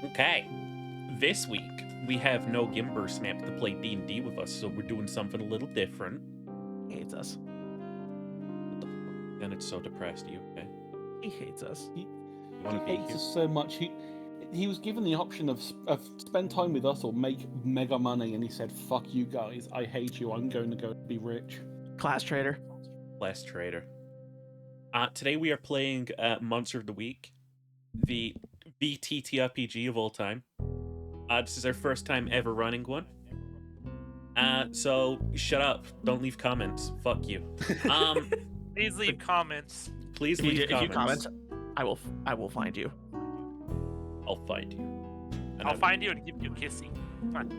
Okay, this week we have no Gimber Snap to play D&D with us, so we're doing something a little different. He hates us. And it's so depressed. You okay? He hates us. He wanna be hates here? us so much. He was given the option of spend time with us or make mega money, and he said, "Fuck you guys. I hate you. I'm going to go be rich." Class traitor. Last Trader. Today we are playing Monster of the Week, the TTRPG of all time. This is our first time ever running one. So shut up. Don't leave comments. Fuck you. Please leave comments. Please If leave you comments. comment, I will find you. I'll find you. And I'll find you and give you a kissy. Fine.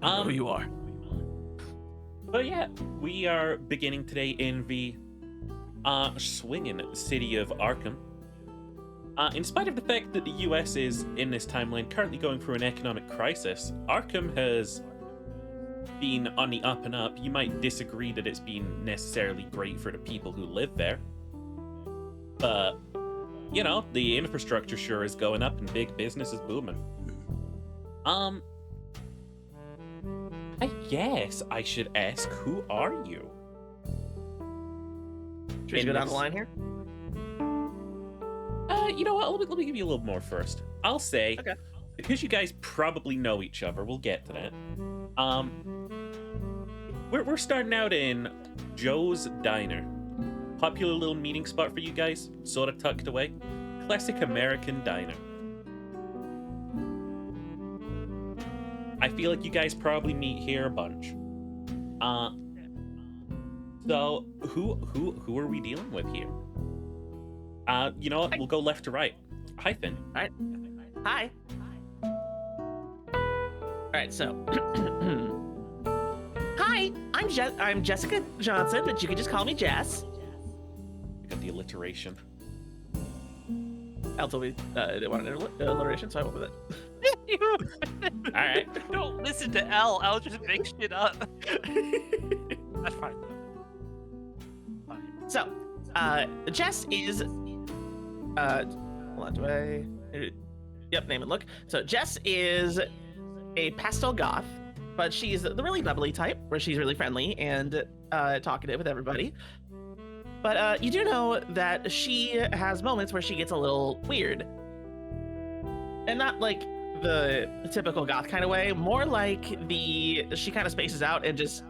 I know who you are. But yeah, we are beginning today in the swinging city of Arkham. In spite of the fact that the US is, in this timeline, currently going through an economic crisis, Arkham has been on the up and up. You might disagree that it's been necessarily great for the people who live there. But, you know, the infrastructure sure is going up and big business is booming. I guess I should ask, who are you? Should we go down the line here? You know what? Let me give you a little more first. I'll say, Okay. because you guys probably know each other, we'll get to that. We're starting out in Joe's Diner. Popular little meeting spot for you guys, sort of tucked away. Classic American diner. I feel like you guys probably meet here a bunch. So who are we dealing with here? You know what? We'll go left to right. Hi, Finn. All right. Hi. All right. So, hi. I'm Jessica Johnson, but you can just call me Jess. We got the alliteration. Elle told me they wanted an alliteration, so I went with it. All right. Don't listen to L. L just makes shit up. That's fine. Fine. So, Jess is. Hold on, do I? Yep, name and look. So Jess is a pastel goth, but she's the really bubbly type, where she's really friendly and talkative with everybody. But you do know that she has moments where she gets a little weird, and not like the typical goth kind of way. More like she kind of spaces out and just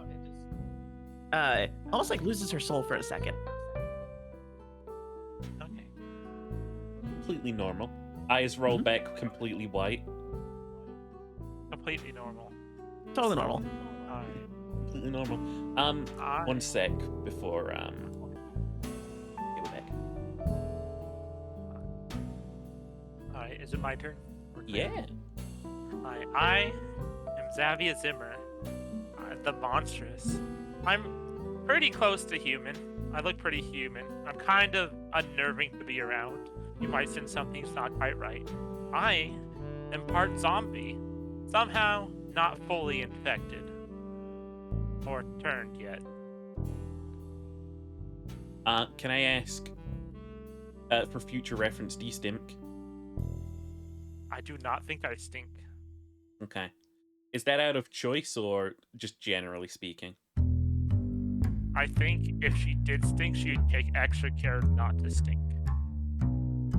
almost like loses her soul for a second. Okay. Completely normal. Eyes roll back, completely white. Completely normal. Totally normal. Alright. Completely normal. I- One sec before go back. Alright, is it my turn? Yeah. Hi, I am Xavier Zimmer. The monstrous. I'm pretty close to human. I look pretty human. I'm kind of unnerving to be around. You might sense something's not quite right. I am part zombie. Somehow not fully infected. Or turned yet. Can I ask, for future reference, do you stink? I do not think I stink. Okay. Is that out of choice or just generally speaking? I think if she did stink, she would take extra care not to stink.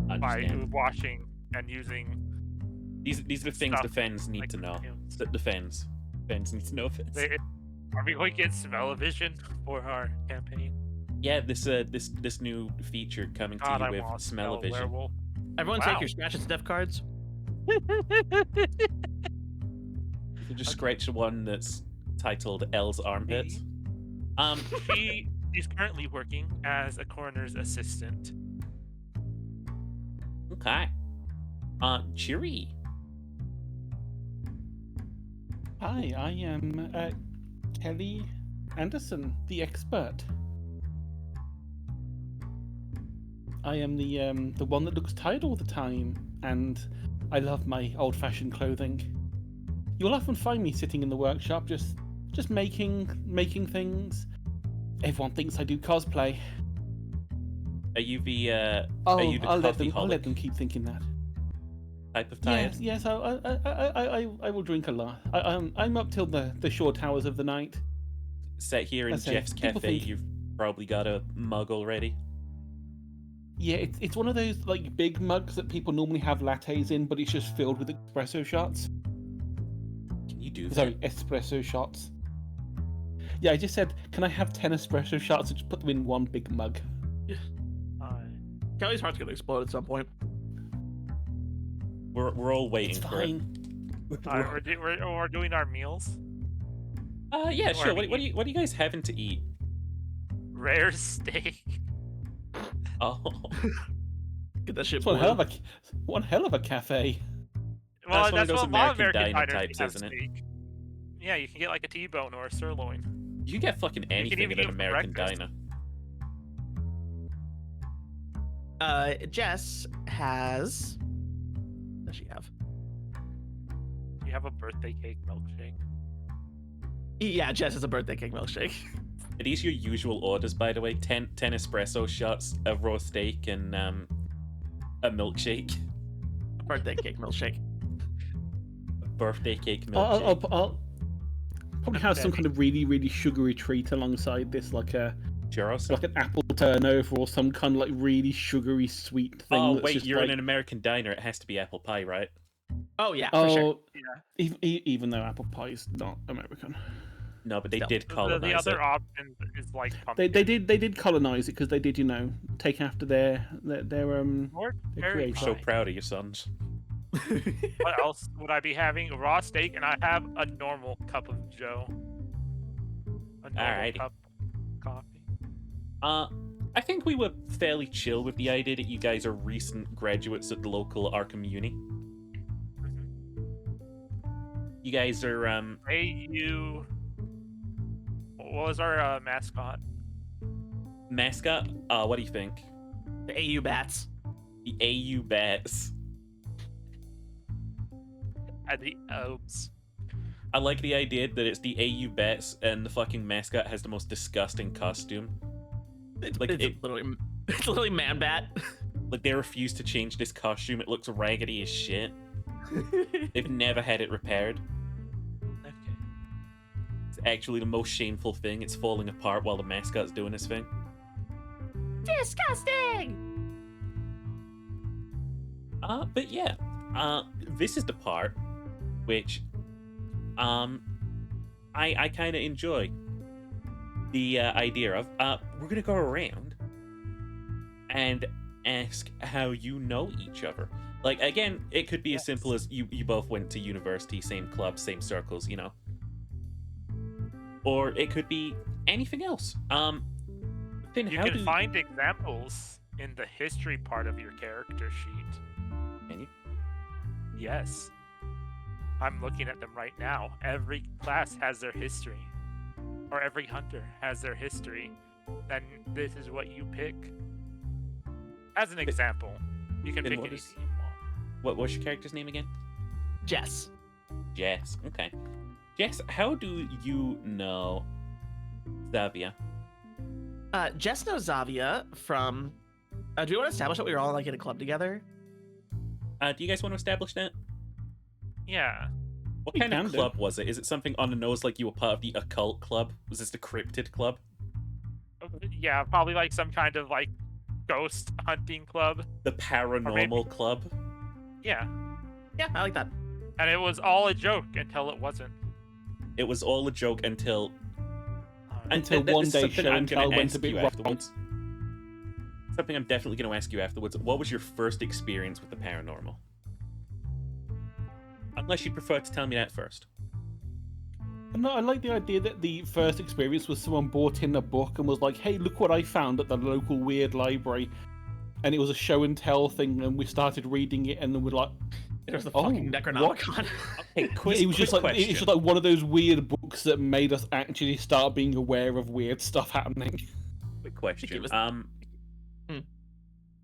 By Understand. washing and using. These are the things stuff the fans need like to know. perfumes. The fans need to know this. Are we going to get smell-o-vision for our campaign? Yeah, this new feature coming to God, you I with want to smell a smell-o-vision. werewolf. Everyone, Wow. take your scratch and sniff cards. You just scratch the one that's titled L's armpits. She is currently working as a coroner's assistant. Okay. Cheery. Hi, I am Kelly Anderson, the expert. I am the one that looks tired all the time, and I love my old-fashioned clothing. You'll often find me sitting in the workshop, just making things. Everyone thinks I do cosplay. Are you the I'll are you the let coffee them holic? keep thinking that. type of tired? Yes. I will drink a lot. I'm up till the short hours of the night. Sat here in Let's say, Jeff's people cafe, think- you've probably got a mug already. Yeah, it's one of those like big mugs that people normally have lattes in, but it's just filled with espresso shots. Can you do that? Sorry, espresso shots. Yeah, I just said, can I have 10 espresso shots and just put them in one big mug? Kelly's heart's gonna explode at some point. We're all waiting It's for it. fine. We're doing our meals. Yeah, Or sure. we What are you guys having to eat? Rare steak. Oh, Get that shit It's one boiled. hell of a cafe. Well, That's one of those what a lot of American American diner diners types, have isn't it? steak. Yeah, you can get like a T-bone or a sirloin. you can get fucking anything even at eat an it for American breakfast. diner. Jess has. What does she have? You have a birthday cake milkshake. Yeah, Jess has a birthday cake milkshake. Are these your usual orders, by the way? 10 espresso shots, a raw steak, and a milkshake. Birthday cake milkshake. A birthday cake milkshake. I'll probably have some kind of really, really sugary treat alongside this, like Churros. an apple turnover or some kind of like really sugary sweet thing. Oh that's wait, just you're like, in an American diner. It has to be apple pie, right? Oh yeah, for sure. Yeah. Even though apple pie is not American, No, but they Still. did The colonize other it. option is like they pumpkin. did colonize it because they did take after their Or their cherry creator. So proud of your sons. What else would I be having? A raw steak, and I have a normal cup of Joe. A normal Alrighty. cup of coffee. I think we were fairly chill with the idea that you guys are recent graduates at the local Arkham Uni. You guys are Hey, you. What was our mascot? mascot. What do you think? The AU bats. The AU Bats. The Obes. I like the idea that it's the AU Bats and the fucking mascot has the most disgusting costume. It's, Like, it's literally man bat. Like they refuse to change this costume. It looks raggedy as shit. They've never had it repaired. Okay. It's actually the most shameful thing. It's falling apart while the mascot's doing his thing. Disgusting. But yeah, this is the part which, I kind of enjoy the idea of. We're gonna go around and ask how you know each other. Like again, it could be as simple as you both went to university, same club, same circles, you know. Or it could be anything else. Then You how can do find examples in the history part of your character sheet. Can you? Yes. I'm looking at them right now. Every class has their history. Or every hunter has their history. Then this is what you pick. As an example, you can then pick what anything is- you want. What's your character's name again? Jess. Jess. Okay. Jess, how do you know Xavier? Jess knows Zavia from. Do we want to establish that we were all like in a club together? Do you guys want to establish that? Yeah. What We kind of can do. club was it? Is it something on the nose like you were part of the occult club? Was this the cryptid club? Yeah, probably like some kind of like ghost hunting club. The paranormal club? Yeah. Yeah, I like that. And it was all a joke until it wasn't. It was all a joke until Until this one is day something show I'm and gonna tell went a ask bit you wrong. afterwards. Something I'm definitely going to ask you afterwards. What was your first experience with the paranormal? Unless you prefer to tell me that first. No, I like the idea that the first experience was someone brought in a book and was like, "Hey, look what I found at the local weird library," and it was a show and tell thing, and we started reading it, and then we're like, It was the Oh, fucking what? Necronomicon. Hey, quiz, it was just quick like question. it's just like one of those weird books that made us actually start being aware of weird stuff happening. Quick question. was-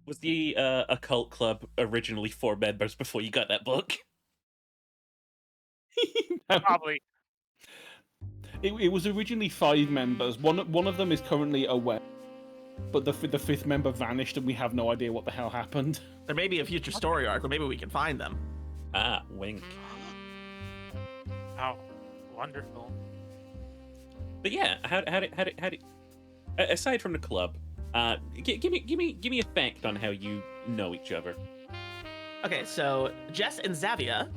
Was the occult club originally 4 members before you got that book? Probably. It was originally 5 members. One of them is currently away, but the 5th member vanished, and we have no idea what the hell happened. There may be a future story arc, or maybe we can find them. Ah, wink. How wonderful. But yeah, how did aside from the club, give me a fact on how you know each other. Okay, so Jess and Xavia.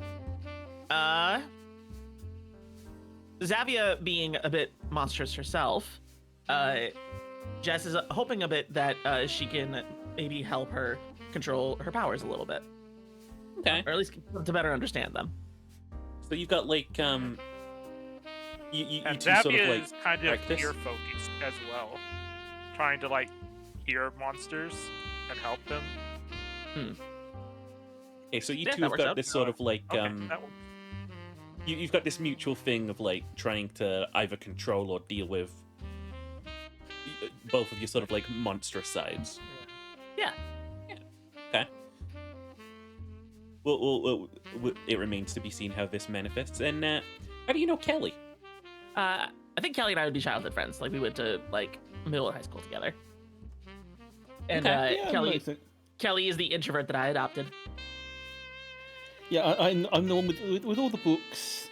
Xavia being a bit monstrous herself, Jess is hoping a bit that she can maybe help her control her powers a little bit, Okay. or at least to better understand them. So you've got like you And two sort Zappia of like is kind of practice. fear focused as well, trying to like hear monsters and help them. Okay, so you Yeah, two that have works got out. this sort of like Okay, that works. you've got this mutual thing of like trying to either control or deal with both of your sort of like monstrous sides. Yeah. Okay. Well, it remains to be seen how this manifests. And how do you know Kelly? I think Kelly and I would be childhood friends. Like we went to like middle and high school together. And Okay. Yeah, Kelly makes sense. Kelly is the introvert that I adopted. Yeah, I'm the one with all the books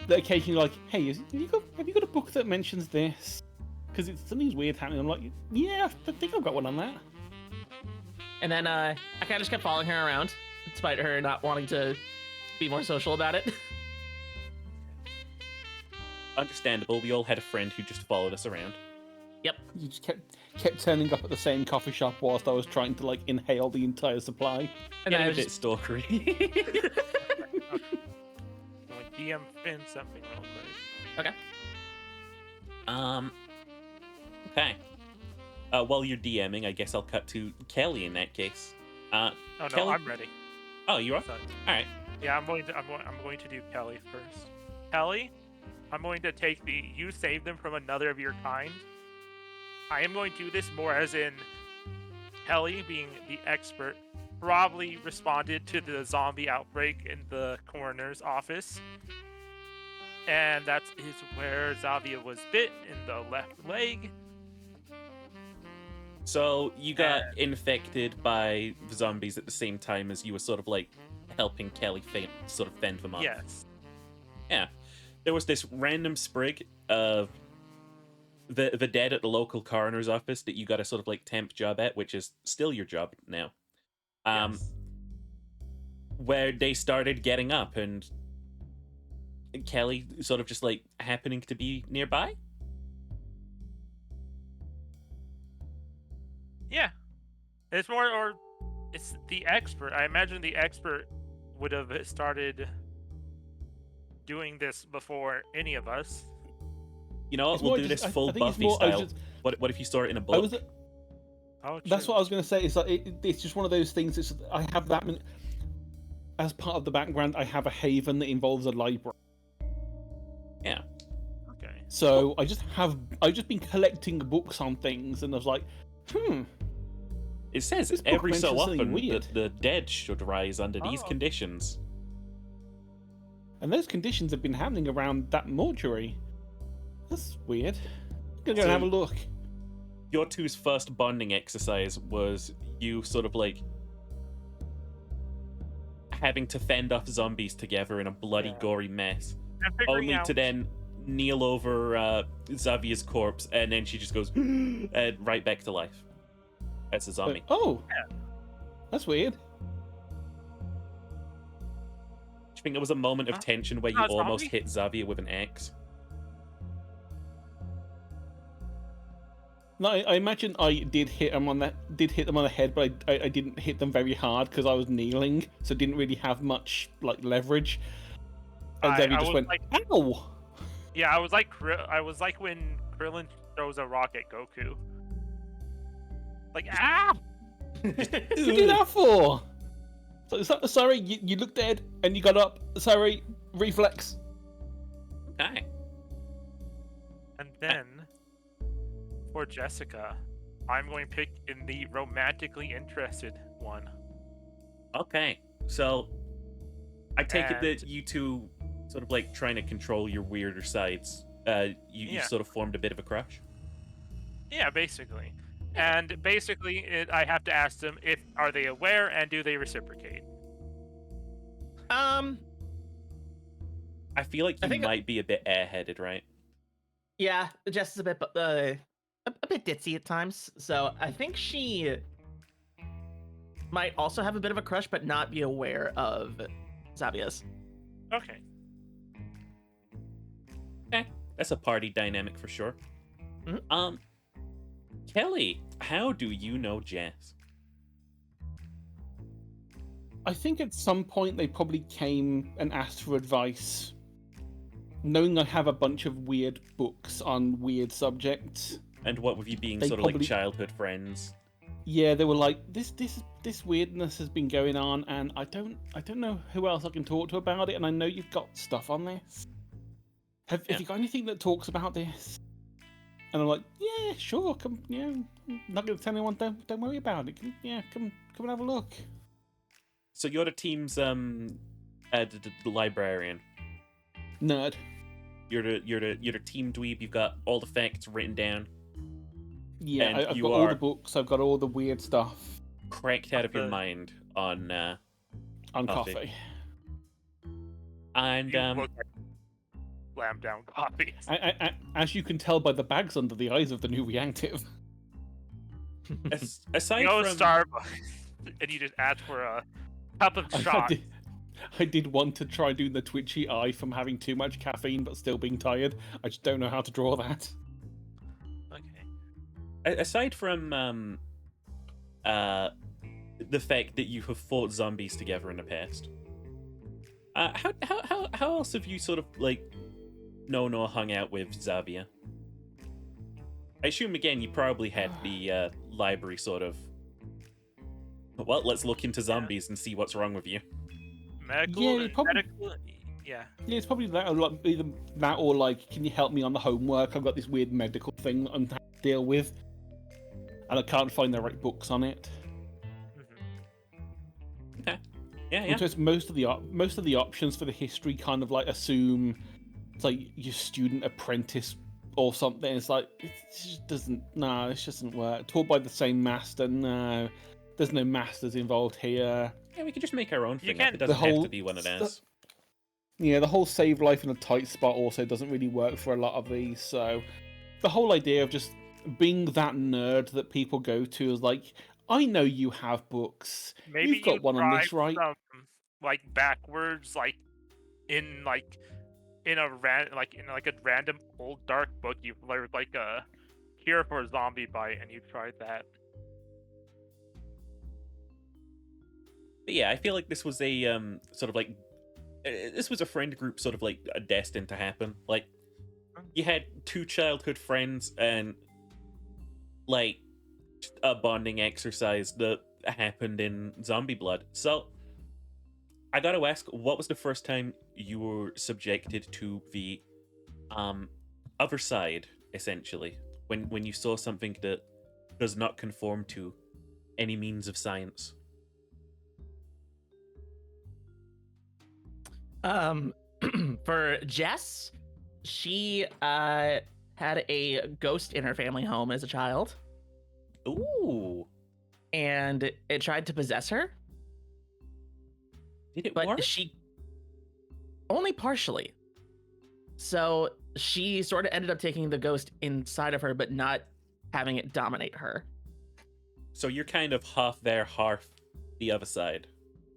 that occasionally like, hey, have you got a book that mentions this? Because something's weird happening. I'm like, yeah, I think I've got one on that. And then I kind of just kept following her around, despite her not wanting to be more social about it. Understandable. We all had a friend who just followed us around. Yep. You just kept turning up at the same coffee shop whilst I was trying to like inhale the entire supply. And then Getting I a was bit just, stalkery. Like DM Finn something real quick. okay. Okay. While you're DMing, I guess I'll cut to Kelly in that case. Oh no, Kelly? I'm ready. Oh, you are? So, All right. yeah, I'm going to do Kelly first. Kelly, I'm going to take the you saved them from another of your kind. I am going to do this more as in Kelly, being the expert, probably responded to the zombie outbreak in the coroner's office. And that is where Xavia was bit in the left leg. So you got infected by the zombies at the same time as you were sort of like helping Kelly sort of fend them off. Yes. Yeah. There was this random sprig of the dead at the local coroner's office that you got a sort of like temp job at, which is still your job now. Yes. Where they started getting up and Kelly sort of just like happening to be nearby. Yeah. It's more, or it's the expert. I imagine the expert would have started doing this before any of us. You know what? It's We'll more do just- this I full think it's Buffy more- I was style. just- What if you saw it in a I book? was Oh, That's true. what I was going to say. It's like it's just one of those things. It's I have that as part of the background. I have a haven that involves a library. Yeah. Okay. So I've just been collecting books on things, and I was like, It says This book every so mentions something often weird. that the dead should rise under these Oh. conditions. and those conditions have been happening around that mortuary. That's weird. I'm gonna go and So- have a look. Your two's first bonding exercise was you sort of like having to fend off zombies together in a bloody, Yeah. gory mess, I'm figuring only out. to then kneel over Xavia's corpse, and then she just goes and right back to life. That's a zombie. Oh, that's weird. Do you think there was a moment of Huh? tension where you Not a almost zombie? hit Xavier with an axe? No, I imagine I did hit them on the head, but I didn't hit them very hard because I was kneeling, so didn't really have much like leverage. And I then he just was went, like- "Ow!" Yeah, I was like when Krillin throws a rock at Goku. Like, ah! What did you do that for? Sorry, you looked dead and you got up. Sorry, reflex. Okay. And then, for Jessica, I'm going to pick in the romantically interested one. Okay. So I take it And- that you two sort of like trying to control your weirder sides. You Yeah. sort of formed a bit of a crush. Yeah, basically. And basically, I have to ask them if are they aware and do they reciprocate. I feel like I you think- might be a bit airheaded, right? Yeah, Jess is a bit ditzy at times, so I think she might also have a bit of a crush, but not be aware of Xavia's. Okay. Okay, that's a party dynamic for sure. Mhm. Kelly, how do you know Jess? I think at some point they probably came and asked for advice, knowing I have a bunch of weird books on weird subjects. And what with you being They sort of like probably- childhood friends? Yeah, they were like, this weirdness has been going on, and I don't know who else I can talk to about it. And I know you've got stuff on this. Have Yeah. you got anything that talks about this? And I'm like, yeah, sure, come, yeah, I'm not gonna tell anyone. Don't worry about it. Come and have a look. So you're the team's the librarian. Nerd. You're the team dweeb. You've got all the facts written down, Yeah, And I've you got all are- the books. I've got all the weird stuff cracked out of your Okay. mind on on Coffee. coffee. and You look like slam down coffee. As you can tell by the bags under the eyes of the new reactive. aside You go to from Starbucks and you just ask for a cup of shot. I did want to try doing the twitchy eye from having too much caffeine but still being tired. I just don't know how to draw that. Okay. aside from the fact that you have fought zombies together in the past, how else have you sort of like known or hung out with Xavier? I assume again you probably had the library sort of. Well, let's look into zombies and see what's wrong with you. Medical. Yeah, you probably- medical. Yeah. Yeah, it's probably that, or either that or like, can you help me on the homework? I've got this weird medical thing I'm having to deal with, and I can't find the right books on it. Mhm. Yeah. Which is most of the options for the history kind of like assume it's like your student apprentice or something. It's like it just doesn't. No, this doesn't work. Taught by the same master. No, there's no masters involved here. Yeah, we could just make our own You thing up. can- It doesn't The have to whole- be one of theirs. Yeah, the whole save life in a tight spot also doesn't really work for a lot of these. So the whole idea of just being that nerd that people go to is like, I know you have books. Maybe You've got you one on this, tried right? some, like backwards, like in a random old dark book. You learned like a cure for a zombie bite, and you tried that. But yeah, I feel like this was a sort of like this was a friend group sort of like destined to happen. Like you had two childhood friends and like a bonding exercise that happened in Zombie Blood. So I gotta ask, what was the first time you were subjected to the other side, essentially, when you saw something that does not conform to any means of science? For Jess, she had a ghost in her family home as a child, Ooh, and it tried to possess her, did it but work? she only partially. So she sort of ended up taking the ghost inside of her, but not having it dominate her. So you're kind of half there, half the other side.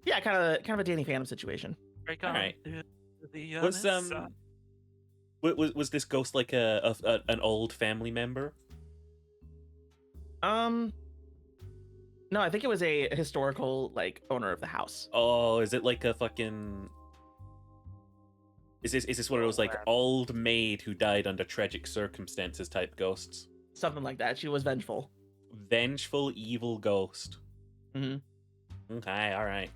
Yeah, kind of a Danny Phantom situation. Break All on right. through the Was other side. was this ghost like an old family member? No, I think it was a historical like owner of the house. Oh, is it like a fucking? Is this one of those like man. old maid who died under tragic circumstances type ghosts? Something like that. She was vengeful. Vengeful evil ghost. Mhm. Okay, all right.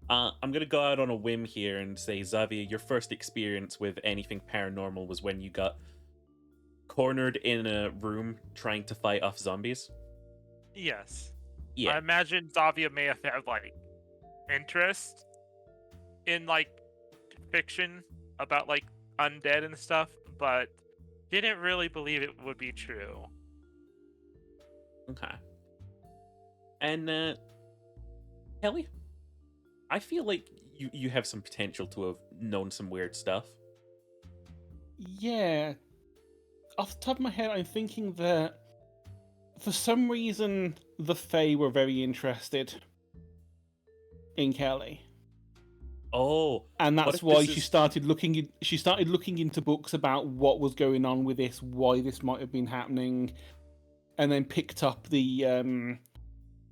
I'm gonna go out on a whim here and say, Xavier, your first experience with anything paranormal was when you got cornered in a room trying to fight off zombies. Yes. I Yeah, imagine Zavia may have had like interest in like fiction about like undead and stuff, but didn't really believe it would be true. okay. And Kelly, I feel like you have some potential to have known some weird stuff. Yeah. Off the top of my head, I'm thinking that for some reason the Fae were very interested in Kelly. Oh, And what that's if why this she is- started looking into books about what was going on with this, why this might have been happening, and then picked up the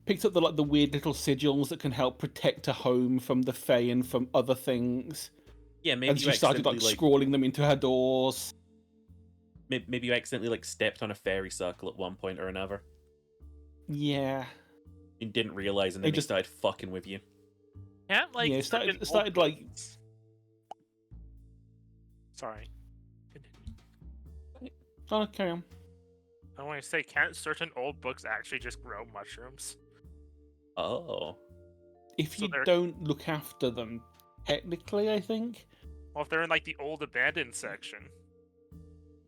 like the weird little sigils that can help protect a home from the Fae and from other things. Yeah, maybe And you she started like accidentally scrawling them into her doors. maybe you accidentally like stepped on a fairy circle at one point or another Yeah. and didn't realize, and They then they just- started fucking with you. Can't like Yeah, it certain started- it started, old like- books- Sorry. Continue. Oh, carry on. I want to say, can't certain old books actually just grow mushrooms? Oh, If So you they're- don't look after them, technically, I think. Well, if they're in like the old abandoned section.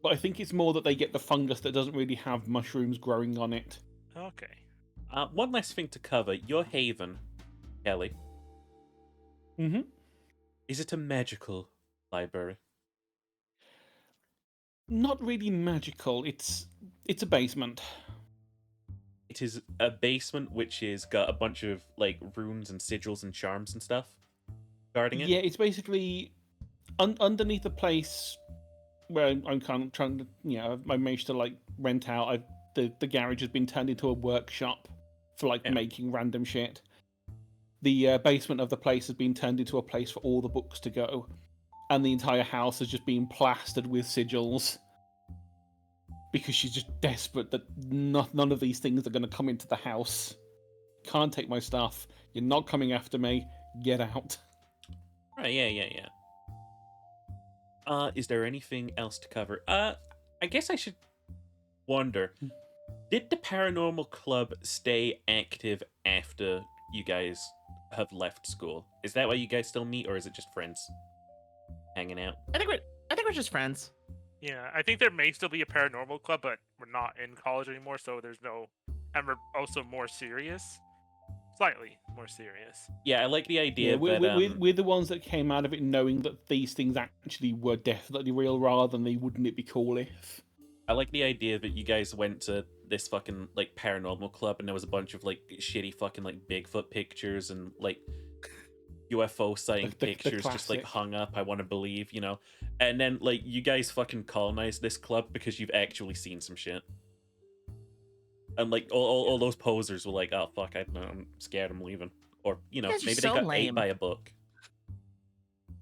But I think it's more that they get the fungus that doesn't really have mushrooms growing on it. Okay. one last thing to cover. Your haven, Kelly, Mm-hmm. is it a magical library? Not really magical. It's a basement. It is a basement which is got a bunch of like runes and sigils and charms and stuff guarding it. Yeah, it's basically underneath the place where I'm kind of trying to, I managed to like rent out. The garage has been turned into a workshop for like Yeah. making random shit. The basement of the place has been turned into a place for all the books to go, and the entire house has just been plastered with sigils because she's just desperate that none of these things are going to come into the house. Can't take my stuff. You're not coming after me. Get out. Right, yeah. Is there anything else to cover? I guess I should wonder. Did the paranormal club stay active after you guys have left school? Is that why you guys still meet, or is it just friends hanging out? I think we're just friends. Yeah, I think there may still be a paranormal club, but we're not in college anymore, so there's no. And we're also more serious. Slightly more serious. Yeah, I like the idea Yeah, that we're the ones that came out of it knowing that these things actually were definitely real, rather than they wouldn't it be cool if. I like the idea that you guys went to this fucking like paranormal club and there was a bunch of like shitty fucking like Bigfoot pictures and like UFO sighting The pictures just like classic. hung up, I want to believe, and then like you guys fucking colonized this club because you've actually seen some shit, and like all those posers were like, oh fuck, I'm scared, I'm leaving, or guys are maybe so they got ate lame. by a book.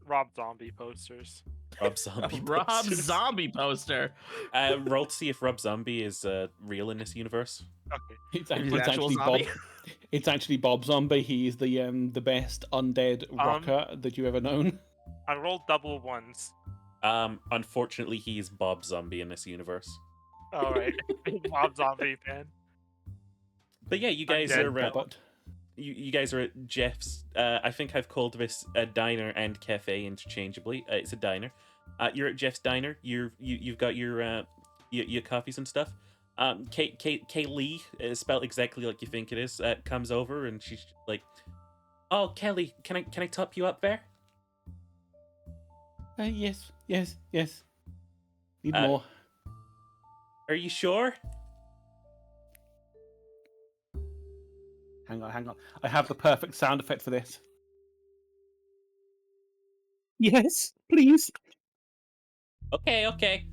Rob Zombie posters. Rob Zombie Rob posters. Zombie poster. Roll to see if Rob Zombie is real in this universe. Okay. It's, He's it's an actual actually Bob. zombie. It's actually Bob Zombie. He is the best undead rocker that you ever known. I rolled double ones. Unfortunately, he's Bob Zombie in this universe. All right. Rob Zombie fan. But yeah, you guys dead, are Bobbert. you guys are at Jeff's. I think I've called this a diner and cafe interchangeably. It's a diner. You're at Jeff's diner. You've got your coffees and stuff. Kaylee, spelled exactly like you think it is, comes over and she's like, "Oh, Kelly, can I top you up there?" Yes. Need Uh, more. Are you sure? Hang on. I have the perfect sound effect for this. Yes, please. Okay.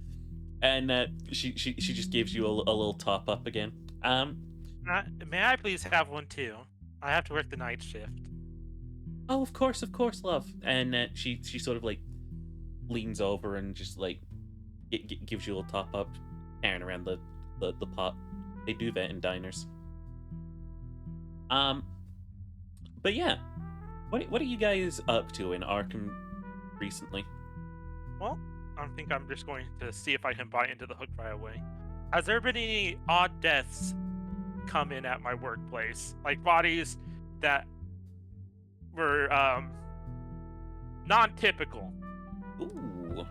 And she just gives you a little top up again. May I please have one too? I have to work the night shift. Oh, of course, love. And she sort of like leans over and just like gives you a little top up, tearing around the pot. They do that in diners. But yeah, what are you guys up to in Arkham recently? Well, I think I'm just going to see if I can buy into the hook right away. Has there been any odd deaths come in at my workplace? Like bodies that were non-typical. Ooh,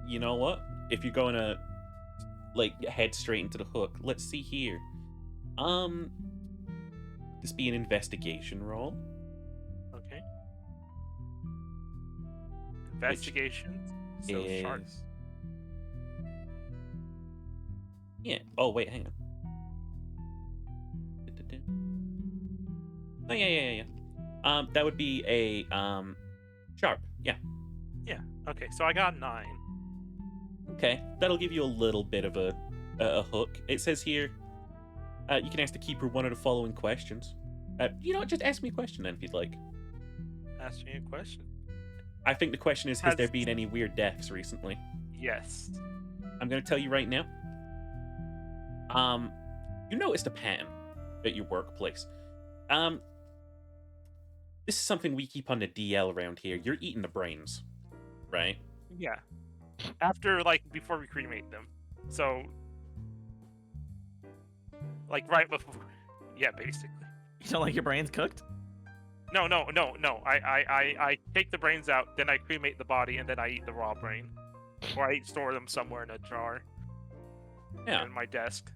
you know what? If you're going to like head straight into the hook, let's see here. This be an investigation roll. Okay. Investigation. So sharp. is... Yeah. Oh, wait, hang on. Oh, yeah. That would be a, sharp. Yeah. Yeah. Okay, so I got 9. Okay. That'll give you a little bit of a hook. It says here, you can ask the keeper one of the following questions. You know what? Just ask me a question then, if you'd like. Ask me a question. I think the question is, has there been any weird deaths recently? Yes. I'm going to tell you right now. You noticed a pattern at your workplace. This is something we keep on the DL around here. You're eating the brains, right? Yeah. After, like, before we cremate them. So, like, right before. Yeah, basically. You don't like your brains cooked? No. I take the brains out, then I cremate the body, and then I eat the raw brain. Or I store them somewhere in a jar. Yeah. In my desk.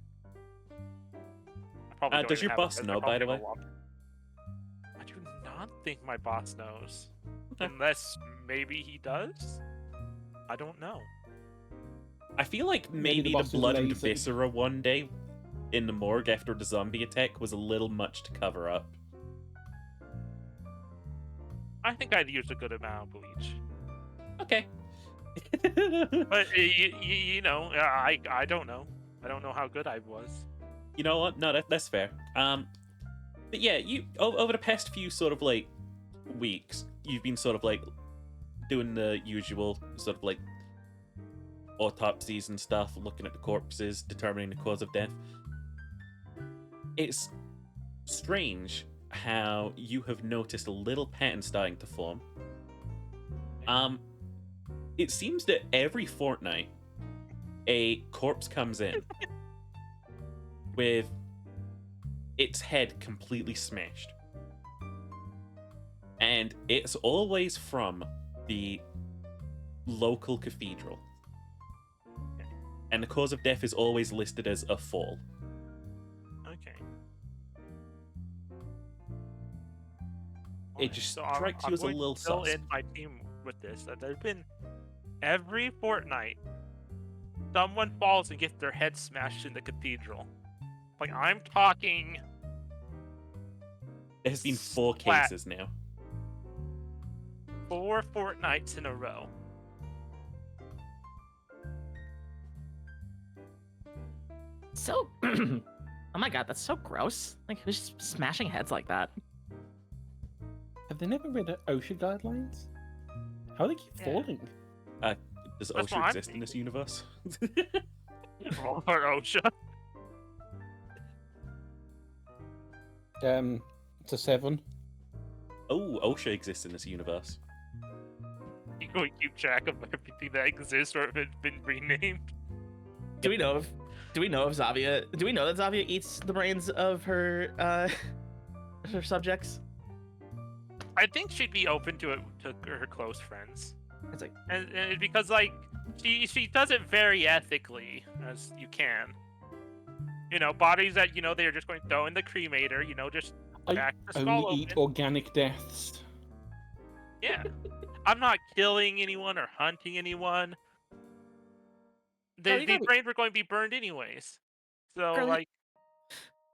I probably don't does even your have a boss desk, I know, by probably the have a way? locker. I do not think my boss knows. Okay. Unless maybe he does? I don't know. I feel like Maybe maybe the the boss was blood and lazy. viscera one day in the morgue after the zombie attack was a little much to cover up. I think I'd use a good amount of bleach. Okay. But, you know, I don't know. I don't know how good I was. You know what? No, that's fair. But yeah, you over the past few sort of like weeks, you've been sort of like doing the usual sort of like autopsies and stuff, looking at the corpses, determining the cause of death. It's strange how you have noticed a little pattern starting to form. It seems that every fortnight a corpse comes in with its head completely smashed. And it's always from the local cathedral. And the cause of death is always listed as a fall. Okay. It just So strikes you I'm as a going to little fill sus. in my team with this. That there's been every fortnight someone falls and gets their head smashed in the cathedral. Like, I'm talking There has been 4 Splat. cases now. 4 fortnights in a row. So, oh my god, that's so gross. Like, who's just smashing heads like that? Have they never read OSHA guidelines? How do they keep Yeah. falling? Does That's what OSHA I'm exist in this universe? Roll for OSHA. It's a 7. Oh, OSHA exists in this universe. You go keep track of everything that exists or if it's been renamed. Do we know if Zavia? Do we know that Zavia eats the brains of her her subjects? I think she'd be open to it to her close friends. It's like, And because, like, she does it very ethically, as you can. You know, bodies that, you know, they're just going to throw in the cremator, you know, just I crack the skull only eat open. organic deaths. Yeah. I'm not killing anyone or hunting anyone. Girl, you These gotta be- brains were going to be burned anyways. So, Girl, you- like,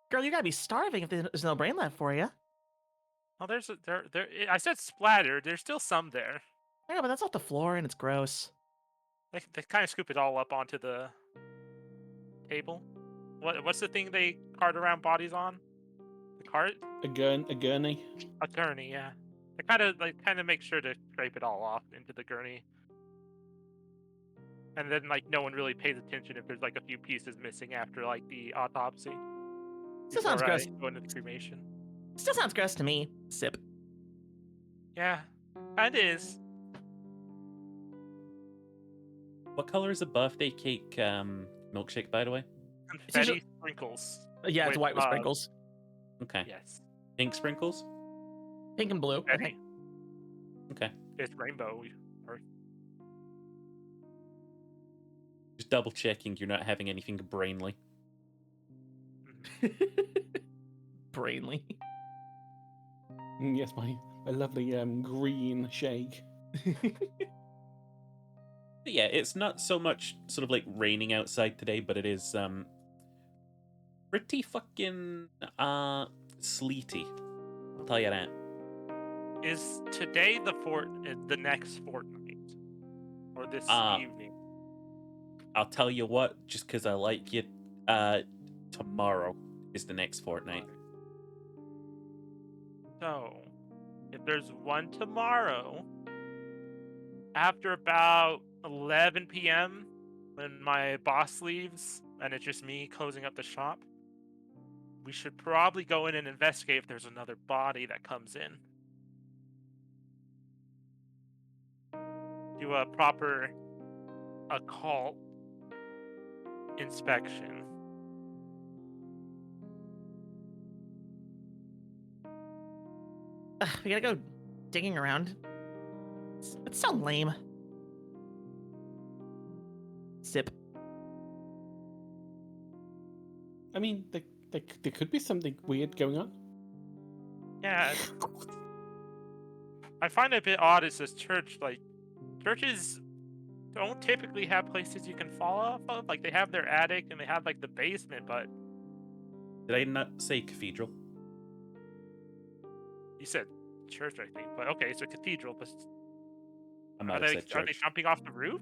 girl, you gotta be starving if there's no brain left for you. oh, there. I said splatter. There's still some there. Yeah, but that's off the floor and it's gross. They kind of scoop it all up onto the table. What's the thing they cart around bodies on? The cart? A gurney. A gurney, yeah. They kind of make sure to scrape it all off into the gurney. And then, like, no one really pays attention if there's, like, a few pieces missing after, like, the autopsy. Still sounds before I gross. go into the cremation. Still sounds gross to me. Sip. Yeah, that is. What color is a birthday cake milkshake, by the way? It's usually- Confetti sprinkles. Yeah, it's With, white with sprinkles. Okay. Yes. Pink sprinkles? Pink and blue. I think. Confetti. Okay. It's rainbow. Or Just double checking you're not having anything brainly. Brainly. Yes, my lovely green shake. But yeah, it's not so much sort of like raining outside today, but it is pretty fucking sleety. I'll tell you that. Is today the next fortnight, or this evening? I'll tell you what, just because I like you, tomorrow is the next fortnight. So, if there's one tomorrow, after about 11 p.m., when my boss leaves and it's just me closing up the shop, we should probably go in and investigate if there's another body that comes in. Do a proper occult inspection. We gotta go digging around. It's so lame. Sip. I mean, there could be something weird going on. Yeah. I find it a bit odd as this church. Like, churches don't typically have places you can fall off of. Like, they have their attic and they have, like, the basement, but Did I not say cathedral? you said church, I think. But okay, so cathedral. But I might are have they said church. jumping off the roof?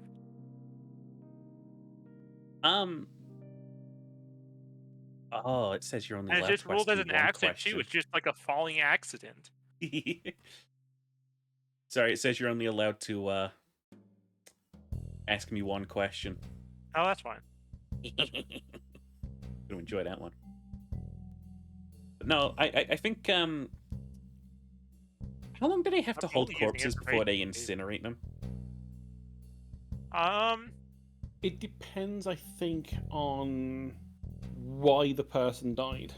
Oh, it says you're only And it's allowed just to ruled ask as me an one accident too. question. It's just like a falling accident. Sorry, it says you're only allowed to ask me one question. Oh, that's fine. Gonna enjoy that one. But no, I think how long do they have to I'm hold only using corpses before they information. incinerate them? It depends, I think, on why the person died.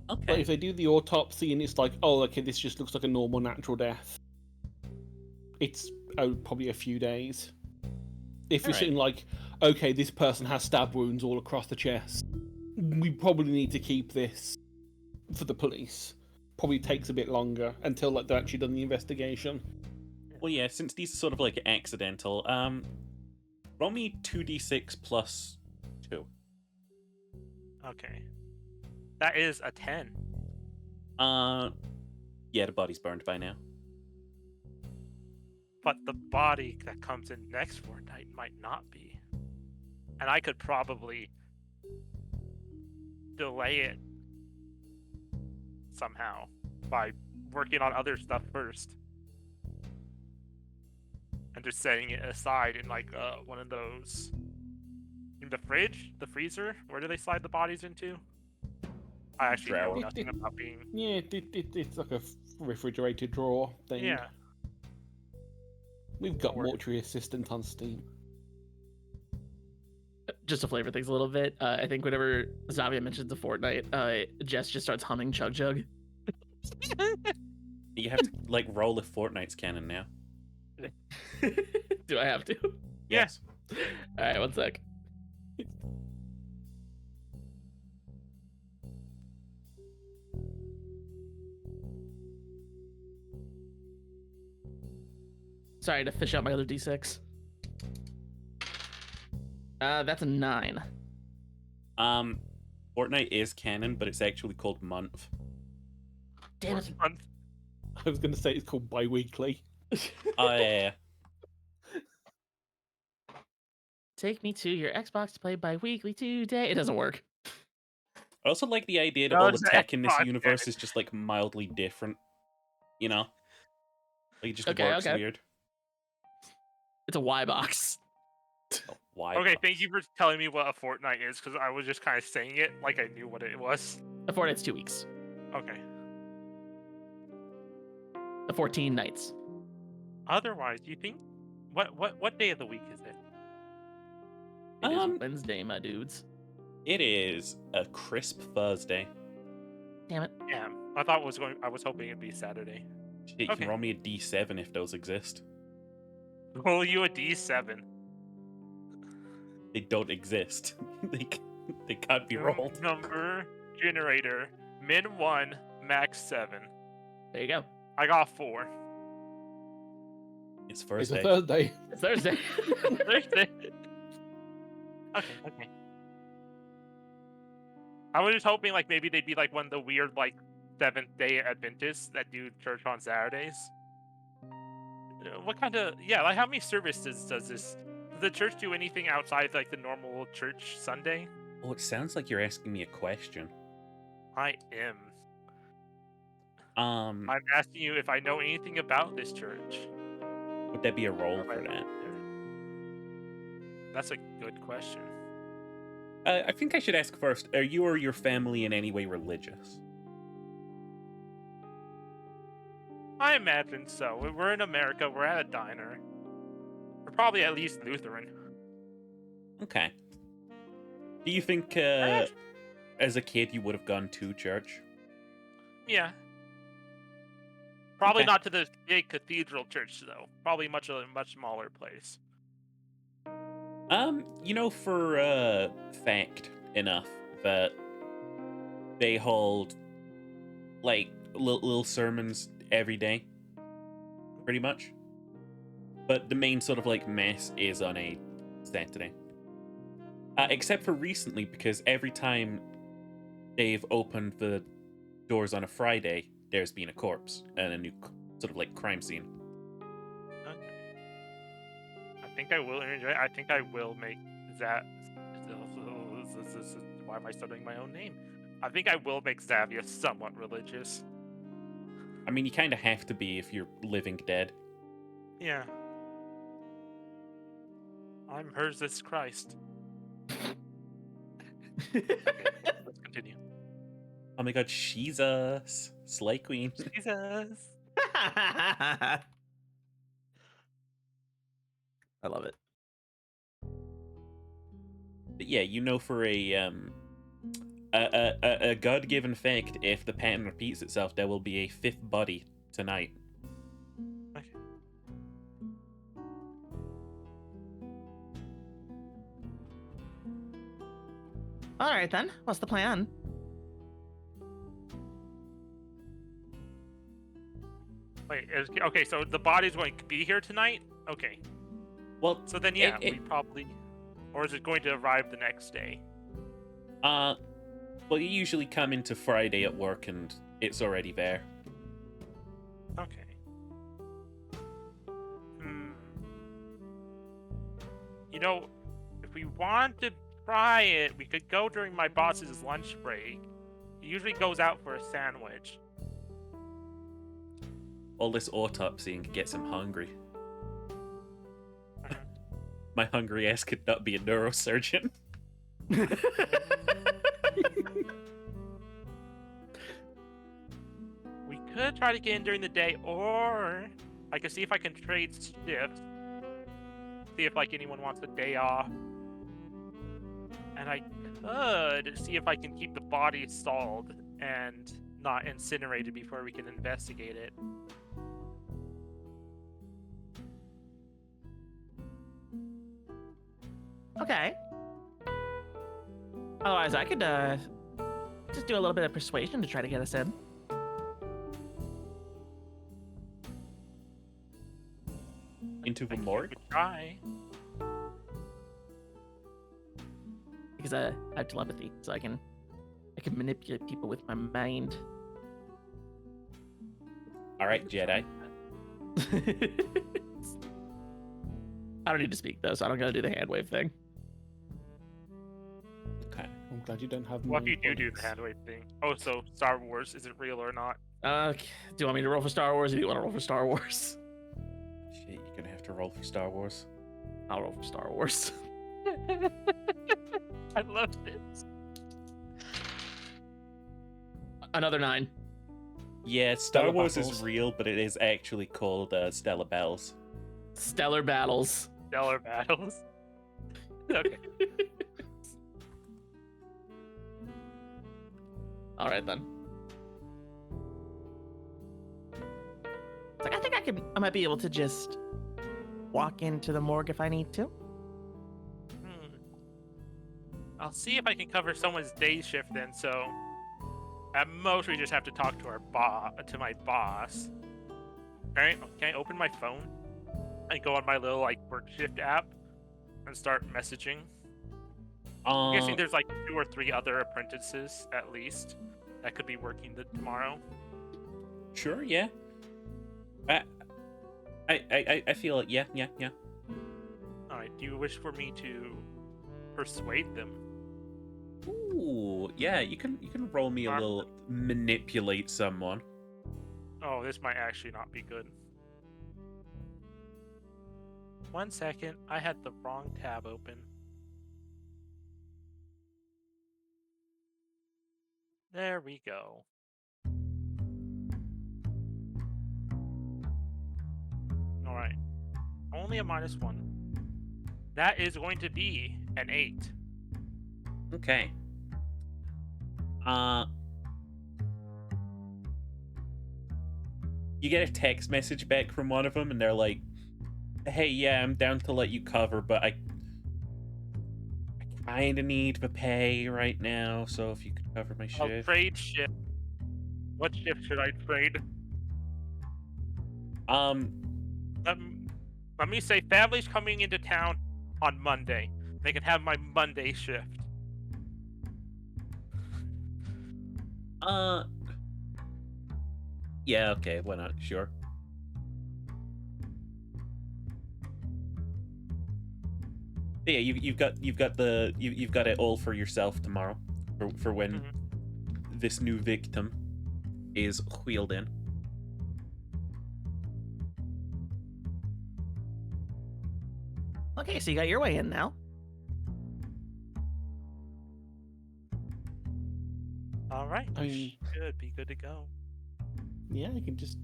Like, Okay. if they do the autopsy and it's like, oh, okay, this just looks like a normal natural death, it's probably a few days. If you're Alright. sitting like, okay, this person has stab wounds all across the chest, we probably need to keep this for the police. Probably takes a bit longer until like they're actually done the investigation. Well, yeah, since these are sort of like accidental, roll me 2d6 plus 2. Okay. That is a 10. Yeah, the body's burned by now. But the body that comes in next fortnight might not be. And I could probably delay it somehow by working on other stuff first. And just setting it aside in like one of those, in the fridge, the freezer. Where do they slide the bodies into? I actually know Drawer. nothing about being. Yeah, it's like a refrigerated drawer thing. Yeah. We've got Don't worry. mortuary assistant on Steam. Just to flavor things a little bit, I think whenever Zavia mentions the Fortnite, Jess just starts humming Chug Jug. You have to like roll if Fortnite's canon now. Do I have to? Yes. All right, one sec. Sorry to fish out my other D6. That's a 9. Fortnite is canon, but it's actually called month. Damn it. I was going to say it's called bi-weekly. Oh yeah. Take me to your Xbox to play bi-weekly today. It doesn't work. I also like the idea that No, all the it's tech in this Xbox universe canon. is just like mildly different. You know? Like it just Okay, works okay. weird. It's a Y box. Why? Okay, thank you for telling me what a fortnight is, because I was just kind of saying it like I knew what it was. The Fortnite's 2 weeks. Okay. The 14 nights. Otherwise, do you think what day of the week is it? It is Wednesday, my dudes. It is a crisp Thursday. Damn it. Damn, I was hoping it'd be Saturday. Shit, you Okay. can roll me a D7 if those exist. Roll you a D7. They don't exist. they can't be rolled. Number generator min 1, max 7. There you go. I got 4. It's It's a Thursday. Thursday. It's Thursday. Thursday. Okay. I was just hoping like maybe they'd be like one of the weird like Seventh-day Adventists that do church on Saturdays. What kind of like how many services does this? Does the church do anything outside like the normal church Sunday? Oh, it sounds like you're asking me a question. I am. Um, I'm asking you if I know anything about this church. would there be a role Or for am I that? not there? That's a good question. I think I should ask first, are you or your family in any way religious? I imagine so. We're in America. We're at a diner. We're probably at least Lutheran. Okay. Do you think, as a kid, you would have gone to church? Yeah. Probably Okay. not to the big cathedral church though. Probably a much smaller place. For fact enough that they hold like little sermons every day, pretty much. But the main sort of like mass is on a Saturday. Except for recently, because every time they've opened the doors on a Friday, there's been a corpse and a new sort of like crime scene. Okay. I think I will enjoy. I think I will make that. Why am I studying my own name? I think I will make Zavia somewhat religious. I mean, you kind of have to be if you're living dead. Yeah. I'm hers this Christ. Let's continue. Oh my god, she's us. Slay Queen. Jesus. I love it. But yeah, for a God-given fact, if the pattern repeats itself, there will be a fifth body tonight. Okay. All right then. What's the plan? Wait. Okay. So the body's going to be here tonight. Okay. Well, So then, yeah, It- we probably. Or is it going to arrive the next day? well, you usually come into Friday at work and it's already there. Okay. If we want to try it, we could go during my boss's lunch break. He usually goes out for a sandwich. All this autopsying gets him hungry. My hungry ass could not be a neurosurgeon. We could try to get in during the day, or I could see if I can trade shifts. See if like anyone wants a day off. And I could see if I can keep the body stalled and not incinerated before we can investigate it. Okay. Otherwise, I could just do a little bit of persuasion to try to get us in. Into the I morgue? could try. Because I have telepathy, so I can manipulate people with my mind. Alright, Jedi. I don't need to speak though, so I don't gotta do the hand wave thing. Okay. I'm glad you don't have. What if my you do the bullets. hand wave thing? Oh, so Star Wars, is it real or not? Do you want me to roll for Star Wars, or do you want to roll for Star Wars? Shit, you're gonna have to roll for Star Wars. I'll roll for Star Wars. I love this. Another 9. Yeah, Star Stellar Wars is Battles. real, but it is actually called Stellar Bells. Stellar battles. Stellar battles. Okay. All right then. It's like I think I might be able to just walk into the morgue if I need to. I'll see if I can cover someone's day shift then. So at most we just have to talk to our my boss. All right. Can I open my phone? and go on my little like work shift app and start messaging. I'm guessing there's like 2 or 3 other apprentices at least that could be working tomorrow. Sure, yeah. I feel it. Yeah. All right. Do you wish for me to persuade them? Ooh, yeah. You can roll me a little manipulate someone. Oh, this might actually not be good. 1 second. I had the wrong tab open. There we go. All right. Only a -1. That is going to be an 8. Okay. You get a text message back from one of them, and they're like, "Hey, yeah, I'm down to let you cover, but I kind of need the pay right now, so if you could cover my I'll shift." trade shift. What shift should I trade? Let me say family's coming into town on Monday. They can have my Monday shift. Yeah, okay, why not? Sure. But yeah, you've got it all for yourself tomorrow, for when this new victim is wheeled in. Okay, so you got your way in now. All right. I mean, Should be good to go. yeah, you can just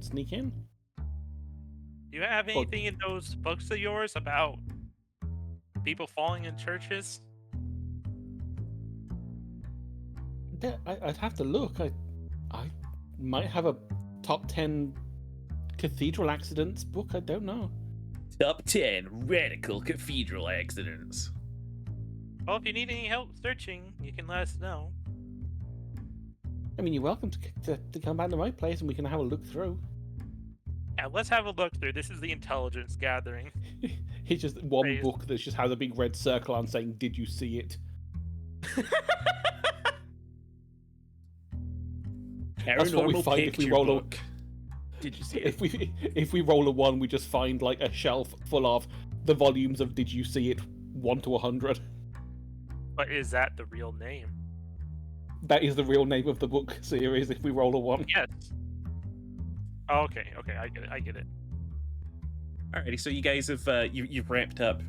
sneak in. Do you have anything in those books of yours about people falling in churches? Yeah, I'd have to look. I might have a top 10 cathedral accidents book. I don't know. Top 10 radical cathedral accidents. Well, if you need any help searching, you can let us know. I mean, you're welcome to come back to my place and we can have a look through. Yeah, let's have a look through. This is the intelligence gathering. It's just one Praise. book that just has a big red circle on saying, "Did you see it?" That's what we Paranormal find if we picture roll a. book. Did you see it? If we roll a 1, we just find like a shelf full of the volumes of "Did you see it?" 1 to 100. But is that the real name? That is the real name of the book series. If we roll a 1. Yes. Oh, okay, I get it. Alrighty, so you guys have you've wrapped up,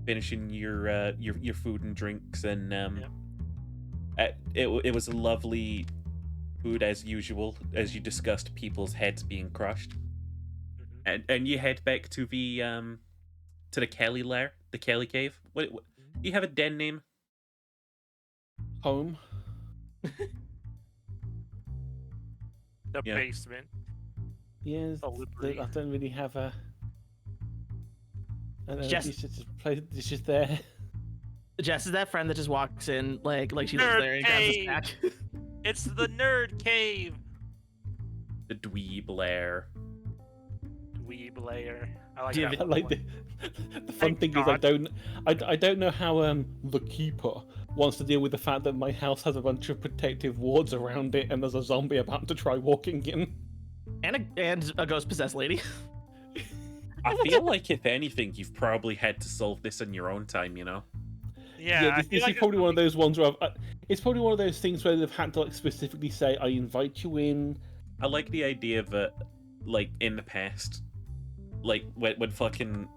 finishing your food and drinks, and it was a lovely food as usual, as you discussed people's heads being crushed, and you head back to the Kelly lair, the Kelly cave. What do you have a den name? Home. The Yeah. basement. Yes, Oh, Liberty. I don't really have a. I don't know, Just- it's just a place. It's just there. Jess is that friend that just walks in like she lives Nerd there and grabs a cave. snack. It's the nerd cave. The dweeb lair. Dweeb layer. I like Do you that. I like one. the fun Thank thing God. is I don't know how the keeper wants to deal with the fact that my house has a bunch of protective wards around it and there's a zombie about to try walking in. and a ghost possessed lady. I feel like if anything, you've probably had to solve this in your own time, you know. Yeah, I this feel is like probably it's one of those ones where it's probably one of those things where they've had to like specifically say, "I invite you in." I like the idea of it, like in the past, like when fucking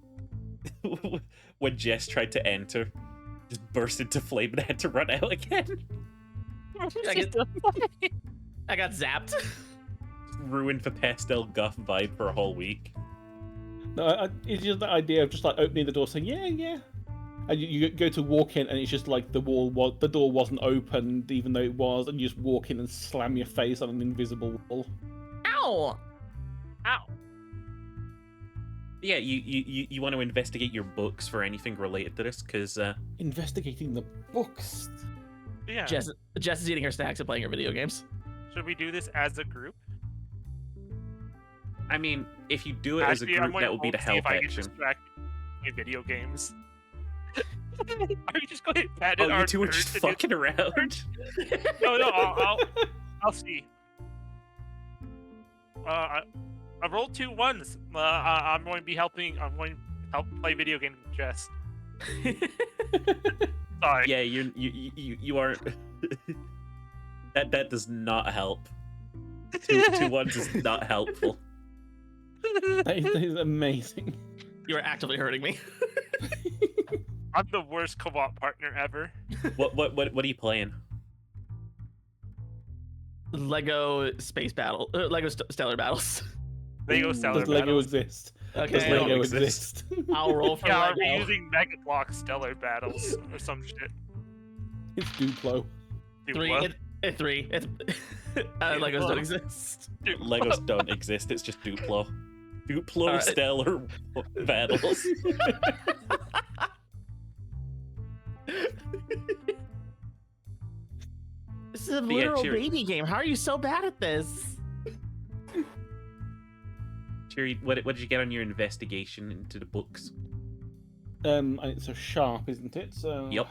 when Jess tried to enter, just burst into flame and had to run out again. I got zapped. Ruined the pastel guff vibe for a whole week. No, it's just the idea of just like opening the door, saying, "Yeah, yeah," and you go to walk in, and it's just like the door wasn't opened, even though it was, and you just walk in and slam your face on an invisible wall. Ow! Ow. Yeah, you want to investigate your books for anything related to this, because Investigating the books. Yeah. Jess is eating her snacks and playing her video games. Should we do this as a group? I mean, if you do it as a Actually, I'm group, going that will be the to see if help I can action. distract you in video games. Are you just going to pat Oh, our you two are nerds just to do- fucking around. No, I'll see. I rolled 2 1s. I'm going to be helping. I'm going to help play video games with Jess. Sorry. Yeah, you are. that does not help. Two ones is not helpful. That is amazing. You are actively hurting me. I'm the worst co-op partner ever. What are you playing? Lego Space Battle. Lego Stellar Battles. Lego Ooh, Stellar Does Lego Battles. exist? Okay. Does Lego Lego exist? exist? I'll roll for Yeah, are Lego. we using Mega Block Stellar Battles or some shit? It's Duplo. Dude, Three. what? It's 3. It's Legos don't exist. Dude, Legos don't exist. It's just Duplo. Duplo Alright. Stellar Battles. This is a But yeah, literal cheers. baby game. How are you so bad at this? Cheery, what did you get on your investigation into the books? It's a sharp, isn't it? So. Yep.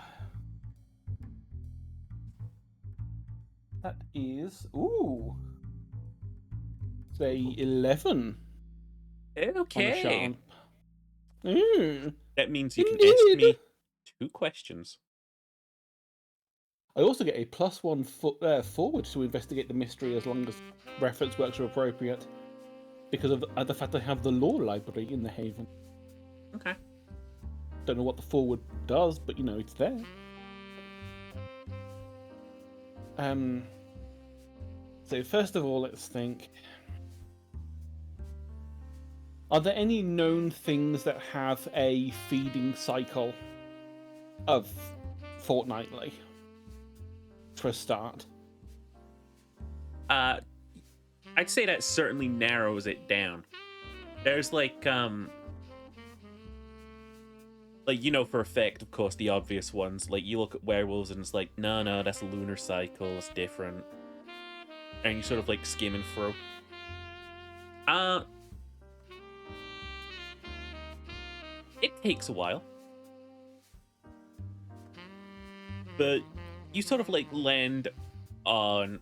That is say 11 on a Okay. sharp. Mm. That means you can Indeed. ask me 2 questions. I also get a +1 forward to investigate the mystery as long as reference works are appropriate, because of the fact I have the lore library in the Haven. Okay. Don't know what the forward does, but it's there. So first of all, let's think. Are there any known things that have a feeding cycle of fortnightly? For a start. I'd say that certainly narrows it down. There's for a fact, of course, the obvious ones. Like, you look at werewolves and it's like, no, that's a lunar cycle, it's different. And you sort of like skimming through. It takes a while. But you sort of like land on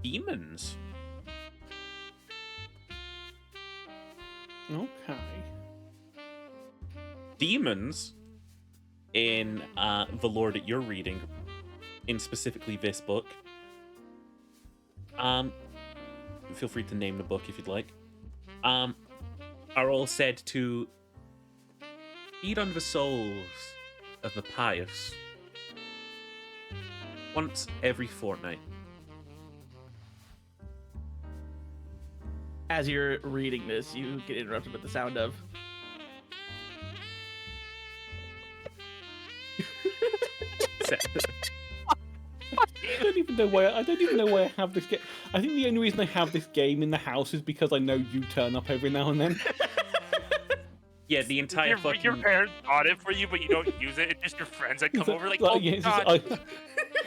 demons. Okay. Demons in the lore that you're reading, in specifically this book. Feel free to name the book if you'd like. Are all said to feed on the souls of the pious once every fortnight. As you're reading this, you get interrupted with the sound of. I don't even know why I have this game. I think the only reason I have this game in the house is because I know you turn up every now and then. Yeah, the entire fucking... Your parents bought it for you, but you don't use it. It's just your friends that come over like, oh yeah, god.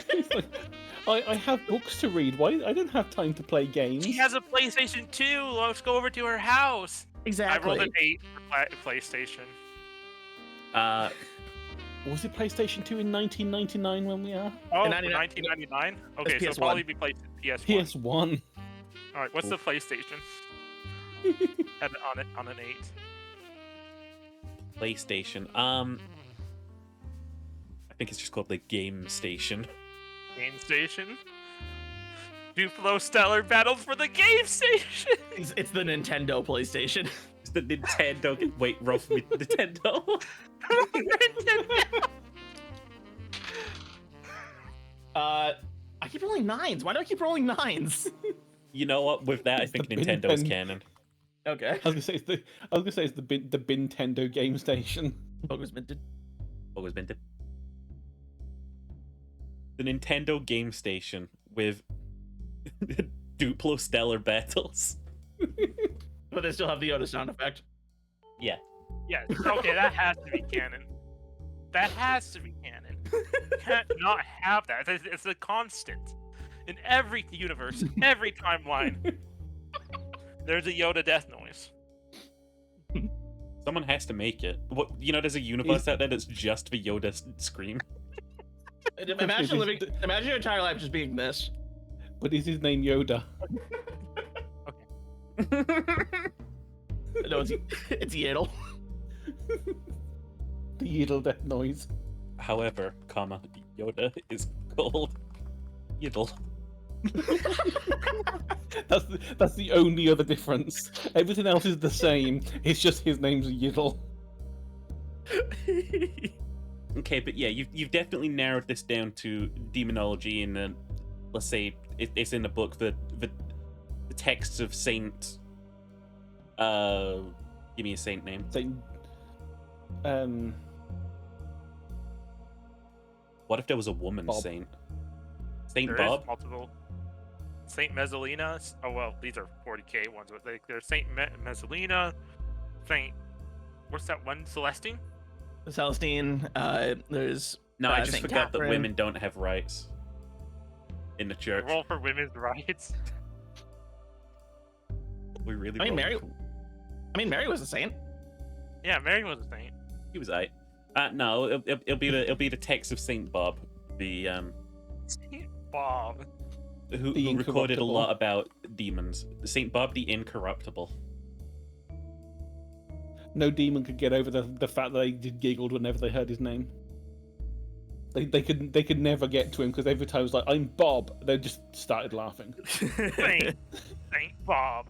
it's like, I have books to read. Why? I don't have time to play games. She has a PlayStation 2. Let's go over to her house. Exactly. I rolled an 8 for PlayStation. Was it PlayStation 2 in 1999 when we are? Oh, 99 1999? Okay, so PS1. it'll probably be PS1. PS1. Alright, what's the PlayStation? Had it on an 8. PlayStation. I think it's just called the Game Station. Game Station? Duplo Stellar Battle for the Game Station! It's the Nintendo PlayStation. It's the Nintendo. Wait, rough me Nintendo. I keep rolling 9s. Why do I keep rolling 9s? You know what? With that, I It's think the Nintendo's Nintendo. canon. Okay. I was gonna say it's the Nintendo Game Station. Focus minted. Always been to the Nintendo Game Station with Duplo Stellar Battles. But they still have the Oda sound effect. Yeah. Yes, okay, that has to be canon. That has to be canon. You can't not have that. It's a constant. In every universe, every timeline. There's a Yoda death noise. Someone has to make it. What, there's a universe out there that's just for Yoda scream. Imagine your entire life just being this. But is his name Yoda? No, it's Yaddle. The Yiddle death noise. However, Yoda is called Yiddle. That's the only other difference. Everything else is the same. It's just his name's Yiddle. Okay, but yeah, you've definitely narrowed this down to demonology, and let's say it's in the book, the texts of Saint. Give me a saint name. Saint. What if there was a woman Bob. saint? Saint There Bob? is multiple. Saint Mesalina. Oh well, these are 40k ones, but there's Saint Mesalina, Saint. What's that one? Celestine. Celestine. There's. No, I just Saint forgot that Catherine. women don't have rights in the church. Roll for women's rights. We really. I mean, rolled. Mary was a saint. Yeah, Mary was a saint. He was right. No, it'll be the text of Saint Bob, the Saint Bob. who The recorded a Incorruptible. lot about demons. Saint Bob the Incorruptible. No demon could get over the fact that they giggled whenever they heard his name. They could never get to him because every time it was like, "I'm Bob," they just started laughing. Saint Bob.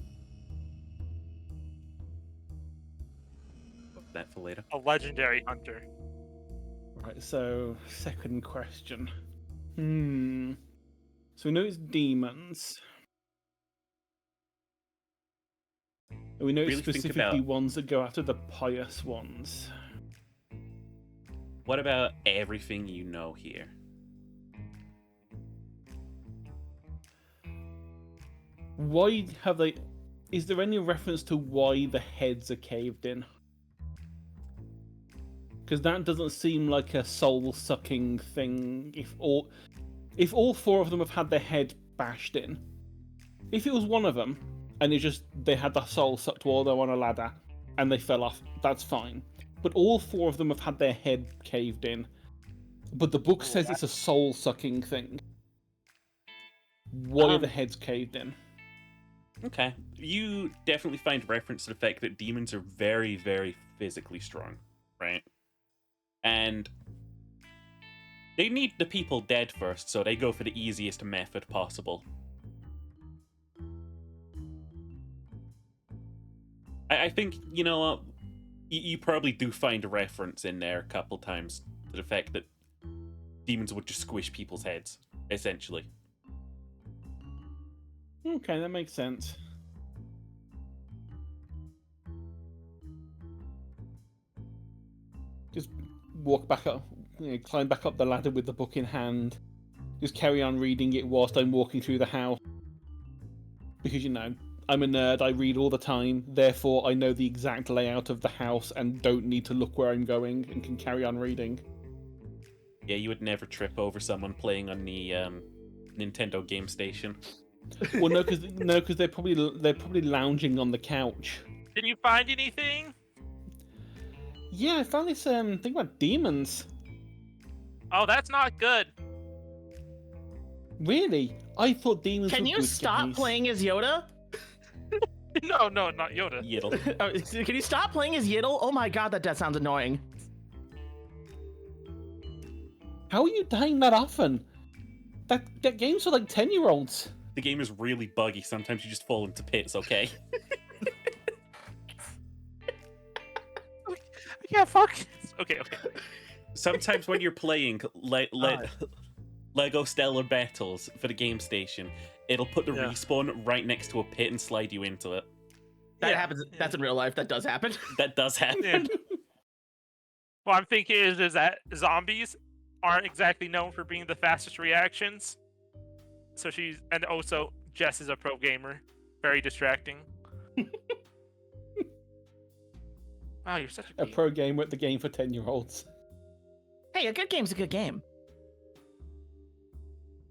That for later. A legendary hunter. Right. So second question. So we know it's demons. And we know it's Really think specifically about- ones that go after the pious ones. What about everything you know here? Why have they? Is there any reference to why the heads are caved in? Because that doesn't seem like a soul-sucking thing. If all four of them have had their head bashed in, if it was one of them and they had the soul sucked while they were on a ladder and they fell off, that's fine. But all four of them have had their head caved in. But the book says it's a soul-sucking thing. Why are the heads caved in? Okay. You definitely find reference to the fact that demons are very, very physically strong, right? And they need the people dead first, so they go for the easiest method possible. I think, you know what? You probably do find a reference in there a couple times to the fact that demons would just squish people's heads, essentially. Okay, that makes sense. Just walk back up, climb back up the ladder with the book in hand. Just carry on reading it whilst I'm walking through the house. Because, I'm a nerd, I read all the time, therefore I know the exact layout of the house and don't need to look where I'm going and can carry on reading. Yeah, you would never trip over someone playing on the Nintendo Game Station. Well, no, because they're probably lounging on the couch. Did you find anything? Yeah, I found this thing about demons. Oh, that's not good. Really? I thought demons Can were you good stop guys. playing as Yoda? No, not Yoda. Yiddle. Oh, can you stop playing as Yiddle? Oh my god, that sounds annoying. How are you dying that often? That game's for like 10-year-olds. The game is really buggy. Sometimes you just fall into pits, okay? Yeah, fuck. Okay. Sometimes when you're playing Lego Stellar Battles for the game station, it'll put the respawn right next to a pit and slide you into it. That happens. That's in real life. That does happen. That does happen. Yeah. What I'm thinking is that zombies aren't exactly known for being the fastest reactions. So and also Jess is a pro gamer, very distracting. Wow, you're such a A pro gamer at the game for 10-year-olds. Hey, a good game's a good game.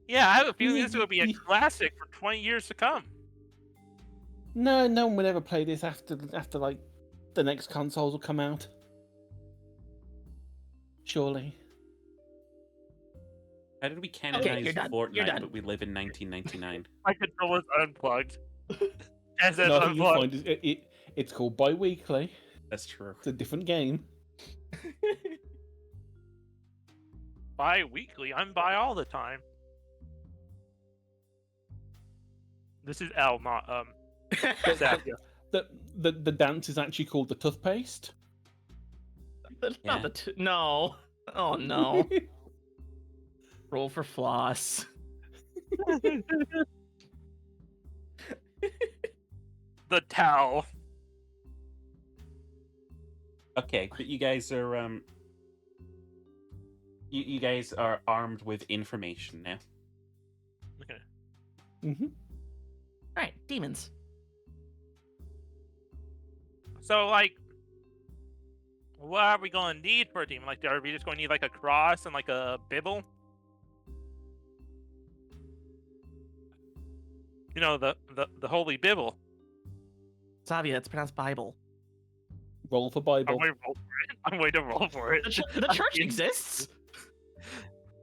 Yeah, I have a feeling this will be a classic for 20 years to come. No, no one will ever play this after like the next consoles will come out. Surely. How did we you're canonize done. Fortnite, You're done. but we live in 1999? My controller's unplugged. As it's No, I think you'll unplugged. find it's called bi-weekly. That's true. It's a different game. Bi-weekly. I'm bi all the time. This is L, not Xavier. The dance is actually called the toothpaste. Not no. Oh no. Roll for floss. The towel. Okay, but you guys are you guys are armed with information now. Okay. Mm-hmm. All right, demons. So, like, what are we going to need for a team? Like, are we just going to need, like, a cross and, like, a bibble? You know, the holy bibble. Xavier, it's pronounced Bible. Roll for I'm Bible. going to roll for it. I'm going to roll for it. The church exists.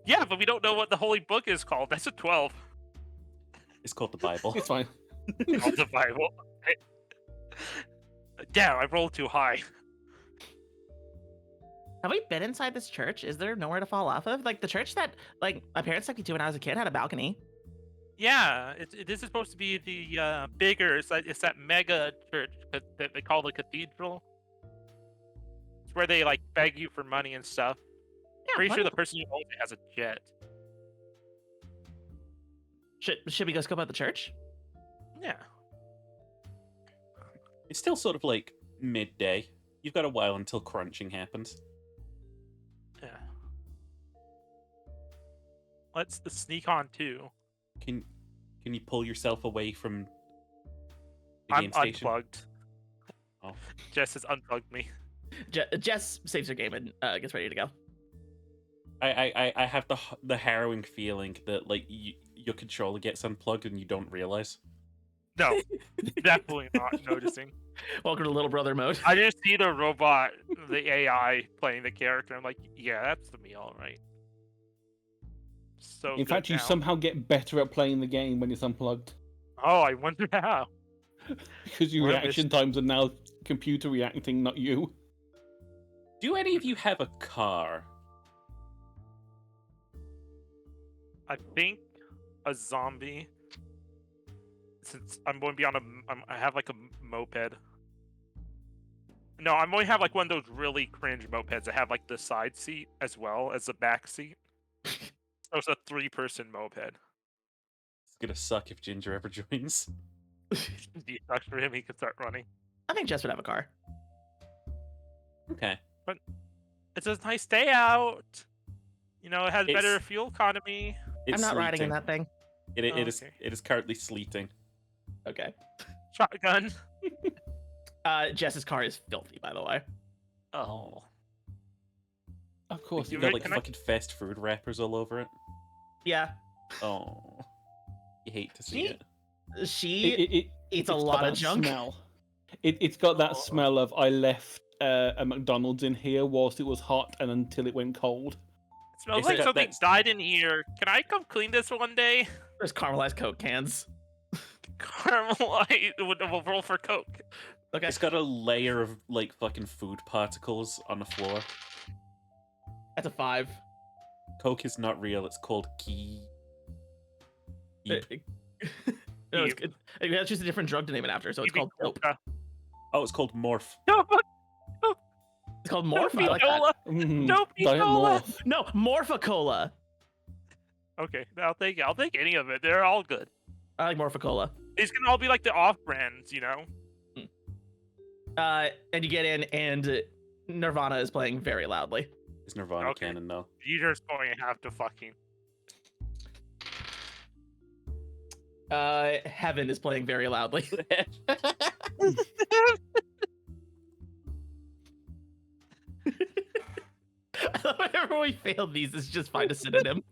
Yeah, but we don't know what the holy book is called. That's a 12. It's called the Bible. It's fine. Called the Bible. Damn, I rolled too high. Have we been inside this church? Is there nowhere to fall off of? Like the church that like my parents took me to when I was a kid had a balcony. Yeah, this is supposed to be the bigger. It's that mega church that they call the cathedral. It's where they like beg you for money and stuff. Yeah, Pretty sure money. the person who owns it has a jet. Should we go scope out the church? Yeah. It's still sort of like midday. You've got a while until crunching happens. Yeah. Let's sneak on too. Can you pull yourself away from the I'm game station? unplugged. Oh. Jess has unplugged me. Jess saves her game and gets ready to go. I have the harrowing feeling that like your controller gets unplugged and you don't realize. No, definitely not noticing. Welcome to little brother mode. I just see the robot, the AI playing the character. I'm like, yeah, that's me, all right. So In fact, you now. somehow get better at playing the game when it's unplugged. Oh, I wonder how. Because your Well, reaction times are now computer reacting, not you. Do any of you have a car? I think a zombie. Since I'm going to be on I have like a moped. No, I'm going to have like one of those really cringe mopeds that have like the side seat as well as the back seat. So it's a 3-person moped. It's gonna suck if Ginger ever joins. He sucks for him. He can start running. I think Jess would have a car. Okay. It's a nice day out. You know, it has better It's- fuel economy. It's I'm not riding in sleeting. that thing. It is currently sleeting. Okay. Shotgun. Jess's car is filthy, by the way. Oh. Of course. You You got ready- like can I- fucking fast food wrappers all over it. Yeah. Oh, you hate to see See? it. She eats a It's got lot of that junk. Smell. It's got that Oh. smell of I left a McDonald's in here whilst it was hot and until it went cold. It smells It's like got something that- died in here. Can I come clean this one day? There's caramelized Coke cans. Caramelize. We'll roll for Coke. Okay. It's got a layer of like fucking food particles on the floor. That's a 5. Coke is not real. It's called key. No, it's just a different drug to name it after, so it's called dope. Oh, it's called morph. No, It's called Morph. I like that. Cola. Mm, No, Diet Cola. Morph. No, Morpha-Cola. Okay, I'll take any of it. They're all good. I like Morpha-Cola. These can all be like the off brands, you know. And you get in, and Nirvana is playing very loudly. It's Nirvana Okay. canon though. You're just going to have to fucking. Heaven is playing very loudly. Whenever we fail these, it's just find a synonym.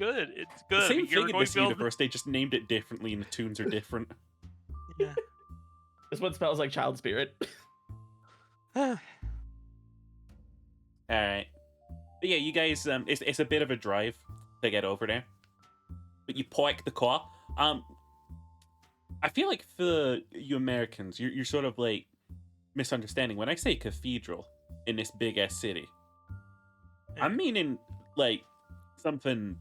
good. It's The good. same You're thing in going this to build- universe. They just named it differently, and the tunes are different. Yeah. This one smells like child spirit. All right. But yeah, you guys, it's a bit of a drive to get over there, but you park the car. I feel like for you Americans, you're sort of like misunderstanding. When I say cathedral in this big ass city, I'm meaning like something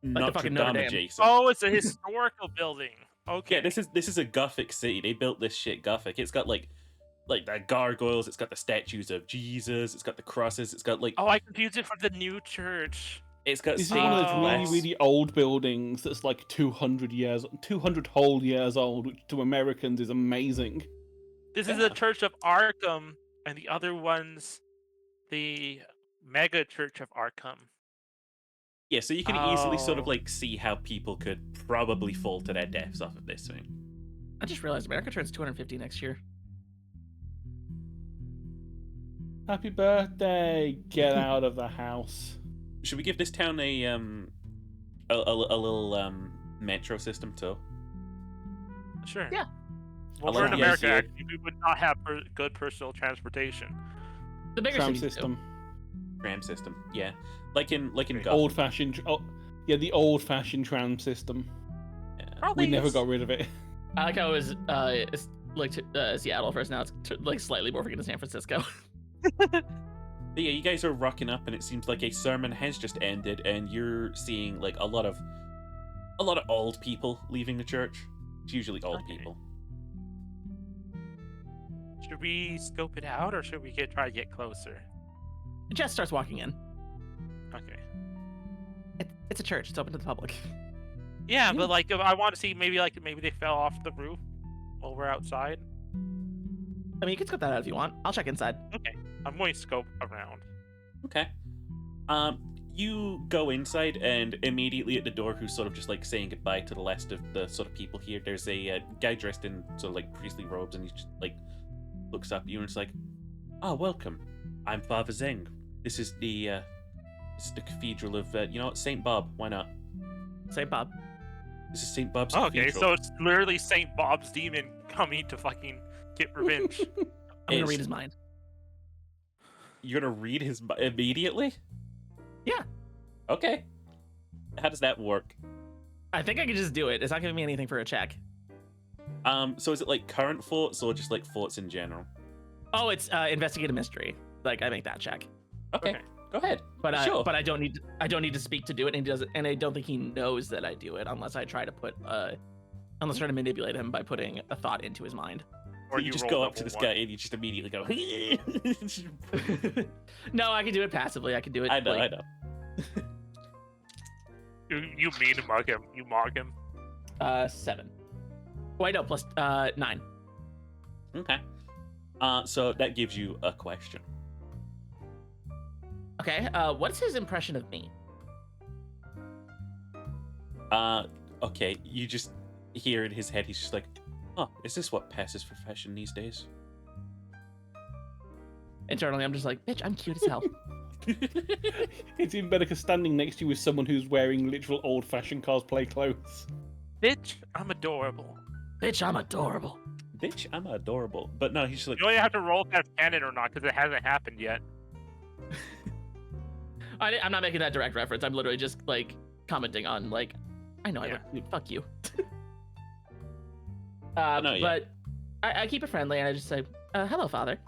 the Notre fucking Dame Notre Dame. adjacent. Oh, it's a historical building. Okay. Yeah, this is a Gothic city. They built this shit Gothic. It's got like the gargoyles. It's got the statues of Jesus. It's got the crosses. It's got like Oh, I confused it for the new church. it's got This is one of those really, stained really old buildings that's like 200 whole years old, which to Americans is amazing. This is Yeah. the Church of Arkham, and the other one's the Mega Church of Arkham. Yeah, so you can easily sort of Oh. like see how people could probably fall to their deaths off of this thing. I just realized America turns 250 next year. Happy birthday! Get out of the house. Should we give this town a little metro system too? Sure. Yeah. Well, I we're like in the America. idea. Actually, we would not have good personal transportation. The bigger Tram cities do. system. Tram system, yeah, like in Gotham. Old-fashioned. Oh, yeah, the old-fashioned tram system. Yeah. Probably We never is- got rid of it. I like how it was it's like Seattle first. Now it's like slightly morphing into San Francisco. But yeah, you guys are rocking up, and it seems like a sermon has just ended, and you're seeing like a lot of old people leaving the church. It's usually old Okay. people. Should we scope it out, or should we try to get closer? Jess starts walking in. Okay. It's a church. It's open to the public. Yeah, but like, I want to see maybe they fell off the roof while we're outside. I mean, you can scope that out if you want. I'll check inside. Okay, I'm going to scope around. Okay. You go inside, and immediately at the door, who's sort of just like saying goodbye to the last of the sort of people here, there's a guy dressed in sort of like priestly robes, and he just like looks up at you and it's like, "Ah, welcome. I'm Father Zeng. This is the cathedral of Saint Bob. Why not? Say, Bob. This is Saint Bob's Okay, cathedral." so it's literally Saint Bob's demon coming to fucking get revenge. I'm gonna Is- read his mind. You're gonna read his immediately? Yeah. Okay. How does that work? I think I can just do it. It's not giving me anything for a check. So is it like current thoughts or just like thoughts in general? Oh, it's investigate a mystery. Like I make that check. Okay, Okay. go ahead. But Sure. I don't need to speak to do it, and he doesn't, and I don't think he knows that I do it unless I try to put unless I try to manipulate him by putting a thought into his mind. So you just roll go up to level this one. guy and you just immediately go. No, I can do it passively. I can do it. I know, like, I know. You mean to mug him? You mog him? 7. Wait, no, plus 9. Okay. So that gives you a question. Okay. What's his impression of me? Okay, you just hear in his head, he's just like, "Oh, is this what passes for fashion these days?" Internally, I'm just like, bitch, I'm cute as hell. It's even better because standing next to you is someone who's wearing literal old-fashioned cosplay clothes. Bitch, I'm adorable. Bitch, I'm adorable. Bitch, I'm adorable. But no, he's just like, You only have to roll if that's canon or not, because it hasn't happened yet. I'm not making that direct reference. I'm literally just like commenting on like, I know I Yeah. look cute. Fuck you. No, yeah. But I keep it friendly and I just say, hello, Father.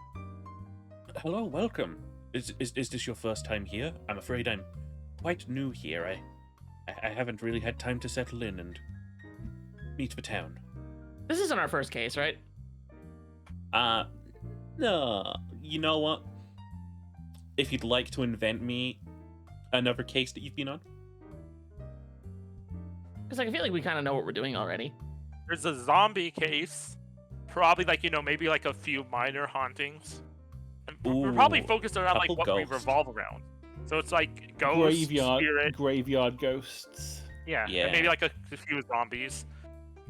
"Hello, welcome. Is this your first time here? I'm afraid I'm quite new here. I haven't really had time to settle in and meet the town." This isn't our first case, right? No. You know what? If you'd like to invent me another case that you've been on. Because like, I feel like we kind of know what we're doing already. There's a zombie case. Probably maybe a few minor hauntings. And we're probably Ooh, focused around couple what we ghosts. revolve around. So it's like ghosts, Graveyard, spirit, graveyard ghosts. yeah, Yeah. and maybe a few zombies.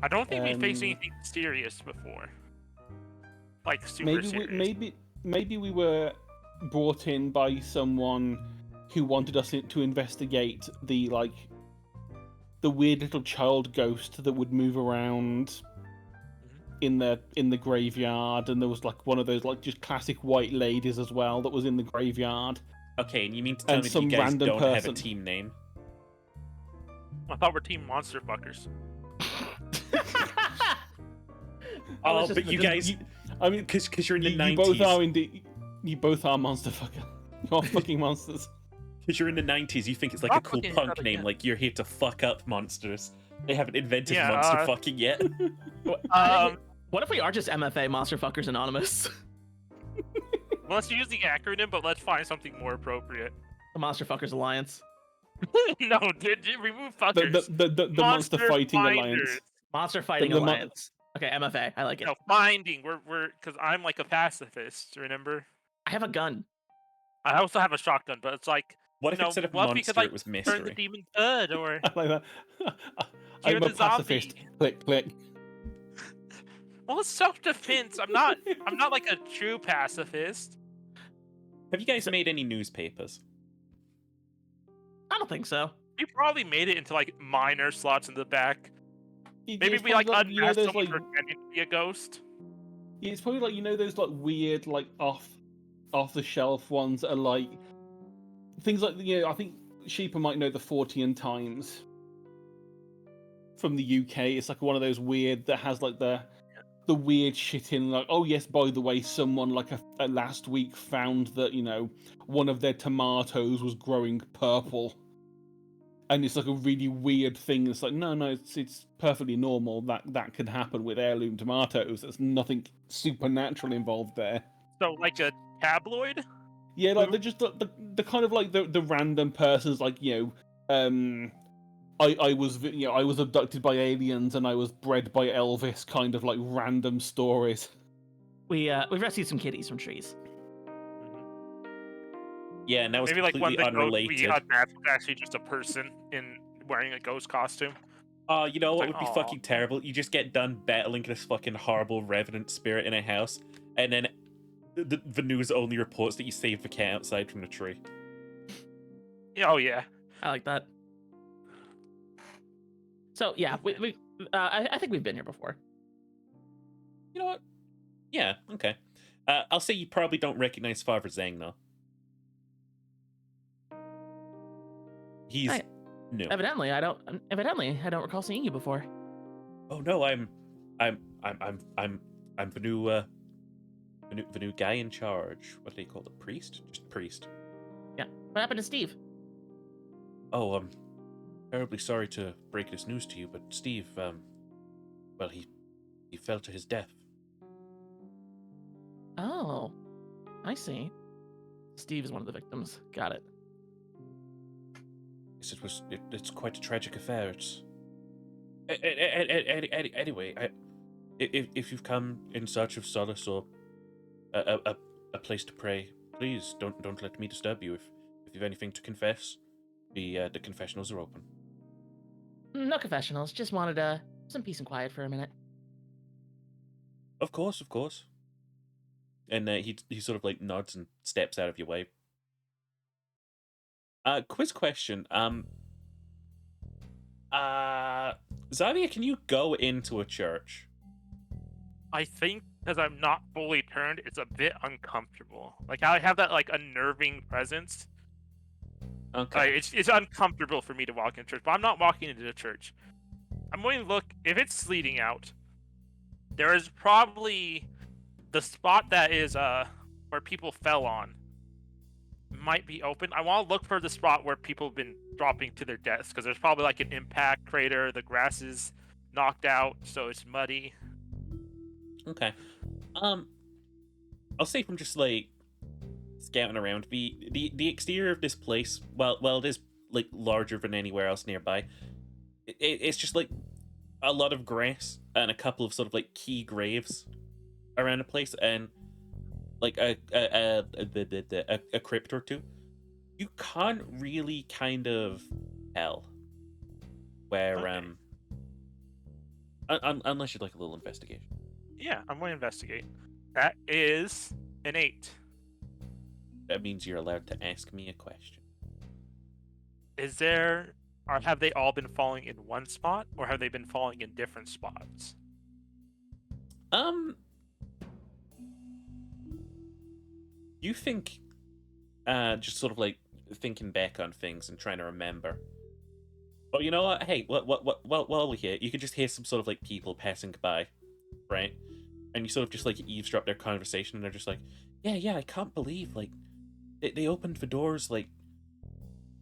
I don't think we faced Um, anything serious before. Like super Maybe serious. maybe we were brought in by someone who wanted us to investigate the the weird little child ghost that would move around in the graveyard, and there was like one of those like just classic white ladies as well that was in the graveyard. Okay, and you mean to tell And me that some you guys random don't have a person. team name? I thought we're team monster fuckers. Oh, but you guys, I mean, because you're in the you 90s. both are indeed. You both are monster fucker. You're fucking monsters. Because you're in the 90s, you think it's like Stop a cool fucking punk each other, name, yeah. like you're here to fuck up monsters. They haven't invented Yeah, monster fucking yet. What if we are just MFA, Monster Fuckers Anonymous? Let's use the acronym, but let's find something more appropriate. The Monster Fuckers Alliance. No, remove fuckers. The monster fighting finders. alliance. Monster Fighting the mon- Alliance. Okay, MFA. I like it. No, finding. We're because I'm like a pacifist. Remember? I have a gun. I also have a shotgun, but it's like, What if you know, instead of what if we monster, could like it was turn the mystery? demon good or I like that. You're I'm a the zombie. pacifist. Click, click. well, it's self-defense. I'm not like a true pacifist. Have you guys made any newspapers? I don't think so. We probably made it into like minor slots in the back. Maybe It's we like probably unmasked those, someone like, pretending to be a ghost. it's probably like those like weird like off the shelf ones that are like things like I think Sheepa might know the 40 Times from the UK. It's like one of those weird that has like the weird shit in, like, oh yes, by the way, someone like a last week found that one of their tomatoes was growing purple, and it's like a really weird thing. It's like no, it's perfectly normal that could happen with heirloom tomatoes. There's nothing supernatural involved there. So like a tabloid. Yeah, like they're just the kind of like the random persons, like I was abducted by aliens and I was bred by Elvis, kind of like random stories. We've rescued some kitties from trees. Yeah, and that was Maybe like completely one of the ghosts we unrelated. unmasked was actually just a person in wearing a ghost costume. Oh, you know what It's would like, be aw. fucking terrible? You just get done battling this fucking horrible revenant spirit in a house, and then the news only reports that you saved the cat outside from the tree. Yeah, oh yeah. I like that. So yeah, I think we've been here before. You know what? Yeah, okay. I'll say you probably don't recognize Father Zhang, though. He's new. Evidently, I don't recall seeing you before. Oh no, I'm the new guy in charge. What do they call it? Priest? Just priest. Yeah. What happened to Steve? Oh, I'm terribly sorry to break this news to you, but Steve, well, he fell to his death. Oh, I see. Steve is one of the victims. Got it. Yes, it's quite a tragic affair. It's anyway. If you've come in search of solace or a place to pray, please don't let me disturb you. If you've anything to confess, the confessionals are open. No confessionals. Just wanted some peace and quiet for a minute. Of course. And he sort of like nods and steps out of your way. Quiz question. Xavier, can you go into a church? I think because I'm not fully turned, it's a bit uncomfortable. Like I have that like unnerving presence. Okay. It's uncomfortable for me to walk in church, but I'm not walking into the church. I'm going to look if it's sleeting out. There is probably the spot that is where people fell on might be open. I want to look for the spot where people have been dropping to their deaths because there's probably like an impact crater. The grass is knocked out, so it's muddy. Okay. I'll say from just like scouting around, the exterior of this place, well, it is like larger than anywhere else nearby. It's just like a lot of grass and a couple of sort of like key graves around the place, and like a crypt or two. You can't really kind of tell where Okay. unless you'd like a little investigation. Yeah, I'm going to investigate. That is an 8. That means you're allowed to ask me a question. have they all been falling in one spot, or have they been falling in different spots? You think, just sort of like thinking back on things and trying to remember. But you know what? Hey, while we're here, you could just hear some sort of like people passing by, right? And you sort of just like eavesdrop their conversation, and they're just like, yeah, I can't believe like they opened the doors like,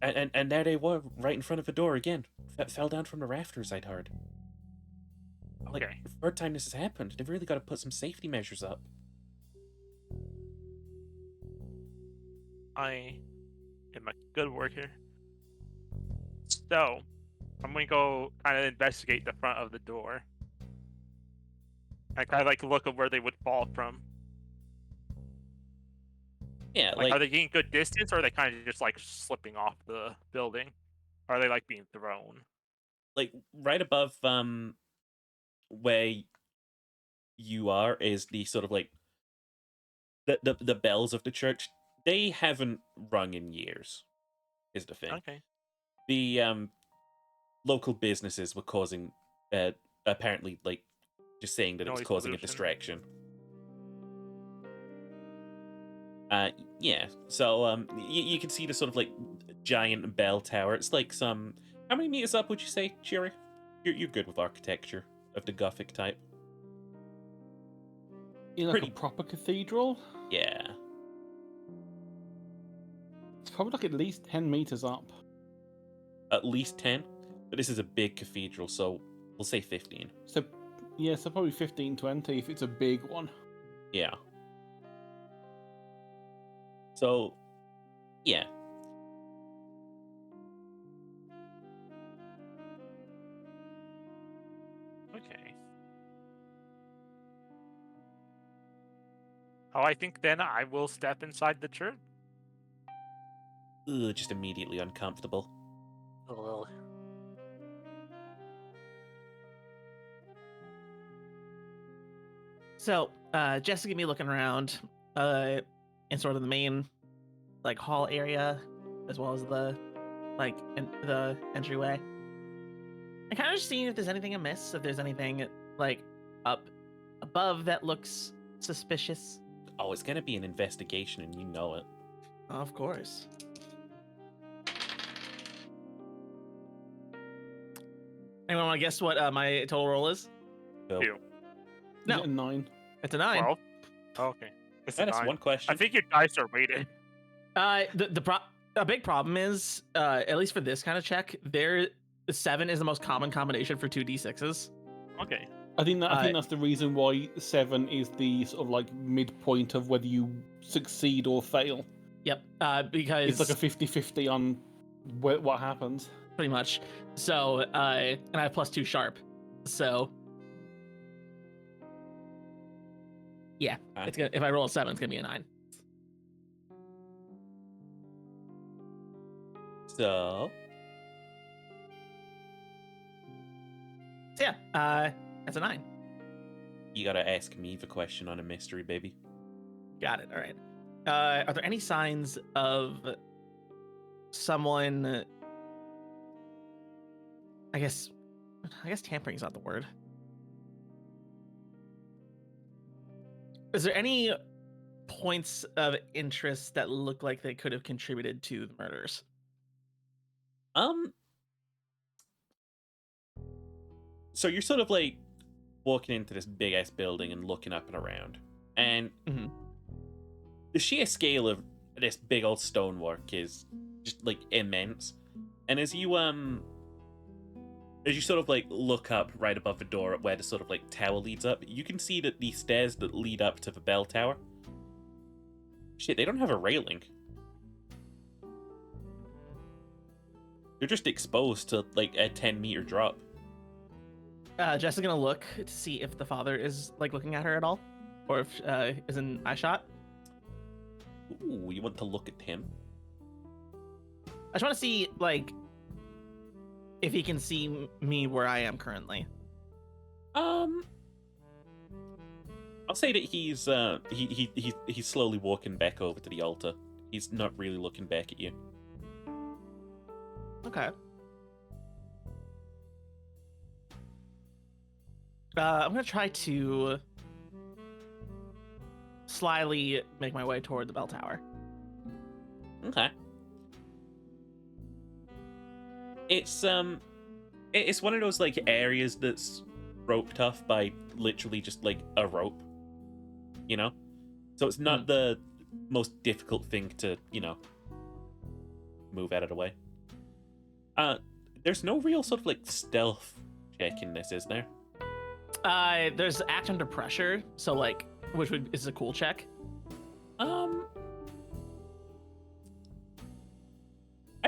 and there they were right in front of the door again. Fell down from the rafters. I'd heard. Like, Okay. the third time this has happened. They've really got to put some safety measures up. I am a good worker. So, I'm gonna go kind of investigate the front of the door. I kind of like look at where they would fall from. Yeah, Like, are they getting good distance, or are they kind of just like slipping off the building? Or are they like being thrown? like right above where you are is the sort of like the bells of the church. They haven't rung in years, is the thing. Okay. The local businesses were causing apparently like just saying that it was Noise causing a pollution. distraction. Yeah. So you can see the sort of like giant bell tower. It's like some. How many meters up would you say, Cherry? You're good with architecture of the Gothic type. In like Pretty- a proper cathedral, Yeah. it's probably like at least 10 meters up. At least 10. But this is a big cathedral, so we'll say 15. So, yeah, so probably 15, 20 if it's a big one. Yeah. So, yeah. Okay. Oh, I think then I will step inside the church. Ugh, just immediately uncomfortable. Ugh. So, Jess give me looking around, in sort of the main, like hall area, as well as the, the entryway. And kind of just seeing if there's anything amiss, if there's anything like up above that looks suspicious. Oh, it's gonna be an investigation, and you know it. Of course. Anyone want to guess what my total roll is? So, Ew. Is No. it a 9? It's a 9. 12? Oh, okay. It's a that is 9. one question. I think your dice are weighted. A big problem is, at least for this kind of check, 7 is the most common combination for 2d6s. Okay. I think that's the reason why 7 is the sort of like midpoint of whether you succeed or fail. Yep. Because It's like a 50-50 on what happens. pretty much. So, and I have +2 sharp. So, yeah, it's gonna. If I roll a 7, it's gonna be a 9. So, So yeah, that's a 9. you gotta ask me the question on a mystery, baby. Got it. All right. Are there any signs of someone? I guess tampering is not the word. Is there any points of interest that look like they could have contributed to the murders? So you're sort of like walking into this big ass building and looking up and around, and Mhm. the sheer scale of this big old stonework is just like immense. And as you sort of like look up right above the door at where the sort of like tower leads up, you can see that the stairs that lead up to the bell tower, shit, they don't have a railing. They're just exposed to like a 10-meter drop. Jess is gonna look to see if the father is like looking at her at all, or if is in eye shot. Ooh, you want to look at him? I just want to see like if he can see me where I am currently. I'll say that he's he's slowly walking back over to the altar. He's not really looking back at you. Okay. I'm gonna try to slyly make my way toward the bell tower. Okay. It's one of those like areas that's roped off by literally just like a rope, you know? So it's not the most difficult thing to, move out of the way. There's no real sort of like stealth check in this, is there? There's act under pressure, so like, is a cool check. I'd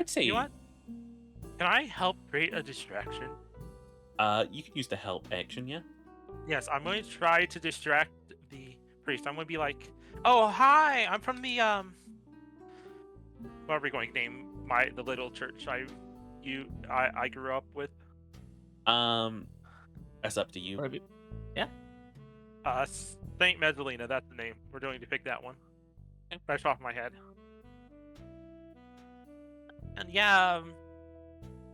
say. You know what? Can I help create a distraction? You can use the help action, yeah. Yes, I'm going to try to distract the priest. I'm going to be like, "Oh, hi! I'm from the what are we going to name the little church I grew up with?" That's up to you. Yeah. Saint Magdalena. That's the name. We're going to pick that one. Fresh off my head. And yeah,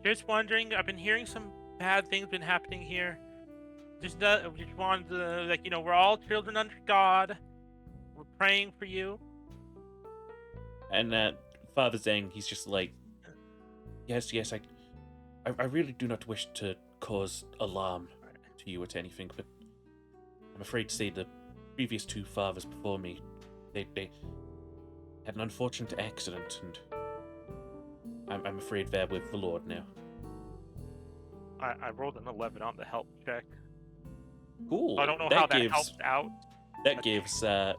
just wondering. I've been hearing some bad things been happening here. Just wanted to, we're all children under God. We're praying for you. And Father Zhang, he's just like, yes, I really do not wish to cause alarm to you or to anything, but I'm afraid to say the previous two fathers before me, they had an unfortunate accident, and I'm afraid they're with the Lord now. I rolled an 11 on the help check. Cool. I don't know how that helped out. That gives that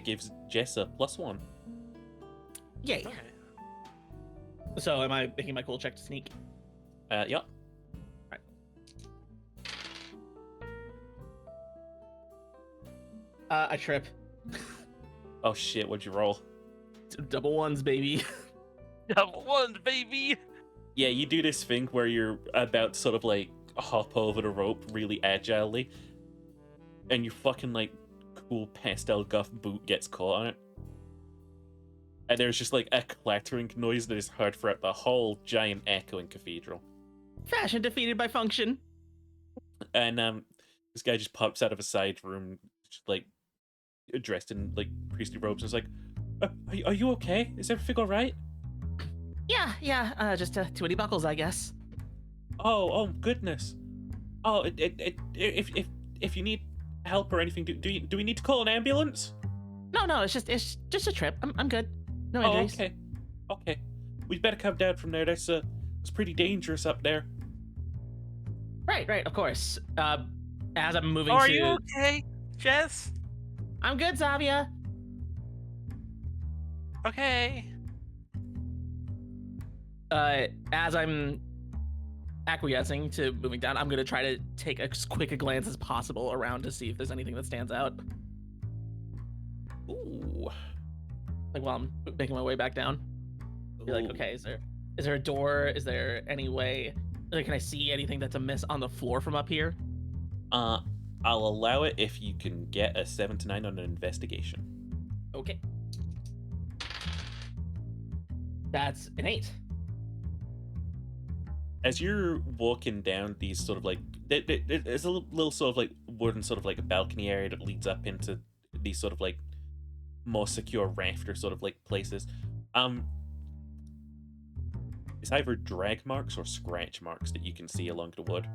gives Jess a +1. Yay. Okay. So am I making my cool check to sneak? Yep. Right. I trip. Oh shit! What'd you roll? Double ones, baby. Double ones, baby. Yeah, you do this thing where you're about to sort of like hop over the rope really agilely, and your fucking like cool pastel goth boot gets caught on it, and there's just like a clattering noise that is heard throughout the whole giant echoing cathedral. Fashion defeated by function. And this guy just pops out of a side room, just like dressed in like priestly robes, and is like, "Are you okay? Is everything all right?" Yeah. Just too many buckles, I guess. Oh goodness. Oh, if you need help or anything, do we need to call an ambulance? No, it's just a trip. I'm good. No Oh, injuries. okay. We better come down from there. It's pretty dangerous up there. Right, of course. As I'm moving Are to... you okay, Jess? I'm good, Zavia. Okay. As I'm acquiescing to moving down, I'm gonna try to take as quick a glance as possible around to see if there's anything that stands out. Ooh. Like while I'm making my way back down. Be like, Ooh. okay, is there a door? Is there any way? Like, can I see anything that's amiss on the floor from up here? I'll allow it if you can get a 7 to 9 on an investigation. Okay. That's an 8. As you're walking down these sort of like, there's a little sort of like wooden sort of like a balcony area that leads up into these sort of like more secure rafter sort of like places. It's either drag marks or scratch marks that you can see along the wood.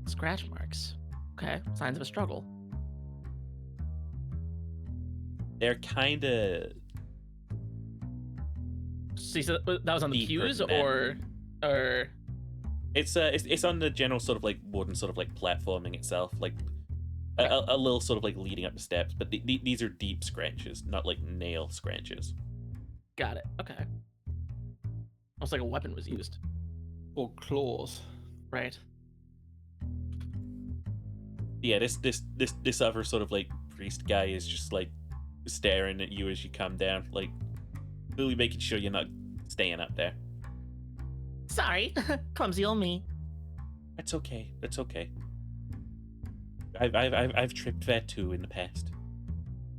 Scratch marks. Okay, signs of a struggle. They're kind of See, so that was on the deeper pews, than that. or It's on the general sort of like wooden sort of like platforming itself, like a little sort of like leading up the steps. But these are deep scratches, not like nail scratches. got it. Okay. Almost like a weapon was used. Or claws. Right. Yeah, this other sort of like priest guy is just like staring at you as you come down, like really making sure you're not staying up there. Sorry, clumsy old me. That's okay. I've tripped there too in the past.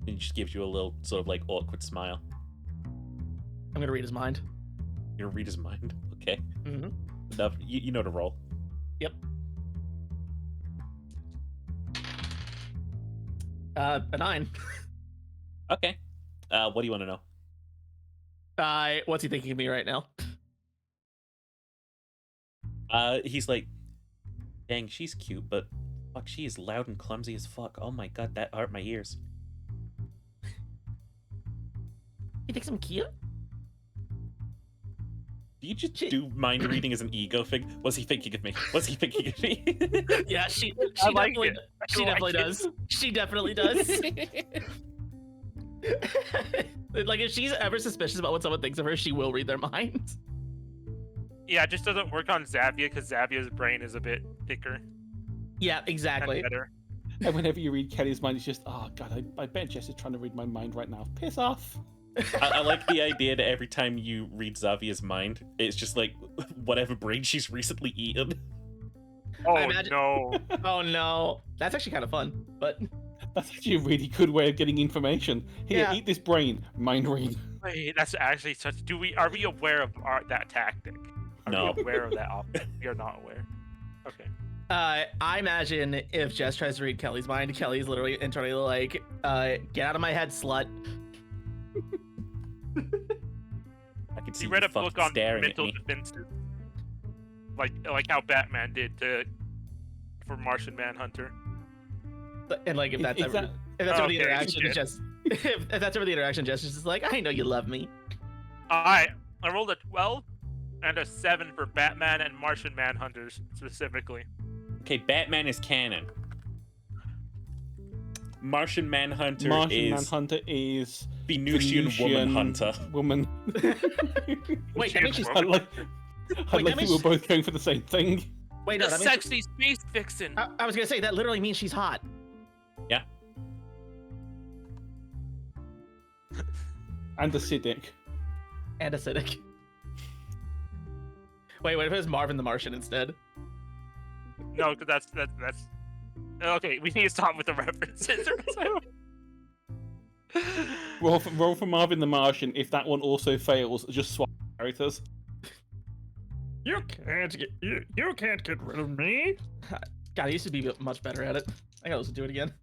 And he just gives you a little sort of like awkward smile. I'm gonna read his mind. You're gonna read his mind, Okay. Mm-hmm. Enough. You know the roll. Yep. A 9. Okay. What do you want to know? What's he thinking of me right now? He's like, dang, she's cute, but fuck, she is loud and clumsy as fuck. Oh my god, that hurt my ears. He thinks I'm cute? Do you just do mind reading as an ego thing? Was he thinking of me? Was he thinking of me? Yeah, she I like definitely, it. I she like definitely it. does. She definitely does. Like, if she's ever suspicious about what someone thinks of her, she will read their minds. Yeah, it just doesn't work on Xavia because Xavia's brain is a bit thicker Yeah, and exactly. better. And whenever you read Kelly's mind, it's just, oh god, I bet Jess is trying to read my mind right now. Piss off. I like the idea that every time you read Xavia's mind, it's just like whatever brain she's recently eaten. Oh imagine- no. Oh no, that's actually kind of fun. But That's actually a really good way of getting information. Here, Yeah. eat this brain. Mind read. Wait, that's actually such. Are we aware of that tactic? Are No. we aware of that option? We are not aware. Okay. I imagine if Jess tries to read Kelly's mind, Kelly's literally internally like, get out of my head, slut. I can see He you read a fucking book on staring at mental me. defenses, like how Batman did for Martian Manhunter. And like, if that's Is ever, that- if that's ever the Okay, interaction, shit. Jess, if that's ever the interaction, Jess is just like, I know you love me. I rolled a 12 and a 7 for Batman and Martian Manhunters specifically. Okay, Batman is canon. Martian Manhunter Martian is Manhunter is Venusian Woman Hunter. Woman. Wait, that means she's. I like, I Wait, like that that we're means- both going for the same thing. Wait, no, The that means. sexy space vixen. I was gonna say that literally means she's hot. And acidic. And acidic. Wait, what if it was Marvin the Martian instead? No, because that's. Okay, we need to stop with the references. Roll for Marvin the Martian. If that one also fails, just swap characters. You can't get rid of me. God, I used to be much better at it. I gotta listen to it again.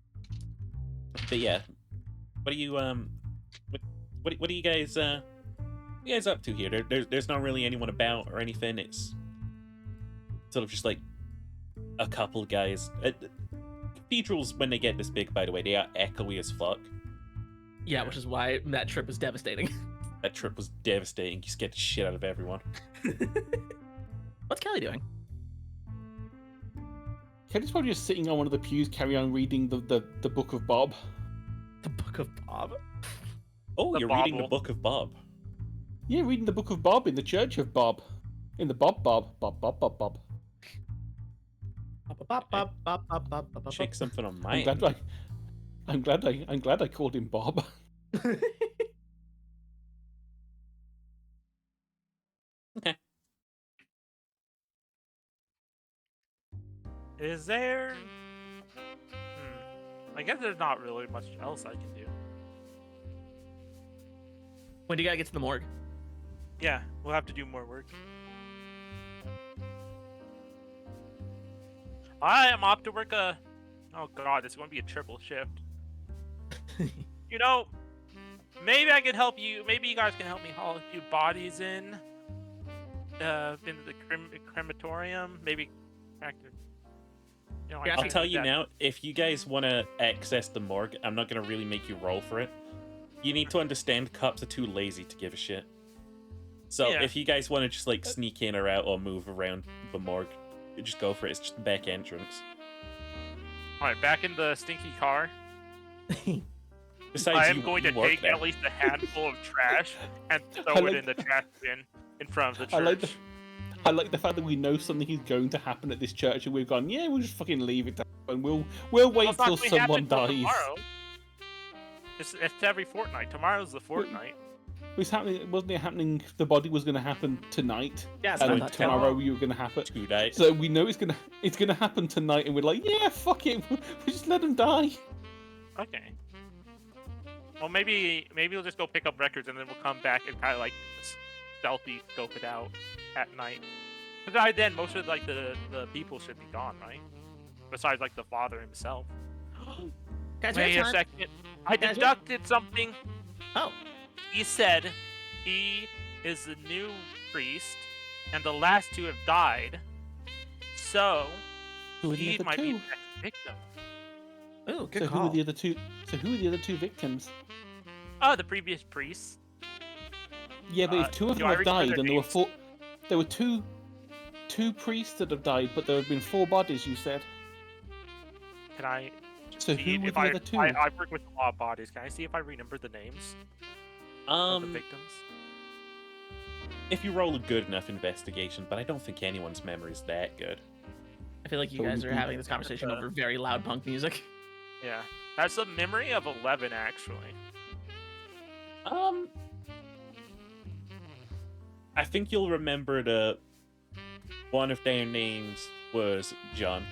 But yeah, what are you what are you guys up to here? There's not really anyone about or anything. It's sort of just like a couple guys. Cathedrals, when they get this big, by the way, they are echoey as fuck. Yeah, which is why that trip was devastating. That trip was devastating. You scared the shit out of everyone. What's Kelly doing? Kelly's probably just sitting on one of the pews, carry on reading the Book of Bob. The Book of Bob. Oh, The you're reading the Bobble. Book of Bob. Yeah, reading the Book of Bob in the Church of Bob. In the Bob. Check something on I'm mine. glad I called him Bob. Okay. Is there? I guess there's not really much else I can do. When do you gotta get to the morgue? Yeah, we'll have to do more work. I am off to work a. Oh god, it's going to be a triple shift. You know, maybe I can help you. Maybe you guys can help me haul a few bodies into the crematorium. Maybe back to. You know, I Yeah, I'll think tell you that- now, if you guys want to access the morgue, I'm not going to really make you roll for it. You need to understand cops are too lazy to give a shit. So Yeah. if you guys want to just like sneak in or out or move around the morgue, just go for it. It's just the back entrance. All right, back in the stinky car. Besides, I am you, going you to work take there. at least a handful of trash and throw I it like- in the trash bin in front of the church. I like the fact that we know something is going to happen at this church, and we've gone, yeah, we'll just fucking leave it, and we'll wait Well, it's not till going to someone happen till dies. tomorrow. It's every fortnight. Tomorrow's the fortnight. Wasn't it happening? The body was going to happen tonight, Yeah, it's and not tomorrow you were going to happen. 2 nights. So we know it's gonna happen tonight, and we're like, yeah, fuck it, we just let him die. Okay. Well, maybe we'll just go pick up records and then we'll come back and kind of like stealthy scope it out. at night. Because by then, most of like the people should be gone, right? Besides like the father himself. Guys, we have Wait a time. second. I Guys, we- deducted something. Oh, He said he is the new priest, and the last two have died. So Who are the he other might be two? the next victim. ooh, good So call. who are the other two? So who are the other two victims? Oh, the previous priest. Yeah, but if two of do them I have remember died, their and there were names? four, there were two priests that have died, but there have been 4 bodies. You said. Can I? So see who were if the I, other two? I work with a lot of bodies. Can I see if I remember the names of the victims? If you roll a good enough investigation, but I don't think anyone's memory is that good. I feel like you So guys we are can- having this conversation over very loud punk music. Yeah, that's a memory of 11 actually. I think you'll remember the one of their names was John.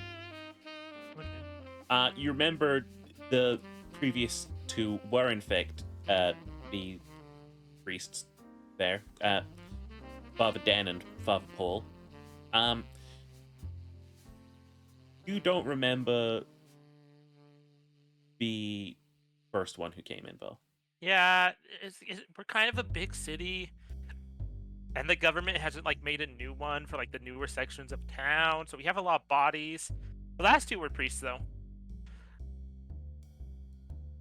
Okay. You remember the previous two were in fact the priests there, Father Dan and Father Paul. You don't remember the first one who came in, though. Yeah, we're kind of a big city, and the government hasn't like made a new one for like the newer sections of town, so we have a lot of bodies. The last two were priests, though.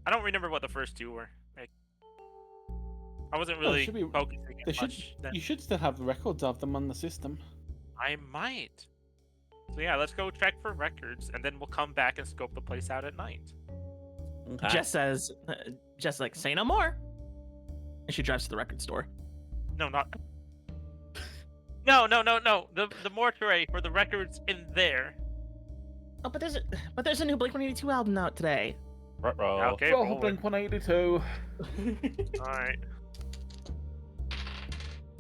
I don't remember what the first two were. Like, I wasn't Oh, it really should be- focusing They as should. much. Then. You should still have records of them on the system. I might. So yeah, let's go check for records, and then we'll come back and scope the place out at night. Okay. Jess says, Jess like, say no more. And she drives to the record store. No, not. No. The mortuary for the records in there. Oh, but there's a new Blink-182 album out today. Ruh-roh. Okay, Roll roll it. Blink 182. All right.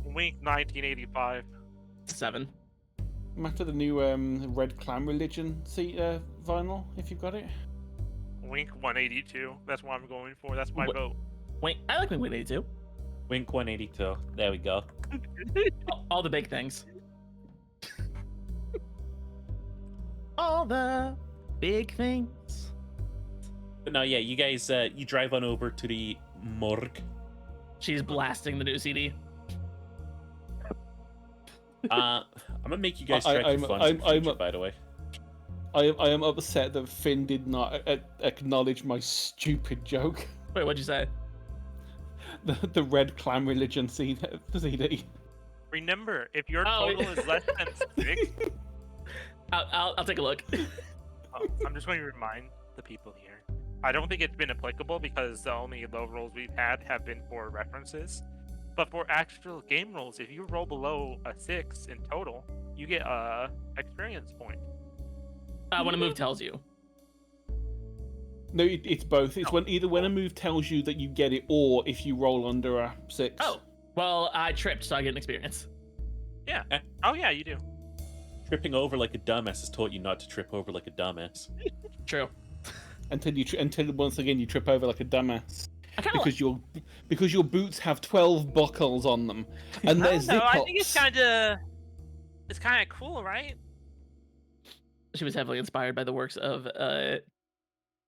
Wink 1985. 7. Matter the new Red Clan Religion vinyl, if you've got it. Wink 182. That's what I'm going for. That's my What- vote. Wait, I like Blink-182. Wink 182. There we go. All the big things. All the big things. But no, yeah, you guys, you drive on over to the morgue. She's blasting the new CD. I'm gonna make you guys I- check I'm- for funds I'm- in the future, I'm- by the way. I am upset that Finn did not acknowledge my stupid joke. Wait, what'd you say? The Red Clan Religion CD. Remember, if your Oh, total is less than 6, I'll take a look. I'm just going to remind the people here. I don't think it's been applicable because the only low rolls we've had have been for references. But for actual game rolls, if you roll below a 6 in total, you get a experience point. When a move tells you. No, it's both. It's when a move tells you that you get it, or if you roll under a 6. Oh, well, I tripped, so I get an experience. Yeah. Oh yeah, you do. Tripping over like a dumbass has taught you not to trip over like a dumbass. True. Until once again you trip over like a dumbass. I kind of Because your boots have 12 buckles on them, and I there's don't know. I zip-ups. think it's kind of cool, right? She was heavily inspired by the works of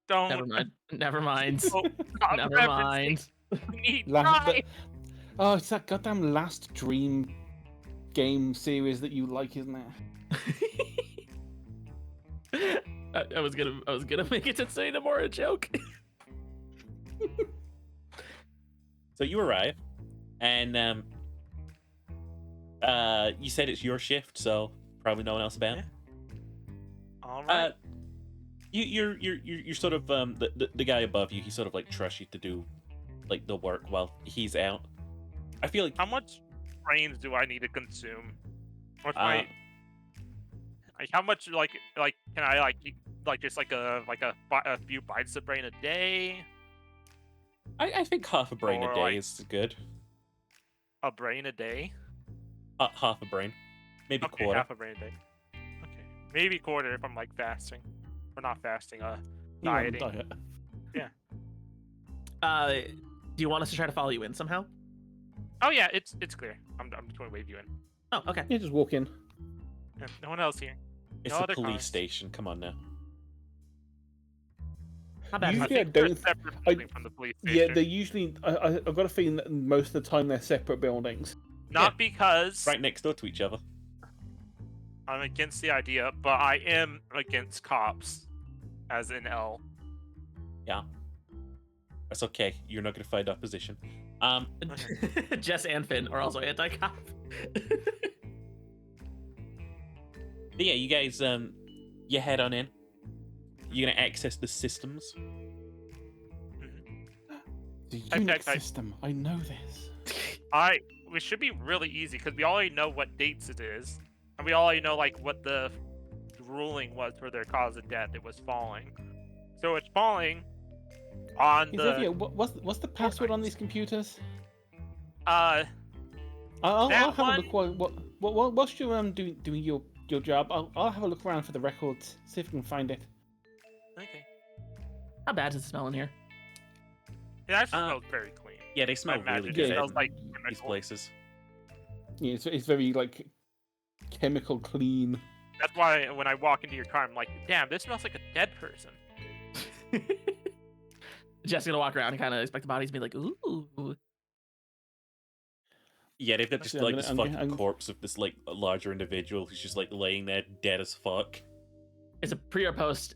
Don't. Never mind. Oh, stop Never referencing. mind. We need Last- time. Oh, it's that goddamn Last Dream game series that you like, isn't it? I was gonna make it to say no more a joke. So you arrive, and you said it's your shift, so probably no one else about. Yeah. All right. You're sort of the guy above you. He sort of like trusts you to do like the work while he's out. I feel like How much brains do I need to consume? What's Uh, my like? How much like can I like just like a few bites of brain a day? I think half a brain Or, a day like- is good. A brain a day? Half a brain, maybe Okay, quarter. half a brain a day. Okay, maybe quarter if I'm like fasting, or not fasting. You're on a Dieting. diet. Do you want us to try to follow you in somehow? Oh yeah, it's clear. I'm just going to wave you in. Oh, okay. Yeah, just walk in. No one else here. It's No a other police cars. station. Come on now. Not bad. Usually I think they're don't. separate I, building from the police yeah, station. they usually. I've got a feeling that most of the time they're separate buildings. Not because Right next door to each other. I'm against the idea, but I am against cops, as in L. Yeah. That's okay. You're not gonna find opposition. Jess and Finn are also anti-cop. But yeah, you guys, you head on in. You're gonna access the systems. The I- Unix I- system. I know this. We should be really easy because we already know what dates it is, and we already know like what the ruling was for their cause of death. It was falling, so it's falling on Hey, the Xavier, what's the password on these computers? uh. I'll That have a one- look whilst you're doing your job. I'll have a look around for the records. See if I can find it. Okay. How bad does it smell in here? It actually smells very clean. Yeah, they smell imagine really it good smells in like these chemical. places. Yeah, it's very like chemical clean. That's why when I walk into your car, I'm like, damn, this smells like a dead person. Jess gonna walk around and kind of inspect the bodies and be like, ooh. Yeah, they've got just Actually, like this fucking corpse of this like larger individual who's just like laying there dead as fuck. It's a pre or post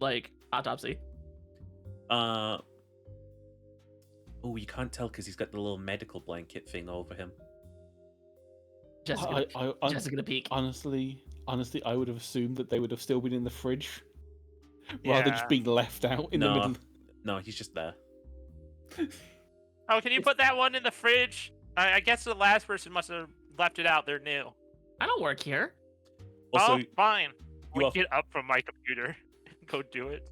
like autopsy. Oh, you can't tell because he's got the little medical blanket thing over him. Jess is gonna peek. Honestly, I would have assumed that they would have still been in the fridge, rather than Yeah. just being left out in the No. middle. No, he's just there. Oh, can you put that one in the fridge? I guess the last person must have left it out. They're new. I don't work here. Also, Oh, fine. you We are- get up from my computer and go do it.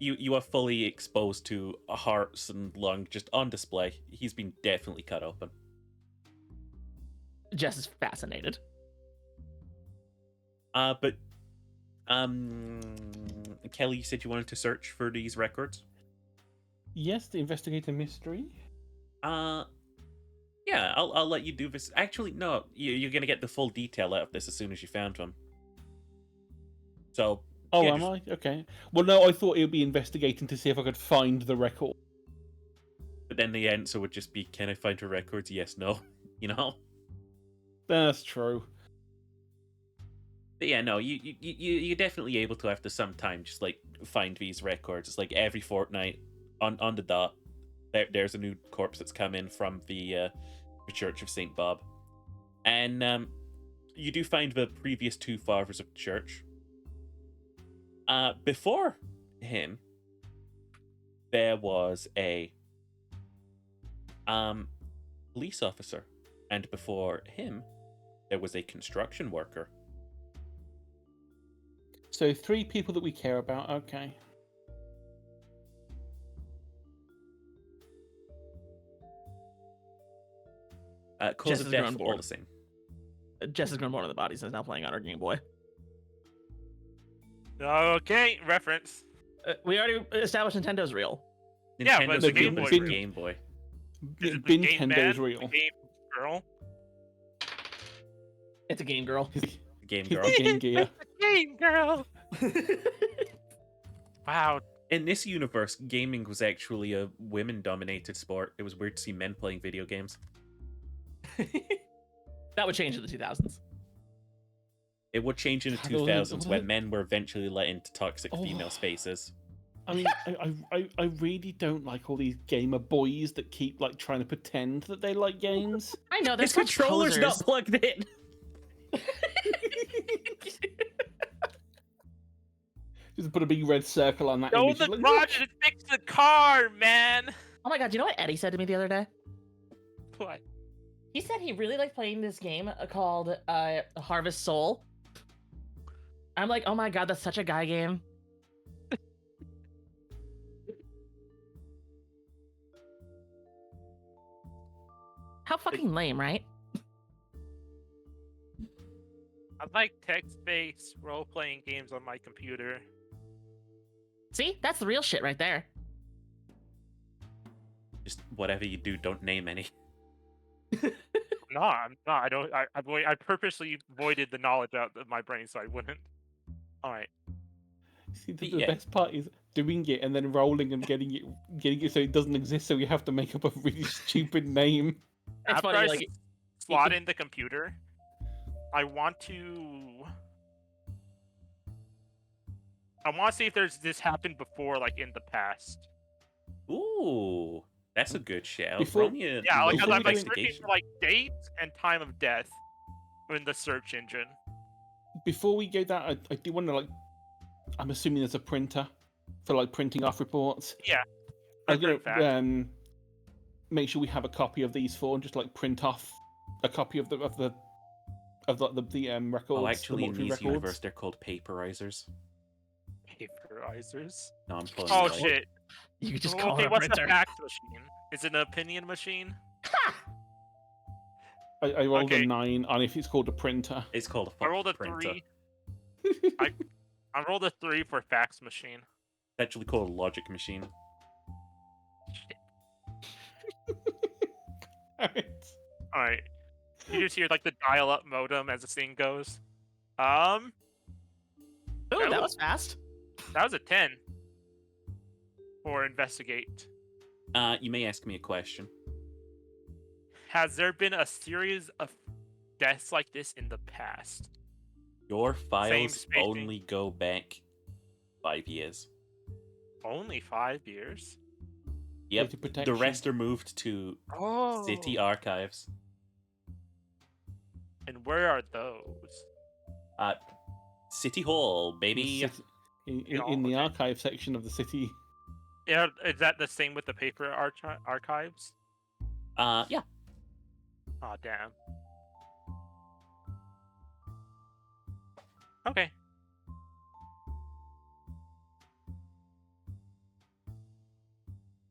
you are fully exposed to hearts and lung just on display. He's been definitely cut open. Jess is fascinated. But Kelly, you said you wanted to search for these records. Yes, to investigate a mystery. Yeah, I'll let you do this. Actually, no, you're gonna get the full detail out of this as soon as you found them. So. Oh, yeah, am just- I? Okay. Well, no, I thought it would be investigating to see if I could find the record. But then the answer would just be, "Can I find her records? Yes, no." You know. That's true. But yeah, no, you're definitely able to after some time just like find these records. It's like every fortnight on the dot. There's a new corpse that's come in from the Church of Saint Bob, and you do find the previous two fathers of the church. Before him, there was a police officer, and before him, there was a construction worker. So 3 people that we care about. Okay. Cause Jess of is death, grown all bored. the same. Jess has grown one of the bodies and is now playing on her Game Boy. Okay, reference. We already established Nintendo's real. Yeah, but Nintendo's the a Game Game Boy Boy. real. Game Boy. Is it the game man, Nintendo's real. the game girl? It's a game girl. Game He's Girl. the Game Gear. Game girl. Wow. In this universe, gaming was actually a women-dominated sport. It was weird to see men playing video games. That would change in the 2000s. It would change in the God, what- 2000s what- when men were eventually let into toxic Oh. female spaces. I mean, I really don't like all these gamer boys that keep like trying to pretend that they like games. I know, there's His controller's not plugged in. Just put a big red circle on that Go in image. the like, garage and fix the car, man. Oh my god, you know what Eddie said to me the other day? What? He said he really liked playing this game called Harvest Soul. I'm like, oh my god, that's such a guy game. How fucking lame, right? I like text-based role-playing games on my computer. See, that's the real shit right there. Just whatever you do, don't name any. No, I'm not. I don't. I purposely voided the knowledge out of my brain so I wouldn't. All right. See, the Yeah. best part is doing it and then rolling and getting it so it doesn't exist. So you have to make up a really stupid name. It's After funny, I like slot in the computer, I want to see if this happened before, like in the past. Ooh, that's a good shout. Before- Roll me a Yeah, like Before I'm we like do searching investigation. for like dates and time of death in the search engine. Before we go that, I do want to like. I'm assuming there's a printer for like printing off reports. Yeah, I'm printer, in fact. gonna make sure we have a copy of these four and just like print off a copy of the records. Oh, the actually, in mortuary these records. universe, they're called paperizers. Vaporizers. No, I'm pulling Oh it out. shit. you could just call Okay, it a what's printer. the fax machine? Is it an opinion machine? I rolled Okay. a 9 on if it's called a printer. It's called a I rolled a printer. 3. I rolled a 3 for fax machine. It's actually called a logic machine. Alright. All right. You just hear like the dial-up modem as the thing goes. Ooh, that That was fast. That was a 10 for investigate. You may ask me a question. Has there been a series of deaths like this in the past? Your files spacing. only go back 5 years. Only 5 years. Yep. Data The protection. rest are moved to Oh. city archives. And where are those? City Hall, In the baby. city- in the archive section of the city. Yeah, is that the same with the paper archives? Yeah. Oh damn. Okay.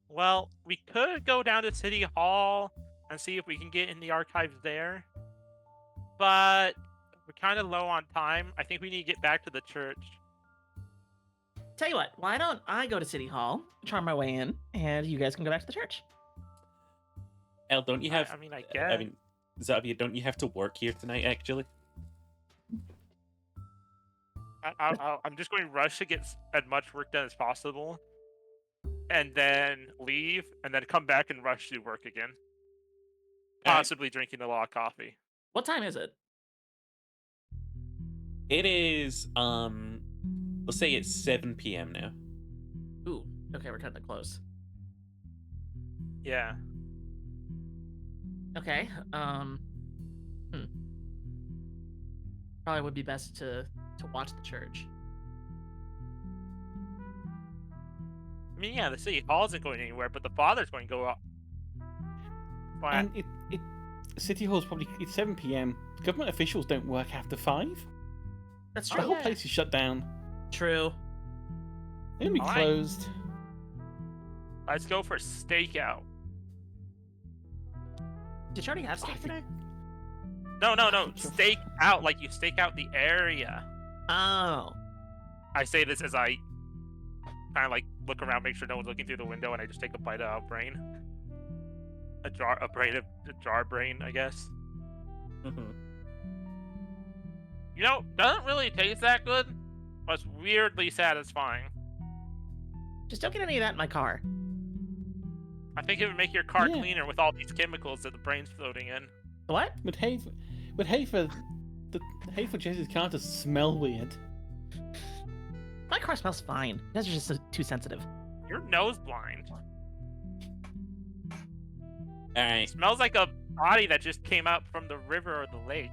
Well, we could go down to City Hall and see if we can get in the archives there. But we're kind of low on time. I think we need to get back to the church. Tell you what, why don't I go to City Hall, charm my way in, and you guys can go back to the church? El, don't you have? I mean, I guess. I mean, Xavier, don't you have to work here tonight? Actually. I'm just going to rush to get as much work done as possible, and then leave, and then come back and rush to work again. Possibly drinking a lot of coffee. What time is it? It is. Let's say it's 7 p.m. now. Ooh, okay, we're cutting it close. Yeah. Okay, probably would be best to watch the church. I mean, yeah, the city hall isn't going anywhere, but the father's going to go up. But And City Hall's probably it's 7 p.m. Government officials don't work after 5. That's The true. whole place is shut down. True. They'll be Alright. closed. let's go for stakeout. Did you already have steak today? No. Stake out, like you stake out the area. Oh. I say this as I kind of like look around, make sure no one's looking through the window, and I just take a bite out of brain. A jar brain, I guess. You know, doesn't really taste that good, but it's weirdly satisfying. Just don't get any of that in my car. I think it would make your car Yeah. cleaner with all these chemicals that the brain's floating in. What? Would hay for Jesse's car to smell weird? My car smells fine. You guys are just too sensitive. You're nose blind. All right. Smells like a body that just came out from the river or the lake.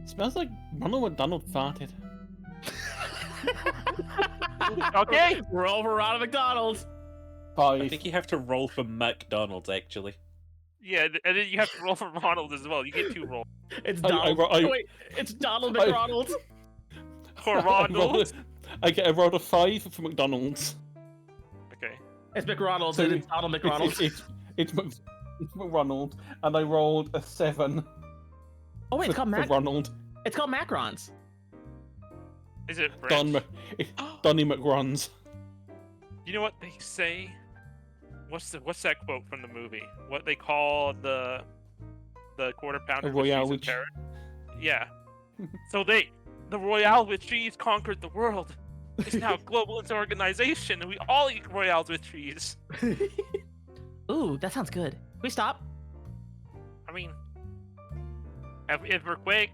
Smells like Ronald McDonald farted. Okay. Roll for Ronald McDonald. 5. I think you have to roll for McDonald's actually. Yeah, and then you have to roll for Ronald as well. You get 2 rolls. It's I- Donald. I- Wait, it's Donald I- McDonald. For I rolled Ronald. I rolled a 5 for McDonald's. Okay. It's McRonald. So and it's Donald McRonald. It's McRonald, and I rolled a 7 Oh wait, it's called for Ronald. It's called Macrons. Is it French? Donny McRons. You know what they say? What's that quote from the movie? What they call the the quarter pounder A with Royale cheese with and carrot. Yeah. So the Royale with cheese conquered the world. It's now a globalist organization, and we all eat Royales with cheese. Ooh, that sounds good. Can we stop? I mean, if we're quick,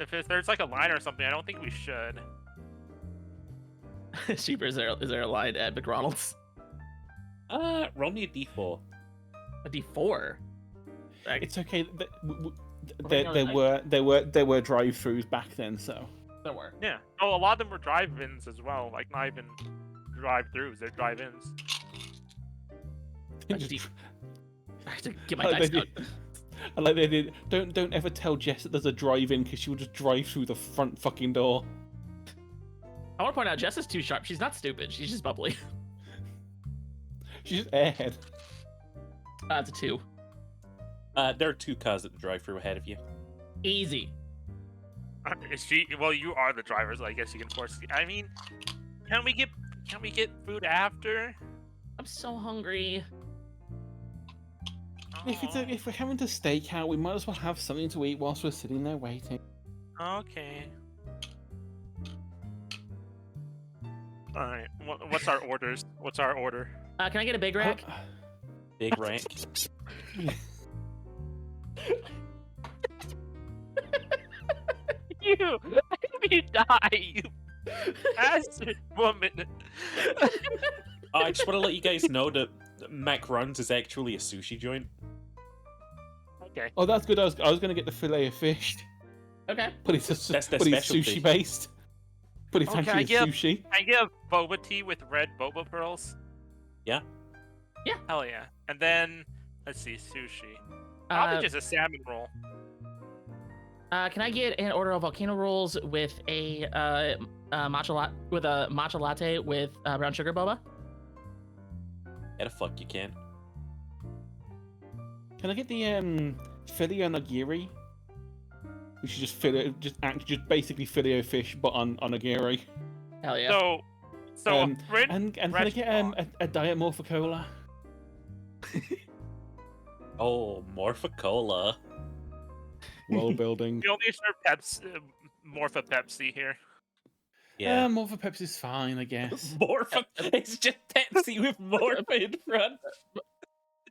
if there's like a line or something, I don't think we should. Sheeper, is there a line at McDonald's? Roll me a d4. A D4. It's okay. Bring on There were drive-throughs back then, so. There were. Yeah. Oh, a lot of them were drive-ins as well. Like not even drive-throughs; they're drive-ins. I have to get my I like dice they out. did- I like they did. Don't ever tell Jess that there's a drive-in because she will just drive through the front fucking door. I want to point out Jess is too sharp. She's not stupid. She's just bubbly. She's just airhead. That's a 2. There are 2 cars at the drive-thru ahead of you. Easy. Is she? Well, you are the driver, so I guess you can force. I mean, can we get food after? I'm so hungry. If we're having to stake out, we might as well have something to eat whilst we're sitting there waiting. Okay. All right. What's our orders? What's our order? Can I get a big rack? Big rank. You, you die, you bastard woman. I just want to let you guys know that Macruns is actually a sushi joint. Okay. Oh, that's good. I was going to get the fillet of fish, Okay. but it's That's their but it's specialty. sushi based. But it's Oh, can I actually get- sushi. Can I get a boba tea with red boba pearls? Yeah. Yeah. Hell yeah. And then let's see, sushi. Probably just a salmon roll. Can I get an order of volcano rolls with a matcha latte with brown sugar boba? Yeah, the fuck you can. Can I get the fillet onigiri? Which is just basically fillet of fish, but on onigiri. Hell yeah. So Um, a French And can I get a diet Morphicola? Oh, Morphicola. World building. we only serve Pepsi, Morpha Pepsi here. Yeah. Morpha Pepsi's fine, I guess. Morph. It's just Pepsi with Morph in front.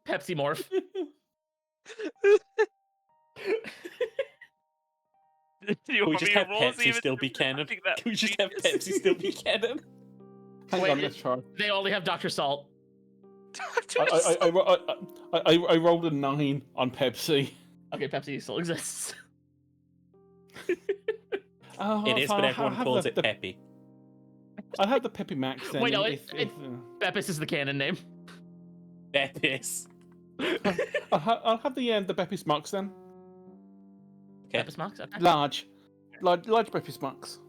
Pepsi Morph. Do you Can we want just me to have roll Pepsi even still be canon? something that Can we just have genius? Pepsi still be canon? Hang Wait, on, let's try. They only have Dr. Salt. I rolled a 9 on Pepsi. Okay, Pepsi still exists. Oh, It is, fine, but I'll everyone have calls the- it Peppy. I'll have the Peppy Max then. Wait, no, if, Beppis is the canon name. Beppis. I'll have the Peppy Smocks then. Okay. Beppis Mox? Okay. Large Peppy Smocks.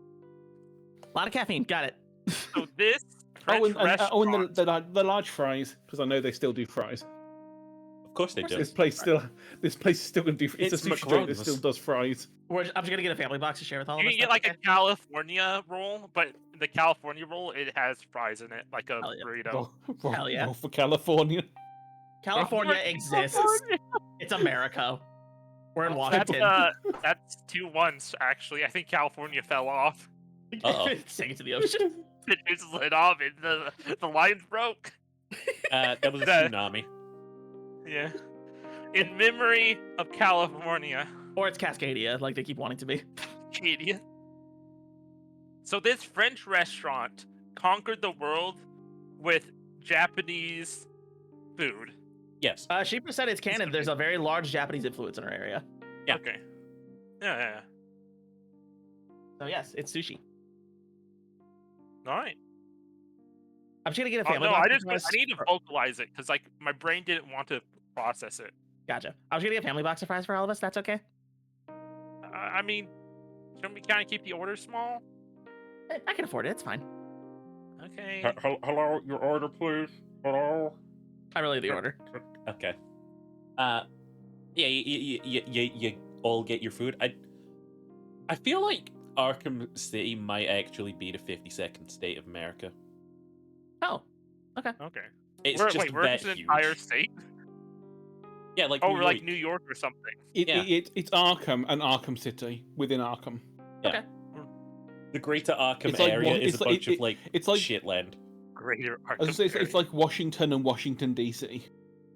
A lot of caffeine. Got it. So this French And restaurant. the large fries, because I know they still do fries. Of course they do. This place is still gonna do. It's a It's sushi joint that McDonald's. still does fries. I'm just gonna get a family box to share with all You of us. can get that's like okay? a California roll, but the California roll it has fries in it, like a Hell yeah. burrito. Hell yeah. Roll for California. California exists. It's America. We're in That's Washington. that's 2 1s actually. I think California fell off. Uh-oh. Sink it to the ocean. It just lit off, and the lines broke. That was a That- tsunami. Yeah. In memory of California. Or it's Cascadia, like they keep wanting to be. Idiot. So this French restaurant conquered the world with Japanese food. Yes. Sheeper said it's canon. There's a very large Japanese influence in our area. Yeah. Okay. Yeah. So yes, it's sushi. All right. I'm just gonna get a Oh, family no, box. I need to vocalize it because like my brain didn't want to process it. Gotcha. I was gonna get a family box of fries for all of us. That's okay. I mean, shouldn't we kind of keep the order small? I can afford it. It's fine. Okay. Hello, your order, please. Hello. I really the order. Okay. Yeah, you all get your food. I feel like Arkham City might actually be the 52nd state of America. Oh, Okay. It's We're just an that entire huge. state. Yeah, like Oh, New we're York. like New York or something. It's Arkham and Arkham City within Arkham. Yeah. Okay. The greater Arkham It's like area one- is it's a like- bunch of like it's like- shit land. Greater I was Arkham. gonna say, it's like Washington and Washington DC.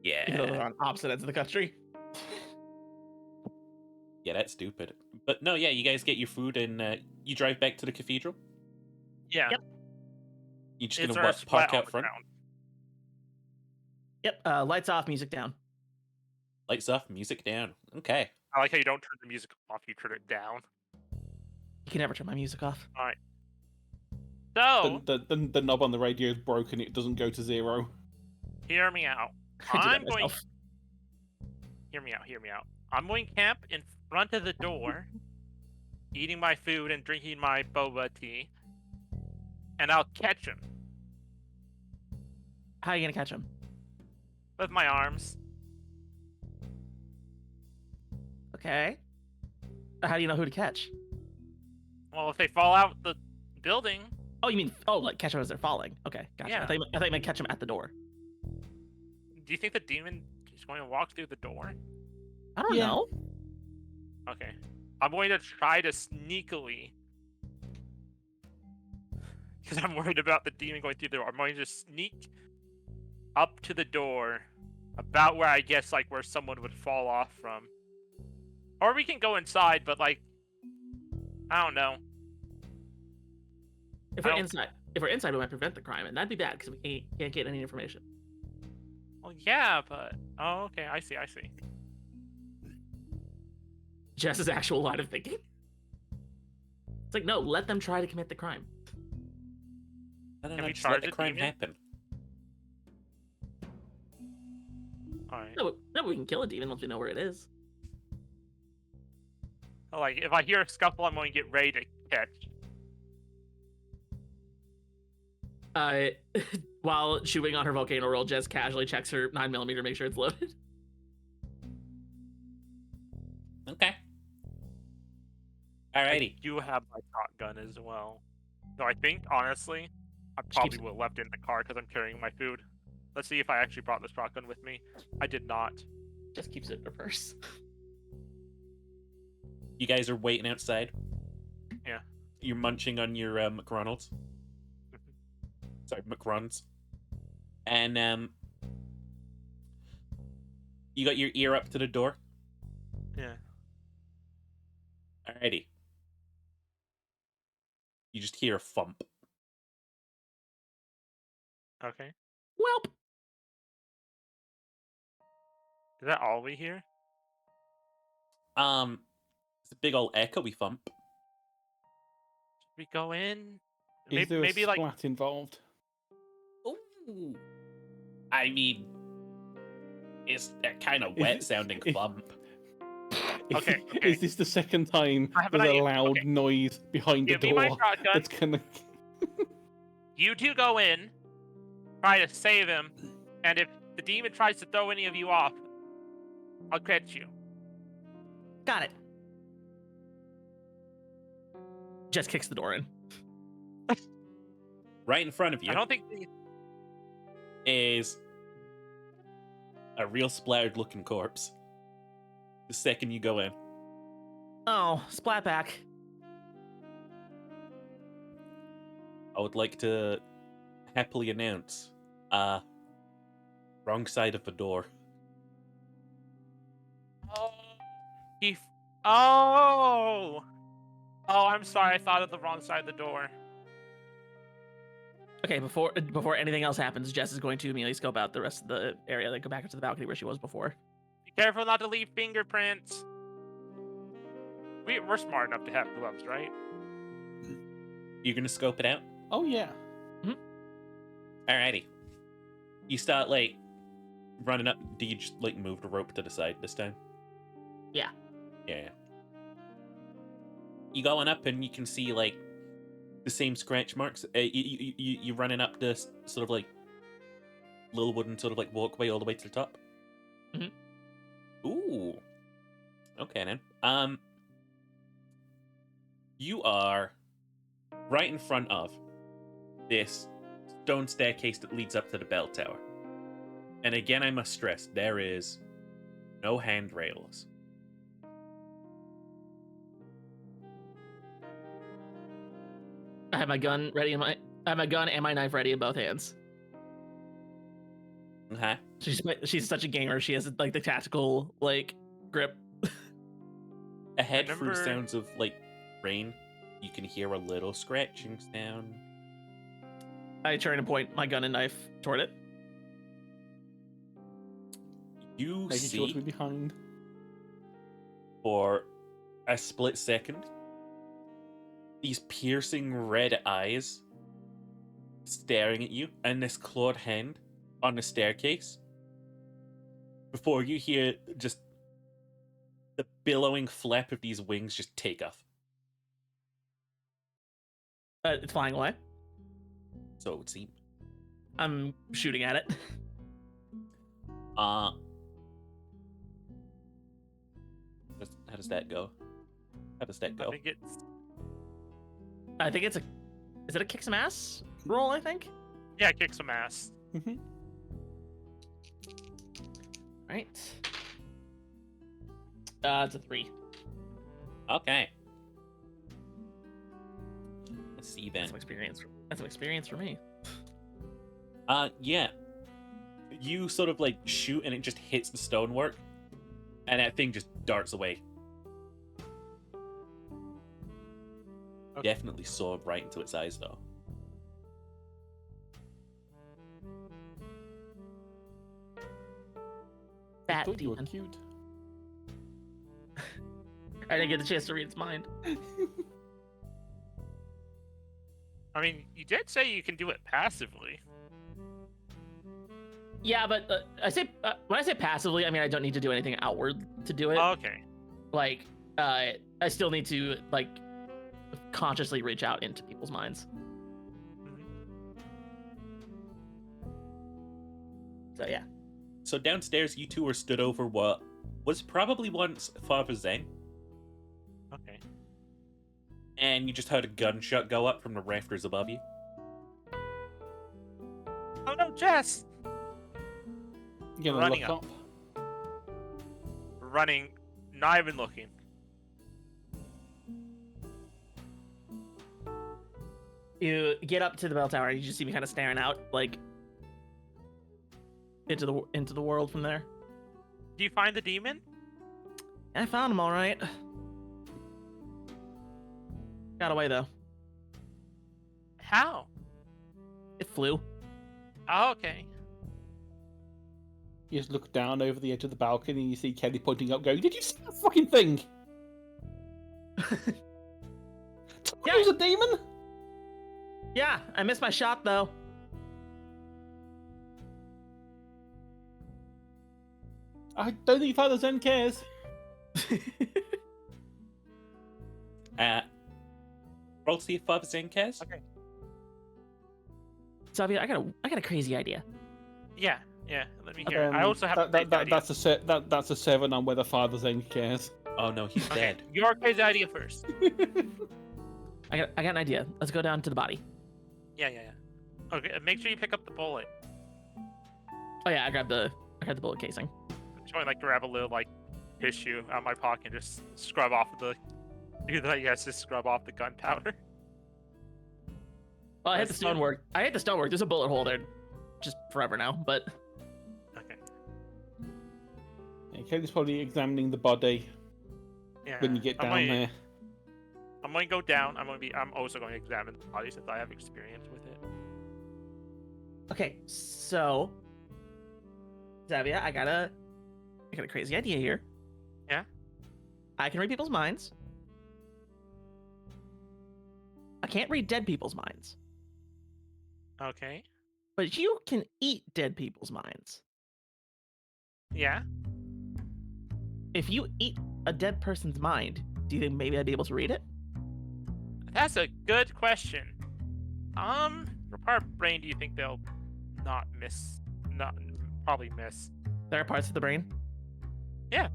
Even though they're Yeah. on opposite ends of the country. Yeah, that's stupid. But no, yeah, you guys get your food and you drive back to the cathedral. Yeah. Yep. You just Is gonna there a what, splat park on out the front? ground? Yep. Lights off, music down. Lights off, music down. Okay. I like how you don't turn the music off, you turn it down. You can never turn my music off. So, The knob on the radio is broken. It doesn't go to 0. hear me out. I do that I'm going. myself. Hear me out. Hear me out. I'm going to camp in front of the door, eating my food and drinking my boba tea, and I'll catch him How are you gonna catch him? with my arms. Okay. How do you know who to catch? Well, if they fall out the building, Oh, you mean like catch them as they're falling? Okay, gotcha. Yeah. I thought you meant catch them at the door. do you think the demon is going to walk through the door? I don't Yeah. know. Okay. I'm going to try to sneakily. Because I'm worried about the demon going through the door. I'm going to sneak up to the door. About where I guess, like, where someone would fall off from. Or we can go inside, but, like, I don't know. If I we're don't- inside, we might prevent the crime, and that'd be bad because we can't get any information. Well, yeah, but... Oh, okay, I see. Jess's actual line of thinking. It's like, no, let them try to commit the crime. I don't Can know, we just let charge the a crime demon? happen. Alright. No, we can kill a demon once we know where it is. Like, if I hear a scuffle, I'm going to get ready to catch. While chewing on her volcano roll, Jess casually checks her 9mm to make sure it's loaded. Okay. Alrighty. You have my shotgun as well. So I think, honestly, I She probably keeps- would have left it in the car because I'm carrying my food. Let's see if I actually brought the shotgun with me. I did not. Just keeps it in her purse. You guys are waiting outside. Yeah. You're munching on your McRonald's. Sorry, McRuns. And you got your ear up to the door. Yeah. Alrighty. You just hear a thump. Okay. Welp. Is that all we hear? It's a big old echoey thump. Should we go in? Is there Maybe a like splat involved? Ooh. I mean, it's a kind of wet sounding thump. Okay, Is this the second time I have an there's a idea. loud Okay. noise behind give the me my door shotgun. that's gonna? You two go in, try to save him, and if the demon tries to throw any of you off, I'll catch you. Got it. Jess kicks the door in. Right in front of you I don't think is a real splattered looking corpse. The second you go in. Oh, splat back. I would like to happily announce, wrong side of the door. Oh, oh, I'm sorry. I thought of the wrong side of the door. Okay, before anything else happens, Jess is going to immediately scope out the rest of the area, then go back up to the balcony where she was before. Be careful not to leave fingerprints. We're smart enough to have gloves, right? You're gonna scope it out? Oh yeah. Alrighty. You start like running up. Do you just like move the rope to the side this time? Yeah. Yeah. You going up and you can see like the same scratch marks. You running up this sort of like little wooden sort of like walkway all the way to the top. Mhm. Ooh. Okay then. You are right in front of this stone staircase that leads up to the bell tower. And again, I must stress, there is No handrails. I have my gun ready I have my gun and my knife ready in both hands. Okay. She's such a gamer. She has like the tactical like grip. Ahead through the Remember- sounds of like rain, you can hear a little scratching sound. I turn and point my gun and knife toward it. You Making sure to see be behind. for a split second these piercing red eyes staring at you and this clawed hand on the staircase before you hear just the billowing flap of these wings just take off. It's flying away. So it would seem. I'm shooting at it. How does that go? How does that I go? think it's I think it's is it a kick some ass roll, I think? yeah, kick some ass. Mm-hmm. Right. It's a 3. Okay. Let's see then. That's some experience. That's some experience for me. Yeah. You sort of like shoot and it just hits the stonework, and that thing just darts away. Okay. Definitely saw right into its eyes though. I Fat thought you were demon. cute. I didn't get the chance to read its mind. I mean, you did say you can do it passively. Yeah, but I say when I say passively, I mean I don't need to do anything outward to do it. Okay. Like, I still need to like consciously reach out into people's minds. So yeah. So downstairs, you two are stood over what was probably once Father Zen, Okay. and you just heard a gunshot go up from the rafters above you. Oh no, Jess! You gonna Running look up. up? Running, not even looking. You get up to the bell tower. You just see me kind of staring out, like into the world from there. Do you find the demon? I found him all right. Got away though. How? It flew. Oh, okay. You just look down over the edge of the balcony and you see Kelly pointing up, going, "Did you see that fucking thing? Yeah. It was a demon." Yeah, I missed my shot though. I don't think Father Zen cares. Roll to see if Father Zen cares. Okay. Xavier, I got a crazy idea. Yeah, let me hear. I also have a crazy idea. That's a 7 on whether Father Zen cares. Oh no, he's Okay, dead. your crazy idea first. I got an idea. Let's go down to the body. Yeah. Okay, make sure you pick up the bullet. Oh yeah, I grabbed the bullet casing. I'm trying to like grab a little like tissue out of my pocket and just scrub off the. Do that, yes, just scrub off the gunpowder. Well, I hit the Let's do- stonework. There's a bullet hole there, just forever now. But Okay. Yeah, Kelly's probably examining the body Yeah. when you get I'm down gonna- there. I'm going to go down. I'm also going to examine the body since I have experience with it. okay, so Xavier, I got a crazy idea here. Yeah? I can read people's minds. I can't read dead people's minds, Okay. but you can eat dead people's minds. Yeah. If you eat a dead person's mind, do you think maybe I'd be able to read it? That's a good question. What part of brain do you think they'll not miss? Not probably miss. There are parts of the brain. Yeah,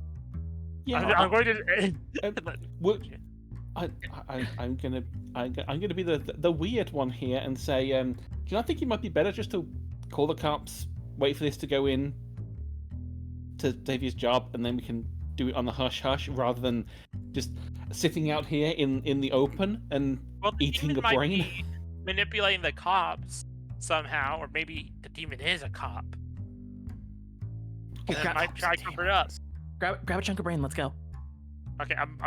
I'm going to. Well, I'm gonna be the weird one here and say, do you not think it might be better just to call the cops, wait for this to go in, to Xavier's job, and then we can do it on the hush hush rather than just sitting out here in the open and Well, the eating demon a might brain. be manipulating the cops somehow, or maybe the demon is a cop. Okay, And it might try to cover us. grab a chunk of brain. Let's go. Okay, I'm.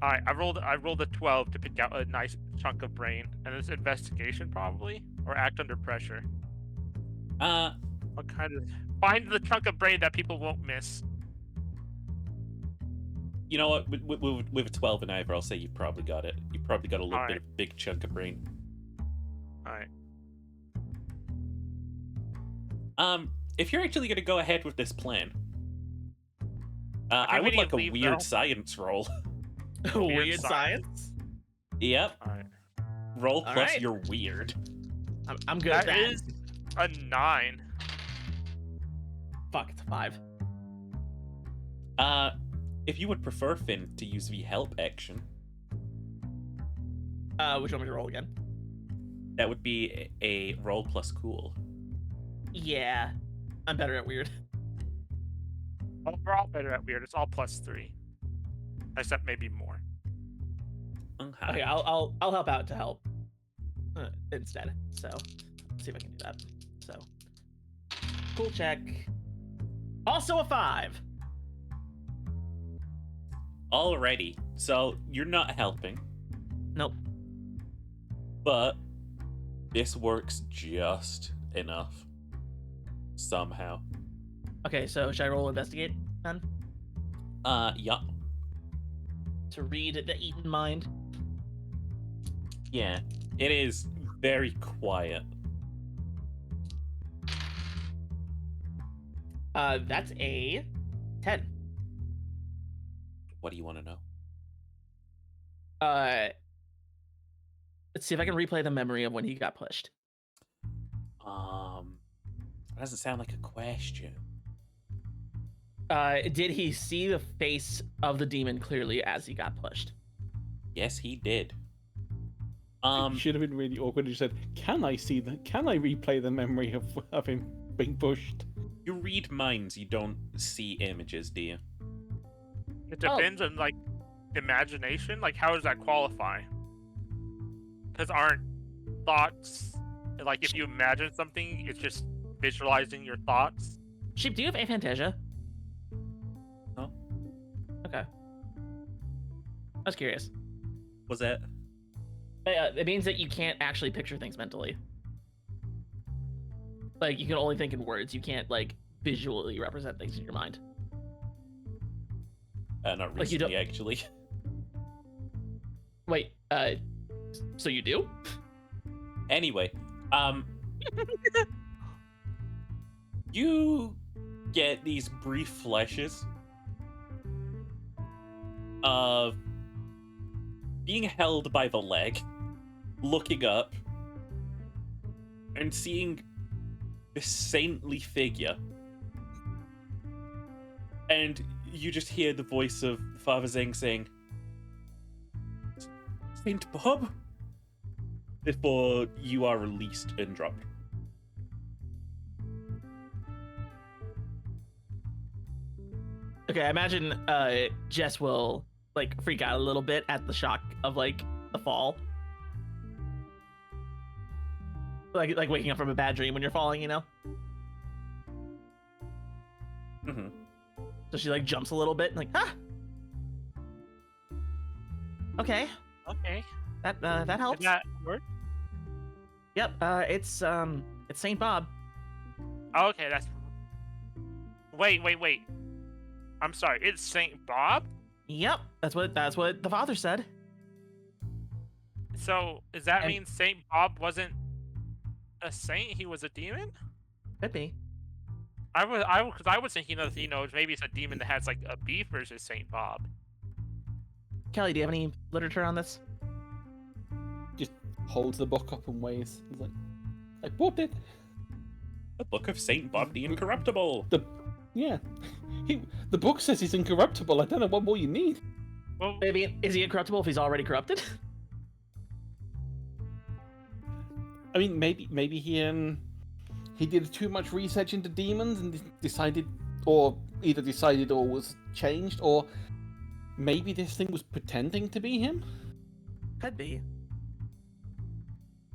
All right, I rolled a 12 to pick out a nice chunk of brain, and it's investigation probably, or act under pressure. What kind of find the chunk of brain that people won't miss? You know what? With a 12 and over, I'll say you probably got it. You probably got a little All bit right. of big chunk of brain. All right. If you're actually gonna go ahead with this plan, I think we would need like to a leave weird now. science roll. Weird science. Yep. All right. Roll All plus right. you're weird. I'm good at That that. is a 9. Fuck, it's a 5. If you would prefer Finn to use the help action, Which one me to roll again? that would be a roll plus cool. Yeah, I'm better at weird. Well, we're all better at weird. It's all +3, except maybe more. Okay, I'll help out to help instead. So let's see if I can do that. So cool check. Also a 5. Alrighty, so you're not helping, Nope. but this works just enough. Somehow. Okay, so should I roll investigate then Yeah. to read the eaten mind? Yeah. It is very quiet. That's a 10. What do you want to know? Let's see if I can replay the memory of when he got pushed. That doesn't sound like a question. Did he see the face of the demon clearly as he got pushed? Yes, he did. It should have been really awkward. He said, "Can I replay the memory of him being pushed?" You read minds, you don't see images, do you? It depends on like imagination. Like, how does that qualify? Because aren't thoughts like if you imagine something, it's just visualizing your thoughts? Sheep, do you have aphantasia? No. Okay. I was curious. Was that? It means that you can't actually picture things mentally. Like, you can only think in words. You can't, like, visually represent things in your mind. Not Like, you don't- recently, actually. Wait, so you do? Anyway, you get these brief flashes of being held by the leg, looking up, and seeing this saintly figure. And you just hear the voice of Father Zeng saying, "Saint Bob?" before you are released and dropped. Okay, I imagine Jess will, like, freak out a little bit at the shock of, like, the fall. Like waking up from a bad dream when you're falling, you know? Mm-hmm. So she, like, jumps a little bit and, like, ah! Okay, Okay. that helps. Did that work? Yep, it's Saint Bob. Okay, that's. Wait. I'm sorry. It's Saint Bob. Yep, that's what the father said. So does that And- mean Saint Bob wasn't a saint? He was a demon. Could be. I was thinking that maybe it's a demon that has like a beef versus Saint Bob. Kelly, do you have any literature on this? Just holds the book up and waves. He's like, what did? The Book of Saint Bob the Incorruptible. The book says he's incorruptible. I don't know what more you need. Well, Maybe is he incorruptible if he's already corrupted? I mean, maybe he did too much research into demons and decided, or either decided or was changed, or maybe this thing was pretending to be him? Could be.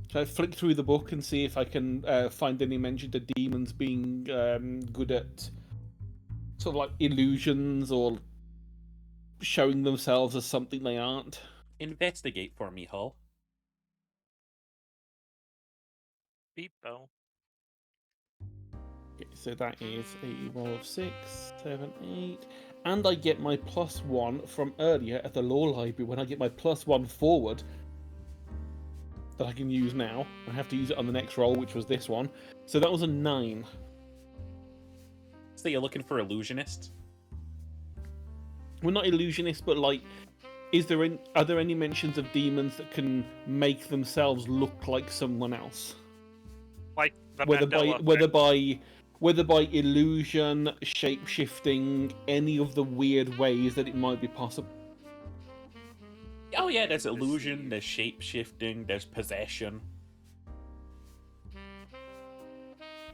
Can I flick through the book and see if I can find any mention to demons being good at sort of like illusions or showing themselves as something they aren't? Investigate for me, Hull. Beepo. Okay, so that is a roll of 6, 7, 8. And I get my +1 from earlier at the law library when I get my +1 forward that I can use now. I have to use it on the next roll, which was this one. So that was a 9. So you're looking for illusionists? Well, not illusionist, but like, are there any mentions of demons that can make themselves look like someone else? Like the Whether Mandela effect. whether by illusion, shape shifting, any of the weird ways that it might be possible. Oh yeah, there's illusion, there's shape-shifting, there's possession.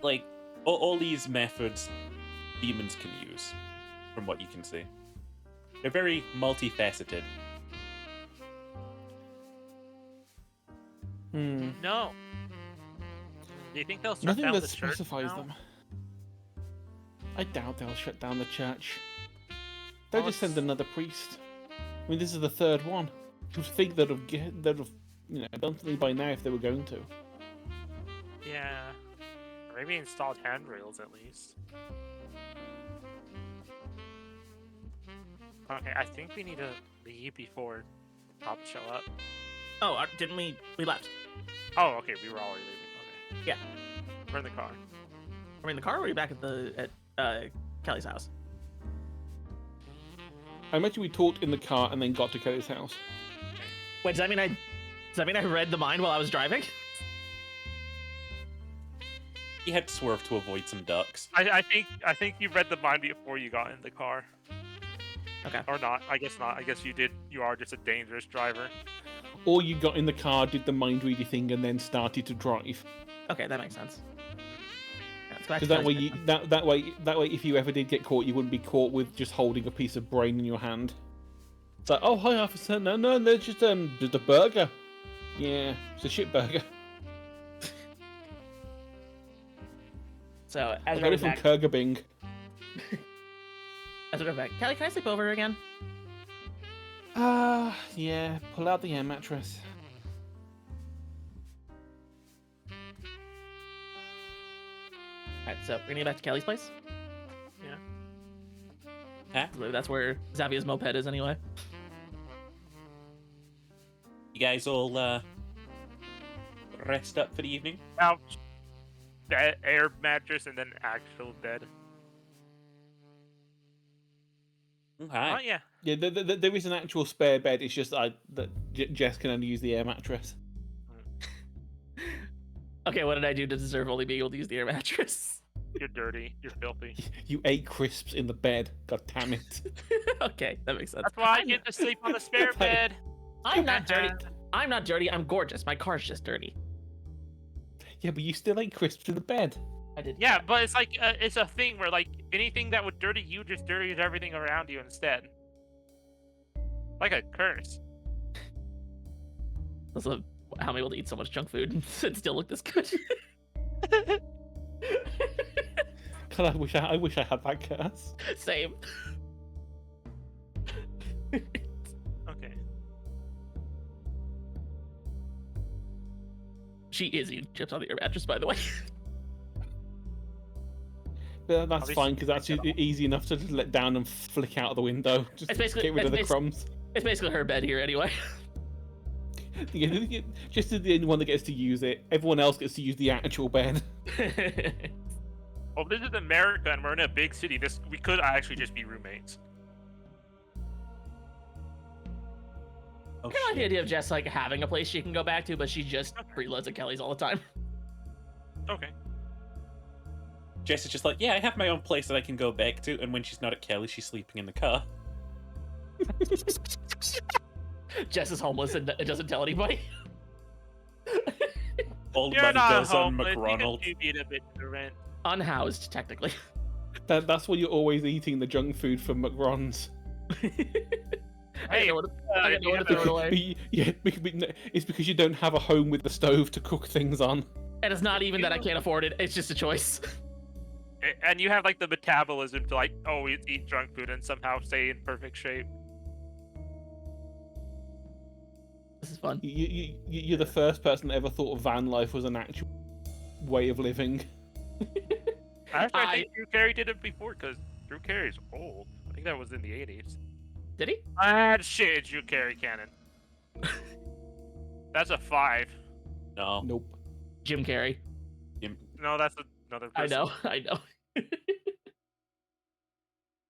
Like, all these methods demons can use, from what you can see. They're very multifaceted. No. Do you think they'll shut Nothing down that the church specifies now? them. I doubt they'll shut down the church. They'll Well, just send it's- another priest. I mean, this is the third one. You'd think they'd have, done something by now if they were going to. Yeah. Or maybe installed handrails at least. Okay, I think we need to leave before cops show up. Oh, didn't we? We left. Oh, okay, we were already leaving. Okay. Yeah. We're in the car. Are we in the car or are we back at Kelly's house? I imagine we talked in the car and then got to Kelly's house. Wait, does that mean I read the mind while I was driving? You had to swerve to avoid some ducks. I think you read the mind before you got in the car. Okay. Or not. I guess not. I guess you did. You are just a dangerous driver. Or you got in the car, did the mind reading thing, and then started to drive. Okay, that makes sense. Yeah, let's go back to Because that way, Kelly's you, bedroom. that way, if you ever did get caught, you wouldn't be caught with just holding a piece of brain in your hand. It's like, oh hi officer, no, there's just a burger. Yeah, it's a shit burger. So I as got we're it from back, Kurgabing. Kelly, can I sleep over again? Yeah, pull out the air mattress. Alright, so we're gonna get back to Kelly's place. Yeah. Huh? I believe that's where Xavier's moped is anyway. You guys all rest up for the evening? Ouch. Bed, air mattress, and then actual bed. Hi. Oh yeah. Yeah, there is an actual spare bed. It's just that Jess can only use the air mattress. Okay, what did I do to deserve only being able to use the air mattress? You're dirty. You're filthy. You ate crisps in the bed. God damn it. Okay, that makes sense. That's why I get to sleep on the spare bed. I'm not dirty. I'm not dirty. I'm gorgeous. My car's just dirty. Yeah, but you still ate crisps in the bed. I did. Yeah, but it's like it's a thing where like anything that would dirty you just dirties everything around you instead. Like a curse. Also, how am I able to eat so much junk food and still look this good? God, I wish I had that curse. Same. Okay. She is eating chips on the air mattress, by the way. But that's least fine because that's take it off. easy enough to just let down and flick out of the window. Just It's basically- get rid of the it's crumbs. It's basically her bed here anyway. Yeah, just as the only one that gets to use it. Everyone else gets to use the actual bed. Well, this is America and we're in a big city. We could actually just be roommates. Oh, I kind of like the shit. idea of Jess like having a place she can go back to, but she just preloads at Kelly's all the time. Okay. Jess is just like, yeah, I have my own place that I can go back to, and when she's not at Kelly, she's sleeping in the car. Jess is homeless and doesn't tell anybody. Old You're man not goes on homeless. You can McRonald. contribute a bit to the rent. Unhoused, technically. That's why you're always eating the junk food from McRon's. I Hey, don't know what to throw it away. Yeah, it's because you don't have a home with the stove to cook things on. And it's not even that I can't afford it. It's just a choice. And you have like the metabolism to like always eat junk food and somehow stay in perfect shape. This is fun. You're the first person that ever thought van life was an actual way of living. Actually, I think Drew Carey did it before because Drew Carey's old. I think that was in the 80s. Did he? Shit, Drew Carey canon. That's a 5. No. Nope. Jim Carrey. No, that's another person. I know.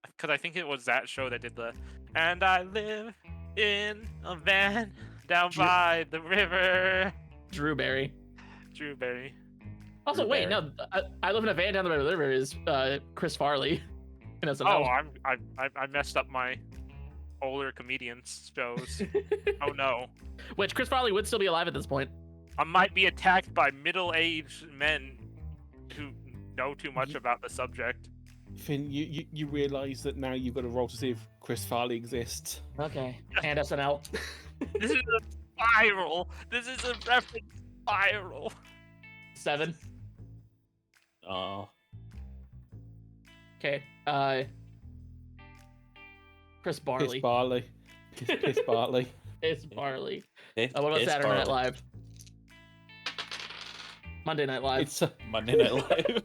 Because I think it was that show that did the. And I live in a van down by the river. Drew Barry. Drew Barry. Also, Drew wait, Barry. no, I live in a van down the river is Chris Farley. And that's Oh, I messed up my older comedians shows. Oh no. Which Chris Farley would still be alive at this point. I might be attacked by middle-aged men who know too much about the subject. Finn, you realise that now you've got to roll to see if Chris Farley exists. Okay. And SNL. This is a spiral. This is a reference spiral. 7. Oh. Okay. Chris Barley. Piss Barley. Piss Barley. Chris Barley. Piss What about Saturday Night Barley. Live? Monday Night Live. It's Monday Night Live.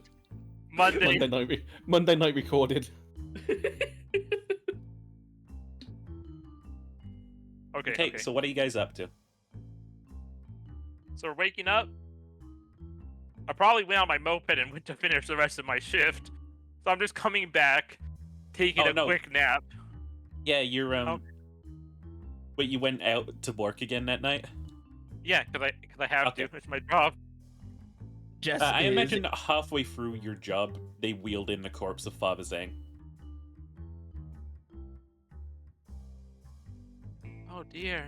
Monday night recorded. Okay. So what are you guys up to? So we're waking up. I probably went on my moped and went to finish the rest of my shift. So I'm just coming back, taking a quick nap. Yeah, you're Oh. Wait, you went out to work again that night? Yeah, because I have Okay. to. It's my job. Jess I is- imagine halfway through your job, they wheeled in the corpse of Father Zhang. Oh dear.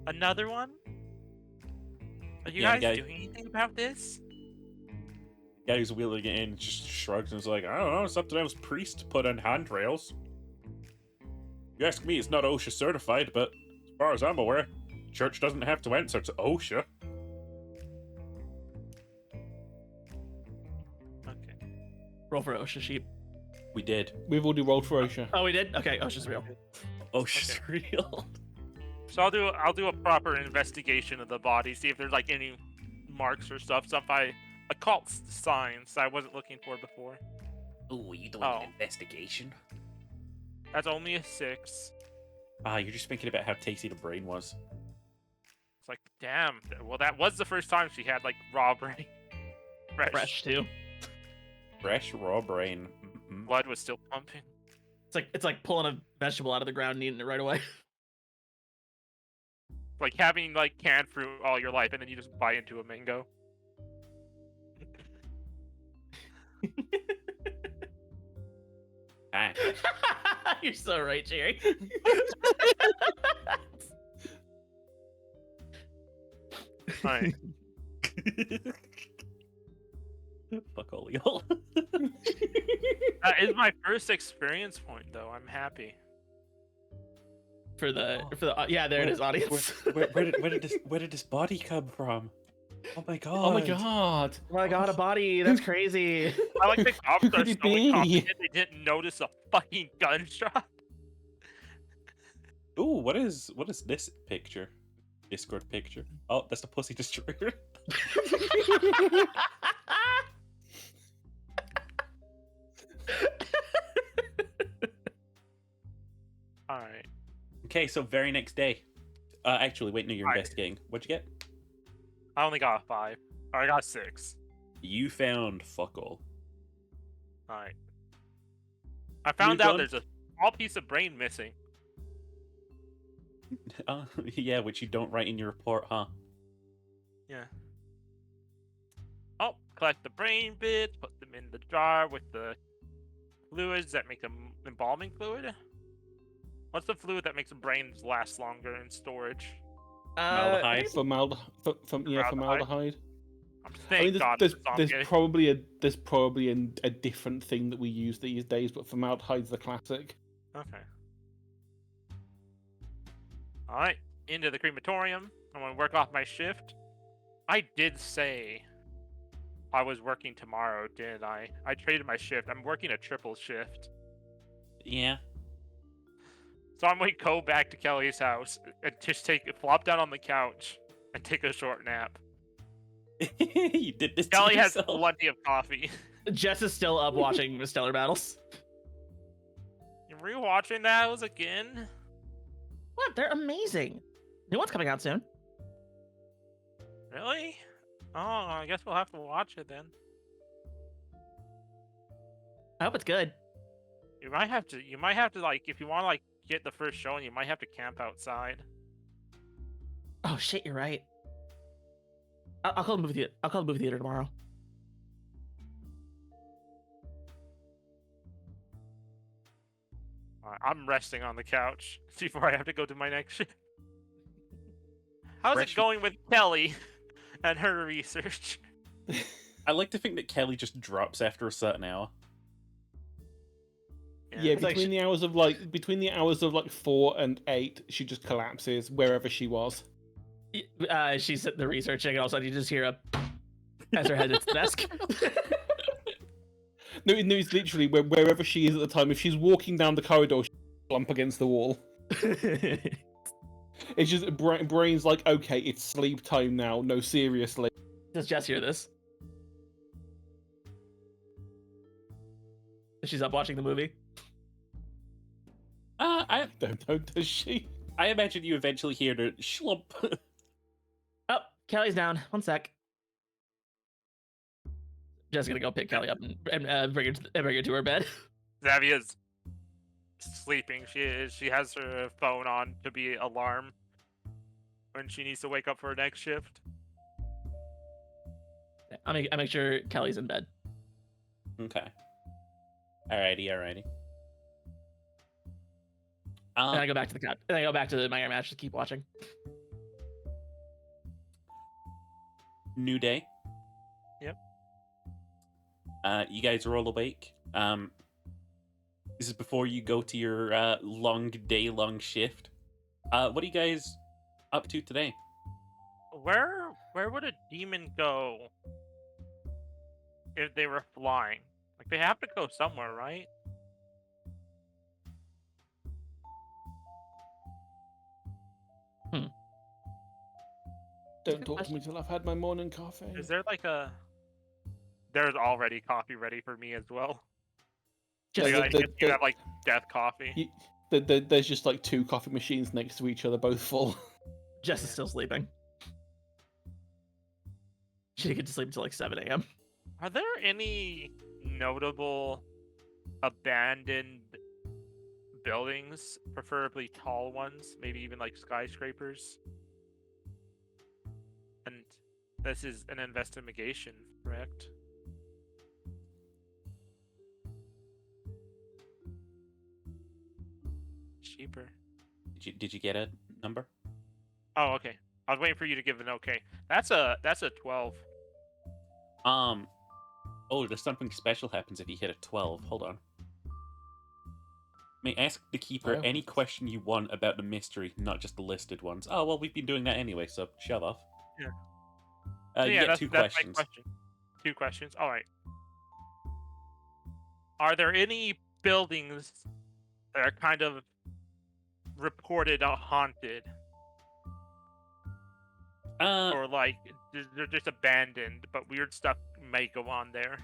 Another one? Are you Yeah, the guys guy- doing anything about this? Guy who's wheeling it in just shrugs and is like, I don't know, it's up to those priests to put on handrails. You ask me, it's not OSHA certified, but as far as I'm aware, church doesn't have to answer to OSHA. Okay. Roll for OSHA sheep. We did. We've already rolled for OSHA. Oh, we did? Okay, OSHA's real. OSHA's real. So I'll do a proper investigation of the body, see if there's like any marks or stuff by occult signs I wasn't looking for before. Ooh, you doing Oh. an investigation? That's only a 6. You're just thinking about how tasty the brain was. It's like, damn. Well, that was the first time she had like raw brain. Fresh too. Fresh, raw brain. Mm-mm. Blood was still pumping. It's like pulling a vegetable out of the ground and eating it right away. Like having like canned fruit all your life and then you just bite into a mango. Ah. You're so right, Jerry. Alright. Fuck all y'all. That is my first experience point though. I'm happy. for the yeah, there it is, audience. Where did this body come from? Oh my god. Oh my god. Oh my god, a body. That's crazy. I like the cops are could so it be? incompetent they didn't notice a fucking gunshot. Ooh, what is this picture? Discord picture. Oh, that's the pussy destroyer. Alright. Okay, so very next day. Actually, wait, no, you're Alright. investigating. What'd you get? I only got a 5. Or I got 6. You found fuck all. Alright. I found You're out done? there's a small piece of brain missing. Yeah, which you don't write in your report, huh? Yeah. Oh, collect the brain bits, put them in the jar with the fluids that make them embalming fluid. What's the fluid that makes the brains last longer in storage? Formaldehyde. Formaldehyde. I'm I thank mean, God there's, it's not there's gay. probably a different thing that we use these days, but formaldehyde's the classic. Okay. Alright, into the crematorium. I'm gonna work off my shift. I did say I was working tomorrow, didn't I? I traded my shift. I'm working a triple shift. Yeah. So I'm gonna go back to Kelly's house and just flop down on the couch and take a short nap. You did this to Kelly has yourself. plenty of coffee. Jess is still up watching the Stellar Battles. You're rewatching those again? What? They're amazing. New one's coming out soon. Really? Oh, I guess we'll have to watch it then. I hope it's good. You might have to like, if you want to like get the first showing, you might have to camp outside. Oh shit, you're right. I'll call the movie theater. I'll call the movie theater tomorrow. Alright, I'm resting on the couch before I have to go to my next shift. How's it going with Kelly and her research? I like to think that Kelly just drops after a certain hour. Yeah, It's like between the hours of like 4 and 8, she just collapses wherever she was. She's sitting there researching, and all of a sudden you just hear a as her head hits the desk. No, it's literally wherever she is at the time. If she's walking down the corridor, she'll slump against the wall. It's just brain's like, okay, it's sleep time now. No, seriously. Does Jess hear this? She's up watching the movie. I Don't know, does she? I imagine you eventually hear the schlump. Oh, Kelly's down. One sec. Jess gonna go pick Kelly up and bring her to her bed. Xavia's sleeping. She has her phone on to be alarm when she needs to wake up for her next shift. I make sure Kelly's in bed. Okay. Alrighty. And I go back to the couch. And I go back to my air match to keep watching. New day. Yep. You guys are all awake. This is before you go to your long shift. What are you guys up to today? Where would a demon go if they were flying? Like they have to go somewhere, right? Don't talk to me till I've had my morning coffee. Is there like a? There's already coffee ready for me as well. Just Like, you have like death coffee. There's just like 2 coffee machines next to each other, both full. Jess is still sleeping. She didn't get to sleep until like 7 a.m. Are there any notable abandoned buildings, preferably tall ones, maybe even like skyscrapers? And this is an investigation, correct? Cheaper. Did you get a number? Oh, okay. I was waiting for you to give an okay. That's a 12. Oh, there's something special happens if you hit a 12. Hold on. May ask the keeper Oh. any question you want about the mystery, not just the listed ones. Oh, well, we've been doing that anyway, so shove off. Yeah. You Yeah, get that's 2 my questions. question. 2 questions. All right. Are there any buildings that are kind of reported haunted, or like they're just abandoned, but weird stuff may go on there?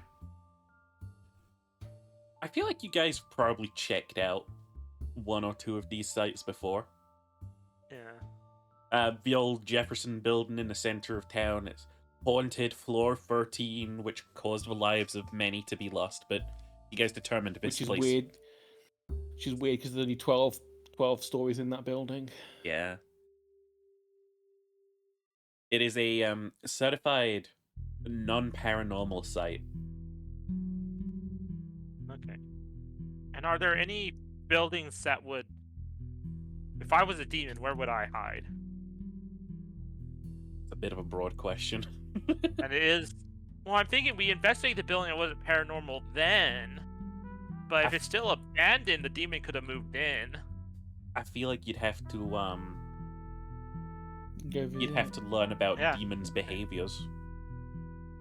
I feel like you guys probably checked out 1 or 2 of these sites before. Yeah. The old Jefferson building in the center of town is haunted, floor 13, which caused the lives of many to be lost, but you guys determined this Which is place... weird. Which is weird because there's only 12 stories in that building. Yeah. It is a certified non-paranormal site. Okay. And are there any buildings that would, if I was a demon, where would I hide? bit of a broad question. And it is. Well, I'm thinking we investigated the building. It wasn't paranormal then, but if it's still abandoned, the demon could have moved in. I feel like you'd have to Go learn about Yeah. demons' behaviors.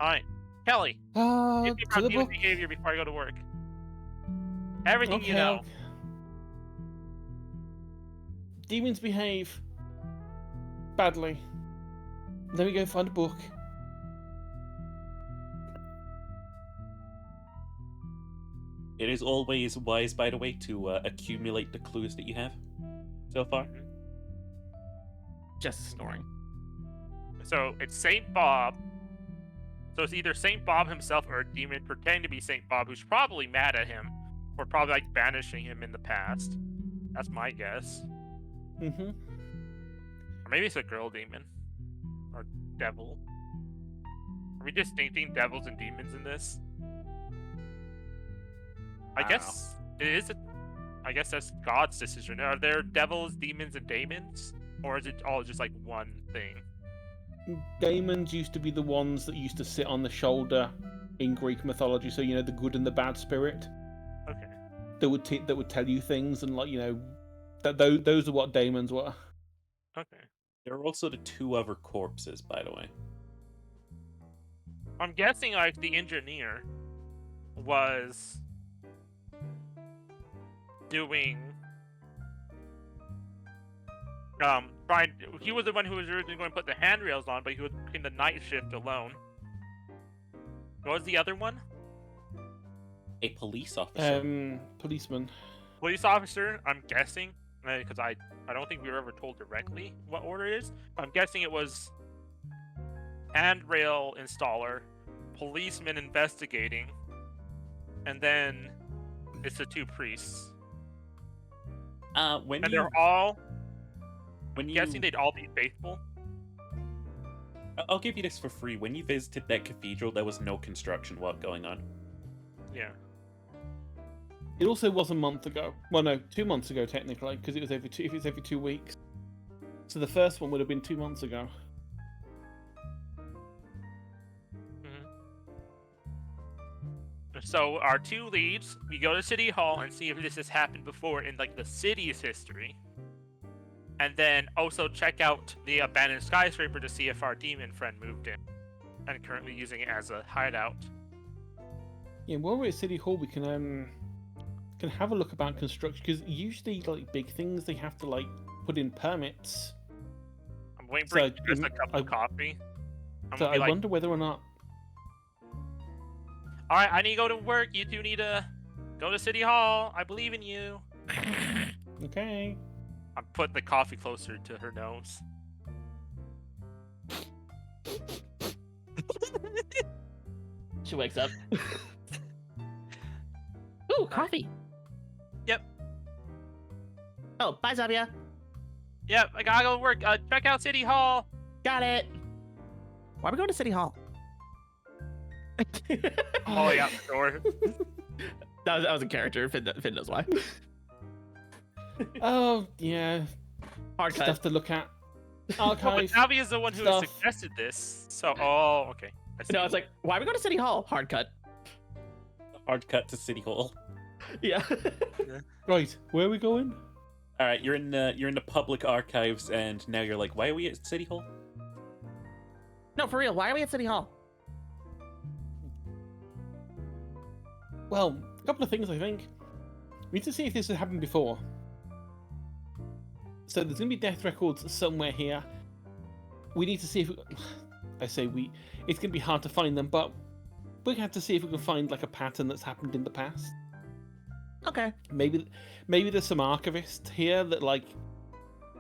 All right, Kelly, give me to about the demon book. behavior before I go to work. Everything Okay. you know. Demons behave badly. Let me go find a book. It is always wise, by the way, to accumulate the clues that you have so far. Just snoring. So it's Saint Bob. So it's either Saint Bob himself or a demon pretending to be Saint Bob, who's probably mad at him, or probably like banishing him in the past. That's my guess. Mm-hmm. Or maybe it's a girl demon. Or devil. Are we distincting devils and demons in this? I Wow. guess it is. I guess that's God's decision. Are there devils, demons, and daemons? Or is it all just like one thing? Daemons used to be the ones that used to sit on the shoulder in Greek mythology. So you know the good and the bad spirit Okay. that would tell you things, and like you know that those are what daemons were. Okay. There are also the 2 other corpses, by the way. I'm guessing like the engineer was doing he was the one who was originally going to put the handrails on, but he was working the night shift alone. What was the other one? A police officer. Policeman. Police officer, I'm guessing, because I don't think we were ever told directly what order it is. I'm guessing it was handrail installer, policeman investigating, and then it's the 2 priests. When And you, they're all when you, guessing they'd all be faithful. I'll give you this for free. When you visited that cathedral, there was no construction work going on. Yeah. It also was a month ago. Well, no, 2 months ago technically, because it was every 2. If it's every 2 weeks, so the first one would have been 2 months ago. So our 2 leads, we go to City Hall and see if this has happened before in like the city's history. And then also check out the abandoned skyscraper to see if our demon friend moved in and currently using it as a hideout. Yeah, while we're at City Hall, we can have a look about construction, because usually like big things they have to like put in permits. I'm waiting for So, just a cup of coffee. I'm So gonna be I like, wonder whether or not. alright, I need to go to work. You 2 need to go to City Hall. I believe in you. Okay. I'm putting the coffee closer to her nose. She wakes up. Ooh, coffee. Yep. Oh, bye, Zavia. Yep, I gotta go to work. Check out City Hall. Got it. Why are we going to City Hall? Oh, yeah, the door. that was a character. Finn knows why. Oh yeah, Hard cut. stuff to look at. Oh, but Archive. Navi is the one who stuff. suggested this. So, oh, okay. I see. No, it's like, why are we going to City Hall? Hard cut. Hard cut to City Hall. Yeah. Right, where are we going? All right, you're in the public archives, and now you're like, why are we at City Hall? No, for real. Why are we at City Hall? Well, a couple of things I think. We need to see if this has happened before. So there's going to be death records somewhere here. We need to see if I say we. It's going to be hard to find them, but we have to see if we can find like a pattern that's happened in the past. Okay. Maybe there's some archivist here that like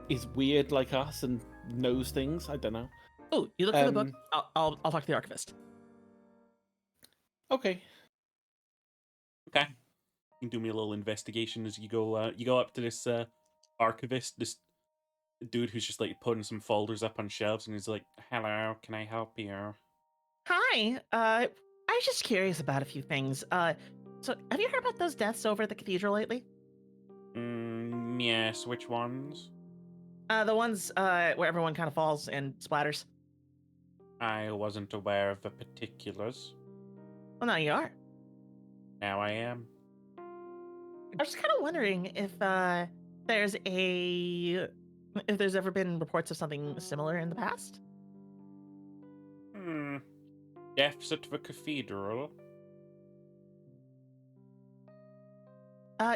is weird like us and knows things. I don't know. Oh, you look for the book. I'll talk to the archivist. Okay. Okay. You can do me a little investigation as you go up to this archivist, this dude who's just like putting some folders up on shelves, and he's like, "Hello, can I help you?" Hi. I was just curious about a few things. So have you heard about those deaths over at the cathedral lately? Yes. Which ones? The ones where everyone kind of falls and splatters. I wasn't aware of the particulars. Well, now you are. Now I am. I was just kind of wondering if there's ever been reports of something similar in the past. Deaths at the cathedral?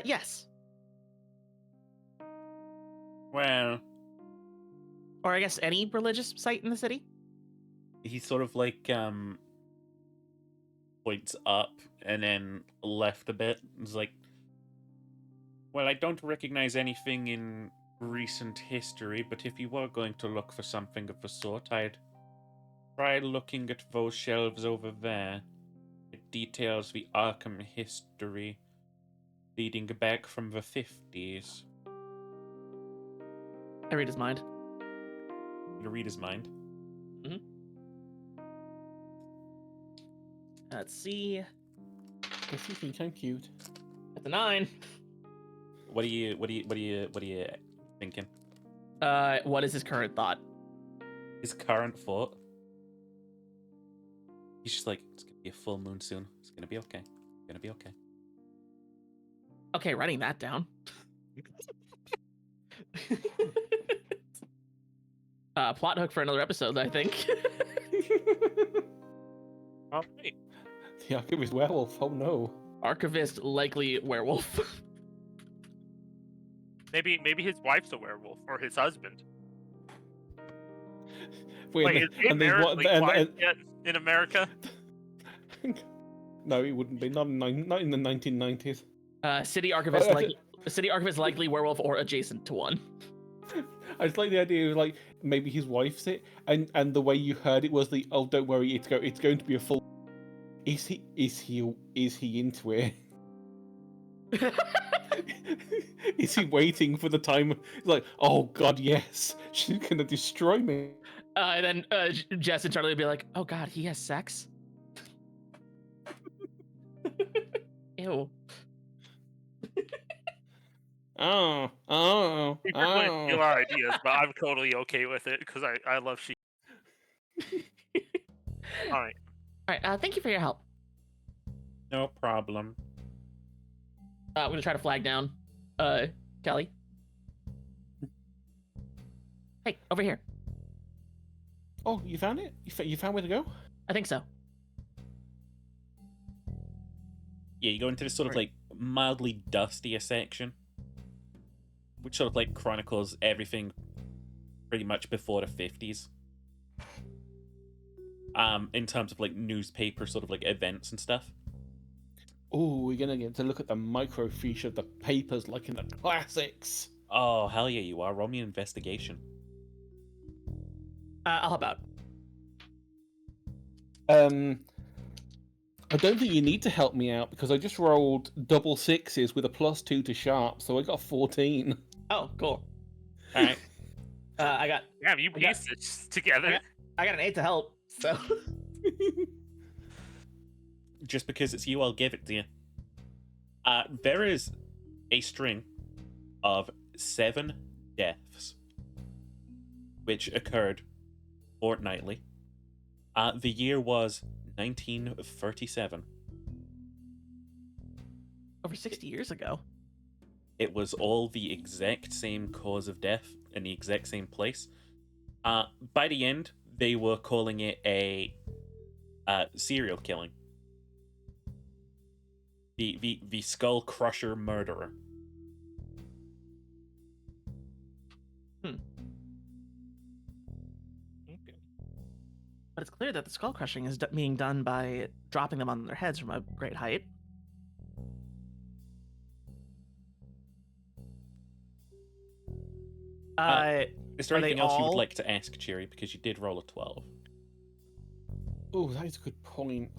Yes. Well, Or I guess any religious site in the city. he sort of like points up and then left a bit. It's like, well, I don't recognize anything in recent history, but if you were going to look for something of the sort, I'd try looking at those shelves over there. It details the Arkham history leading back from the 50s. I read his mind. To read his mind. Let's see. Guess you think I'm cute. That's a 9. What are you thinking? What is his current thought? His current thought? He's just like, it's gonna be a full moon soon. It's gonna be okay. It's gonna be okay. Okay, writing that down. Plot hook for another episode, I think. All right. The Archivist Werewolf, oh no. Archivist likely werewolf. Maybe his wife's a werewolf or his husband. Wait, Like, is gay marriage legalized yet in America? No, it wouldn't be. Not in the 1990s. City archivist likely werewolf or adjacent to one. I just like the idea of like maybe his wife's it, and the way you heard it was the oh don't worry it's going to be a full. Is he into it? Is he waiting for the time? Like oh god yes, she's gonna destroy me. And then Jess and Charlie would be like, oh god, he has sex. Ew. Oh. He definitely steal our ideas, but I'm totally okay with it because I love she. All right. All right. Thank you for your help. No problem. I'm gonna try to flag down, Kelly. Hey, over here. Oh, you found it? You found where to go? I think so. Yeah, you go into this sort of like mildly dustier section, which sort of like chronicles everything pretty much before the 50s. In terms of like newspaper sort of like events and stuff. Oh, we're gonna get to look at the microfiche of the papers like in the classics. Oh, hell yeah, you are. Roll me an investigation. I'll help out. I don't think you need to help me out because I just rolled double sixes with a +2 to sharp, so I got 14. Oh, cool. All right. I got. Damn, you pieced it together. I got an 8 to help. So. Just because it's you, I'll give it to you. There is a string of 7 deaths which occurred fortnightly. The year was 1937. Over 60 years ago. It was all the exact same cause of death in the exact same place. By the end, they were calling it a serial killing. The Skull Crusher murderer. But it's clear that the skull crushing is being done by dropping them on their heads from a great height. Is there Are they anything else you would all- like to ask, Cherry? Because you did roll a 12. Oh, that is a good point.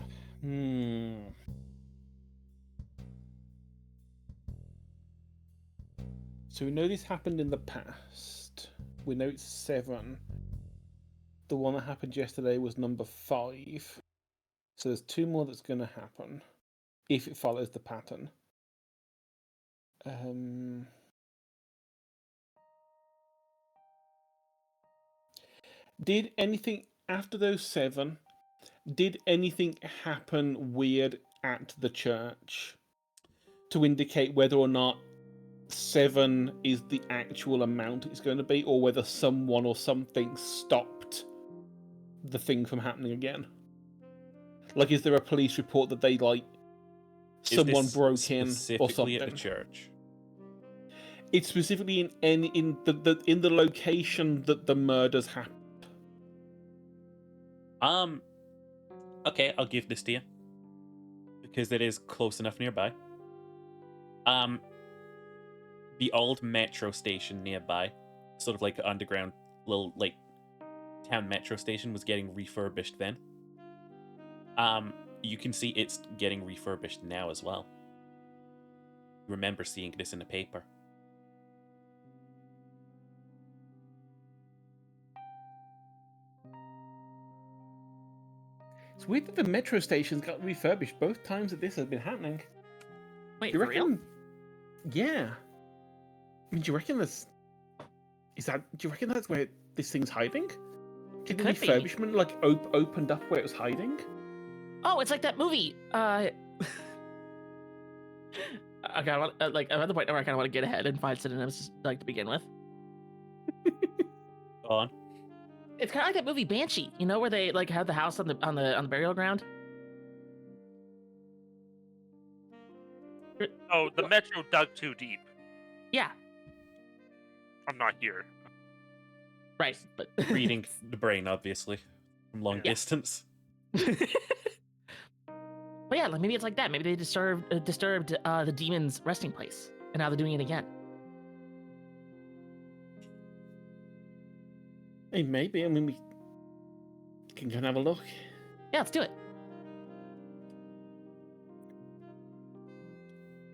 So we know this happened in the past. We know it's 7. The one that happened yesterday was number 5. So there's 2 more that's going to happen if it follows the pattern. Did anything after those 7, did anything happen weird at the church to indicate whether or not 7 is the actual amount it's going to be, or whether someone or something stopped the thing from happening again? Like, is there a police report that they, like, someone Is this broke in or specifically something? at the church? It's specifically in the location that the murders happened. Okay, I'll give this to you because it is close enough nearby. The old metro station nearby, sort of like an underground little like town metro station, was getting refurbished then. You can see it's getting refurbished now as well. Remember seeing this in the paper. It's weird that the metro stations got refurbished both times that this has been happening. Wait, Do you for real? reckon? Yeah. I mean, do you reckon this? Do you reckon that's where this thing's hiding? Did the could be. refurbishment like opened up where it was hiding? Oh, it's like that movie. Okay, I'm at the point where I kind of want to get ahead and find synonyms like to begin with. Go on. It's kind of like that movie Banshee, you know, where they like have the house on the burial ground. Oh, the Metro dug too deep. Yeah, I'm not here. right. But Reading the brain, obviously, from long Yeah. distance. But yeah, like maybe it's like that. Maybe they disturbed the demon's resting place, and now they're doing it again. Hey, maybe. I mean, we can go and have a look. Yeah, let's do it.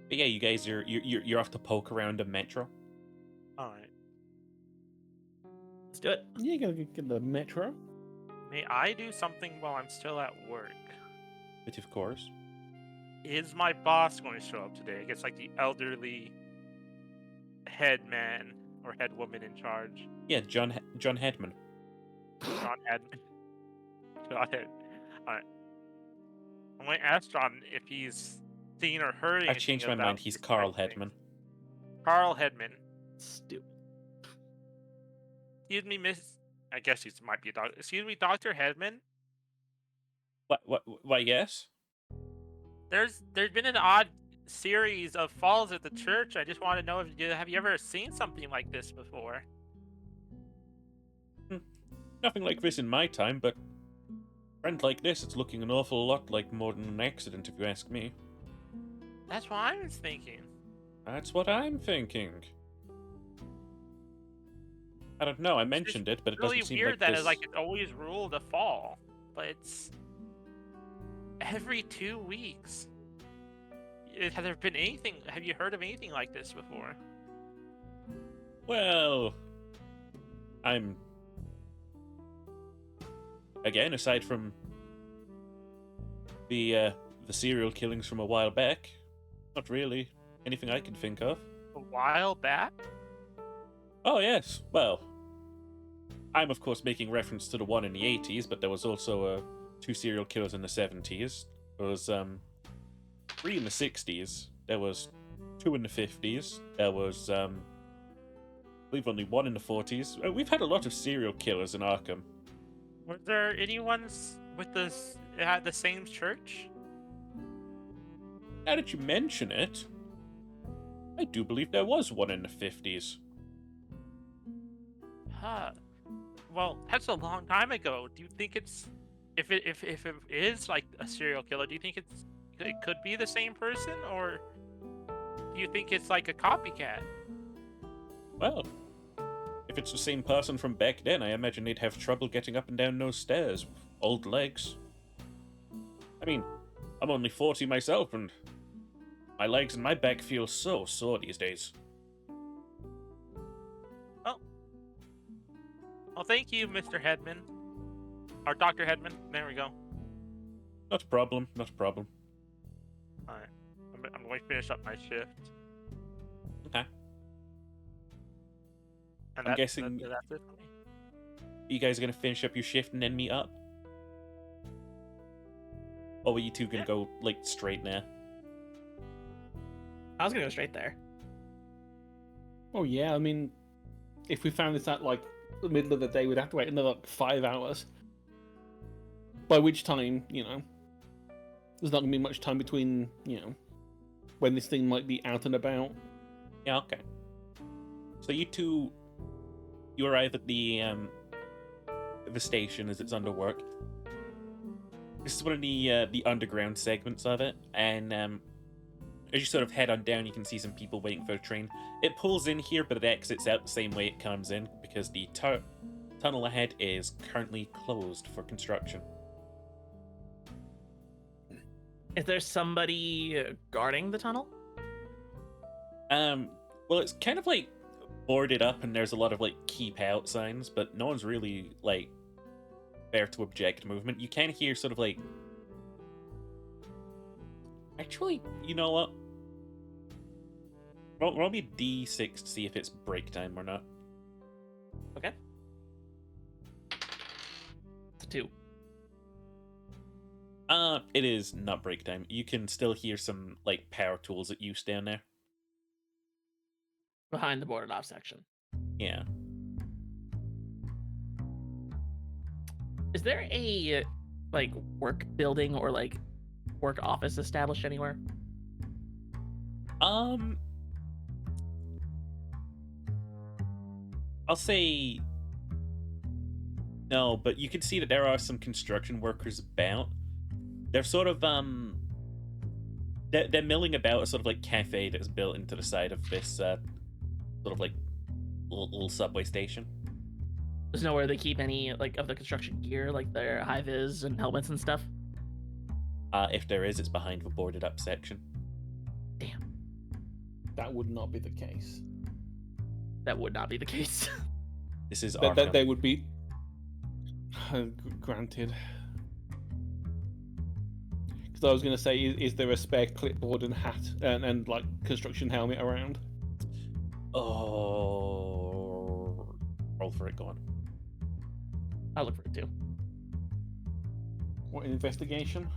But yeah, you guys, you're off to poke around a metro. All right. Let's do it. Yeah, you're gonna get the metro. May I do something while I'm still at work? But of course, Is my boss going to show up today? I guess like the elderly head man or head woman in charge. yeah, John Hedman. John Hedman. John Hed. Alright. I'm going to ask John if he's seen or heard anything. I've changed my about mind. He's these Carl type of Hedman. things. Carl Hedman. Stupid. Excuse me, Miss. I guess he might be a doctor. Excuse me, Dr. Hedman. What? Why? Yes. There's been an odd series of falls at the church. I just want to know if have you ever seen something like this before? Nothing like this in my time, but a trend like this, it's looking an awful lot like more than an accident, if you ask me. That's what I was thinking. That's what I'm thinking. I don't know. I mentioned it, but it Really doesn't seem weird like that this. it's like it's always ruled a fall, but it's every 2 weeks. Has there been anything? Have you heard of anything like this before? Well, I'm again, aside from the serial killings from a while back, not really anything I can think of. A while back? Oh yes, well, I'm of course making reference to the one in the 80s, but there was also 2 serial killers in the 70s. There was 3 in the 60s. There was 2 in the 50s. There was I believe only 1 in the 40s. We've had a lot of serial killers in Arkham. Was there anyone with this at the same church? Now that you mention it, I do believe there was 1 in the 50s. Huh. Well, that's a long time ago. Do you think it's if it is like a serial killer? Do you think it could be the same person, or do you think it's like a copycat? Well, if it's the same person from back then, I imagine they'd have trouble getting up and down those stairs with old legs. I mean, I'm only 40 myself, and my legs and my back feel so sore these days. Well, thank you, Mr. Hedman. Or Dr. Hedman. There we go. Not a problem, not a problem. Alright. I'm going to finish up my shift. Okay. And I'm guessing- that's it for me. You guys gonna finish up your shift and then meet up? Or were you two gonna go like straight now? I was gonna go straight there. Oh yeah, I mean, if we found this at like the middle of the day, we'd have to wait another 5 hours. By which time, there's not gonna be much time between, when this thing might be out and about. Yeah, okay. So you arrive at the station as it's under work. This is one of the underground segments of it, and as you sort of head on down, you can see some people waiting for a train. It pulls in here, but it exits out the same way it comes in because the tunnel ahead is currently closed for construction. Is there somebody guarding the tunnel? Well, it's kind of like boarded up, and there's a lot of like keep out signs, but no one's really like there to object movement. You can hear sort of like. Actually, you know what? Roll me a D6 to see if it's break time or not. Okay. It's a 2. It is not break time. You can still hear some like power tools at use down there. Behind the boarded off section. Yeah. Is there a like work building or like work office established anywhere? I'll say no, but you can see that there are some construction workers about. They're sort of they're milling about a sort of like cafe that's built into the side of this sort of like little subway station. There's nowhere they keep any like of the construction gear, like their high vis and helmets and stuff. If there is, it's behind the boarded up section. Damn. That would not be the case. That would not be the case. This is That Arkham. they would be granted. Because I was going to say, is there a spare clipboard and hat and like construction helmet around? Oh, roll for it. Go on. I'll look for it too. What, investigation?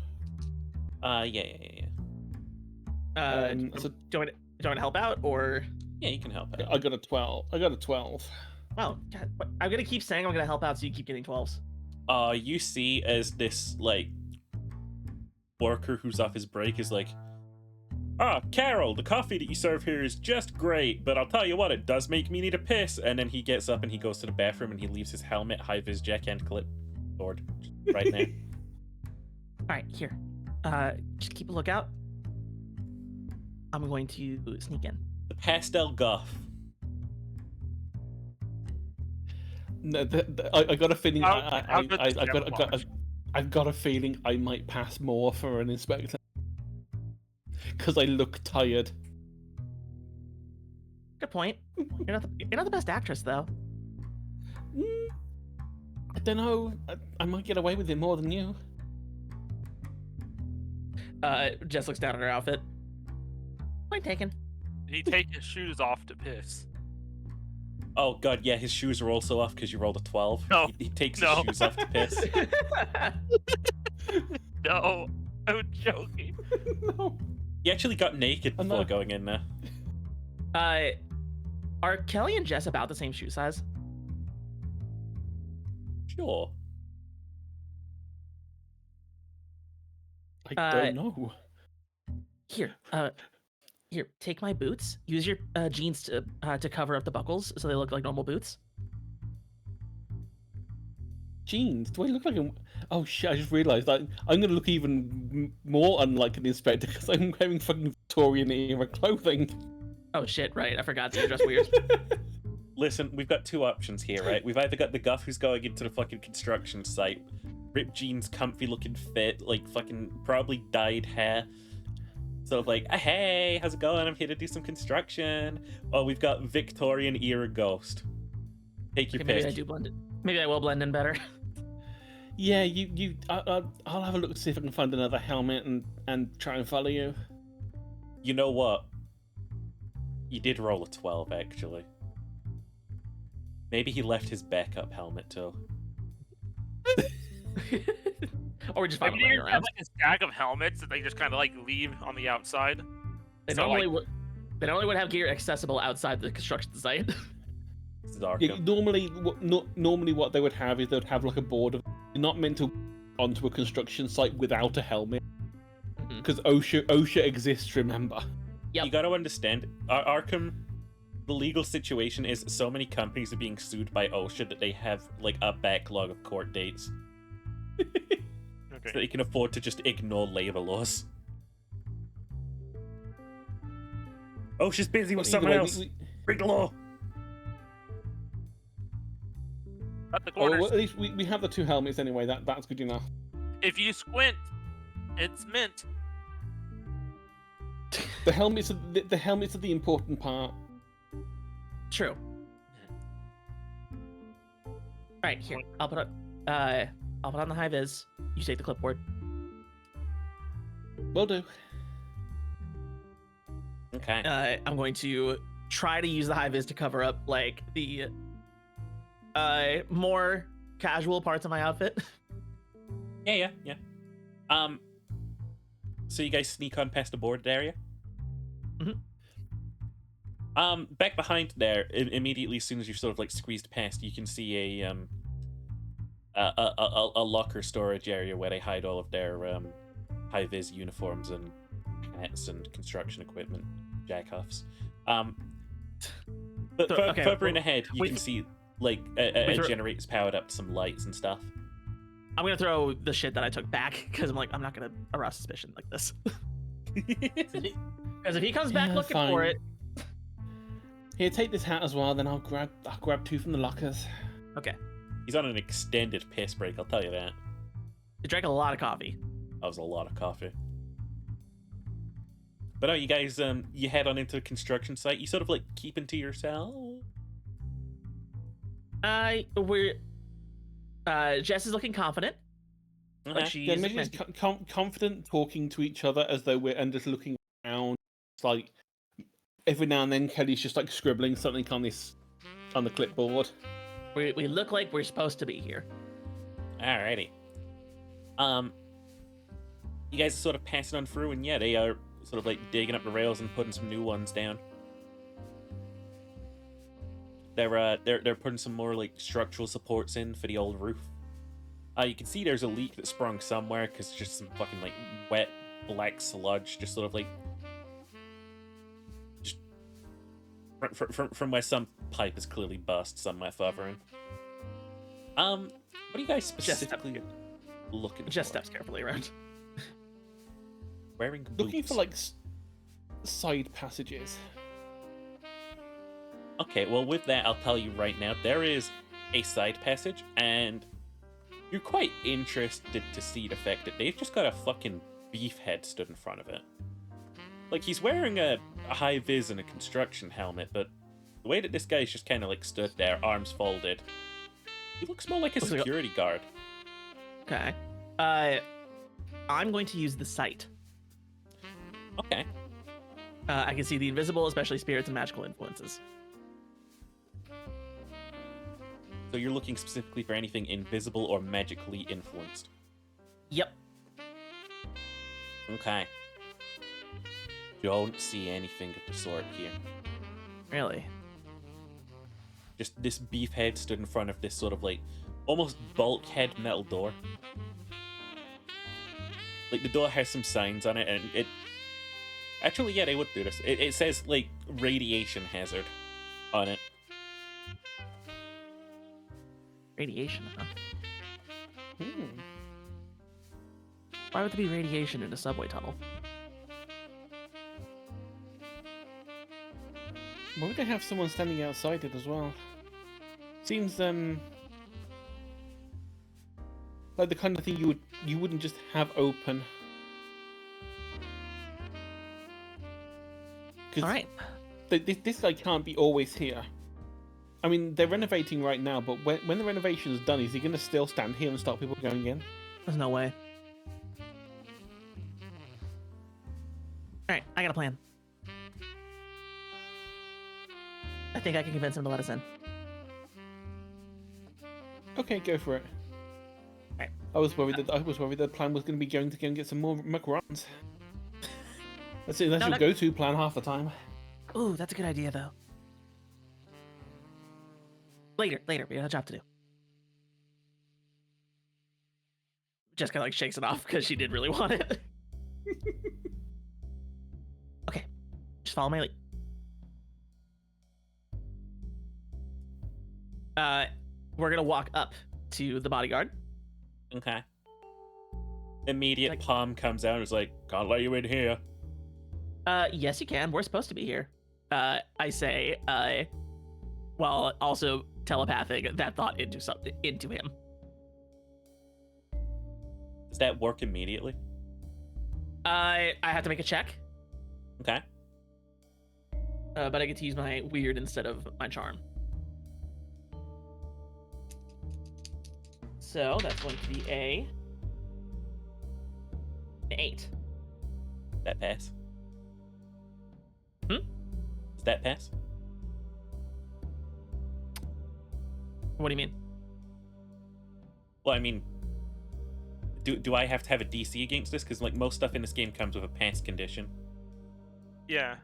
Yeah. So Do you want to help out or? Yeah, you can help out. I got a 12. Oh, God, I'm gonna keep saying I'm gonna help out, so you keep getting 12s. You see as this like worker who's off his break is like, Carol, the coffee that you serve here is just great, but I'll tell you what, it does make me need a piss. And then he gets up and he goes to the bathroom and he leaves his helmet, high vis jack, and clipboard right now. All right, here. Just keep a lookout. I'm going to sneak in. The pastel goth. No, I got a feeling. I've got a feeling I might pass more for an inspector because I look tired. Good point. You're not the best actress though. I don't know. I might get away with it more than you. Jess looks down at her outfit. Point taken. Did he take his shoes off to piss? Oh god, yeah, his shoes are also off because you rolled a 12. No. He takes No. his shoes off to piss. No, I'm joking. No. He actually got naked I'm before not- going in there. Are Kelly and Jess about the same shoe size? Sure. I don't know. Here, take my boots. Use your jeans to cover up the buckles so they look like normal boots. Jeans? Do I look like a... Oh shit, I just realised that I'm going to look even more unlike an inspector because I'm wearing fucking Victorian era clothing. Oh shit, right, I forgot to dress weird. Listen, we've got two options here, right? We've either got the guff who's going into the fucking construction site, ripped jeans, comfy looking fit, like fucking probably dyed hair. Sort of like, hey, how's it going? I'm here to do some construction. Or we've got Victorian era ghost. Take your Okay, maybe pick. I do blend it. Maybe I will blend in better. Yeah, I'll have a look to see if I can find another helmet and try and follow you. You know what? You did roll a 12, actually. Maybe he left his backup helmet too. Or we just find Maybe them they running just have around. like a stack of helmets that they just kind of like leave on the outside. They So, normally like, would. They normally would have gear accessible outside the construction site. This is Yeah, Arkham. normally what they would have is they'd have like a board of. You're not meant to onto a construction site without a helmet Mhm. because OSHA exists. Remember. Yep. You got to understand, Arkham. The legal situation is so many companies are being sued by OSHA that they have like a backlog of court dates, so okay. they can afford to just ignore labor laws. OSHA's busy with Either someone way, else. Break the law. At the Oh, corners. well, at least we have the 2 helmets anyway. That's good enough. If you squint, it's mint. The helmets the helmets are the important part. True. All right, here. I'll put on the high vis. You take the clipboard. Will do. Okay. I'm going to try to use the high vis to cover up like the more casual parts of my outfit. Yeah. So you guys sneak on past the boarded area. Mhm. Back behind there, immediately as soon as you've sort of like squeezed past, you can see a locker storage area where they hide all of their high vis uniforms and hats and construction equipment, jackoffs. But So, okay, further in well, ahead, you we- can see like a we throw- generator's powered up to some lights and stuff. I'm gonna throw the shit that I took back because I'm like, I'm not gonna arouse suspicion like this. Because if he comes back Yeah, looking fine. for it, Here, take this hat as well. Then I'll grab 2 from the lockers. okay. He's on an extended piss break, I'll tell you that. He drank a lot of coffee. That was a lot of coffee. But no, you guys, you head on into the construction site. You sort of like keeping to yourself. We're Jess is looking confident, Uh-huh. like she's Yeah, maybe just confident talking to each other as though we're and just looking around. It's like every now and then Kelly's just like scribbling something on the clipboard. we look like we're supposed to be here. Alrighty. You guys are sort of passing on through, and yeah, they are sort of like digging up the rails and putting some new ones down. They're putting some more like structural supports in for the old roof. You can see there's a leak that sprung somewhere because just some fucking like wet black sludge just sort of like just from where some pipe is clearly burst somewhere further in. What are you guys specifically looking Jess for? steps carefully around. Wearing boots. Looking for like side passages. Okay, well, with that, I'll tell you right now, there is a side passage, and you're quite interested to see the fact that they've just got a fucking beef head stood in front of it. Like, he's wearing a high vis and a construction helmet, but the way that this guy's just kind of like stood there, arms folded, he looks more like a Looks like a- security guard. Okay. I'm going to use the sight. Okay. I can see the invisible, especially spirits and magical influences. So you're looking specifically for anything invisible or magically influenced. Yep. Okay. Don't see anything of the sort here. Really? Just this beef head stood in front of this sort of like almost bulkhead metal door. Like the door has some signs on it, and it actually, yeah, they would do this. It says like radiation hazard on it. Radiation, huh? Hmm. Why would there be radiation in a subway tunnel? Why would they have someone standing outside it as well? Seems like the kind of thing you wouldn't just have open. All right. This guy can't be always here. I mean, they're renovating right now, but when the renovation is done, is he going to still stand here and stop people going in? There's no way. All right, I got a plan. I think I can convince him to let us in. Okay, go for it. I was worried that the plan was going to be going to go and get some more McRuns. That's it. That's No, your that- go-to plan half the time. Ooh, that's a good idea, though. Later, we have a job to do. Jessica like shakes it off because she did really want it. Okay, just follow my lead. We're gonna walk up to the bodyguard. Okay. Immediate Like- palm comes out and is like, can't let you in here. Yes, you can. We're supposed to be here. I say, while also telepathing that thought into him. Does that work immediately? I have to make a check, Okay. but I get to use my weird instead of my charm. So that's going to be an 8. That pass. Hmm? Does that pass? What do you mean? Well, I mean, do I have to have a DC against this? Because like most stuff in this game comes with a pass condition. Yeah.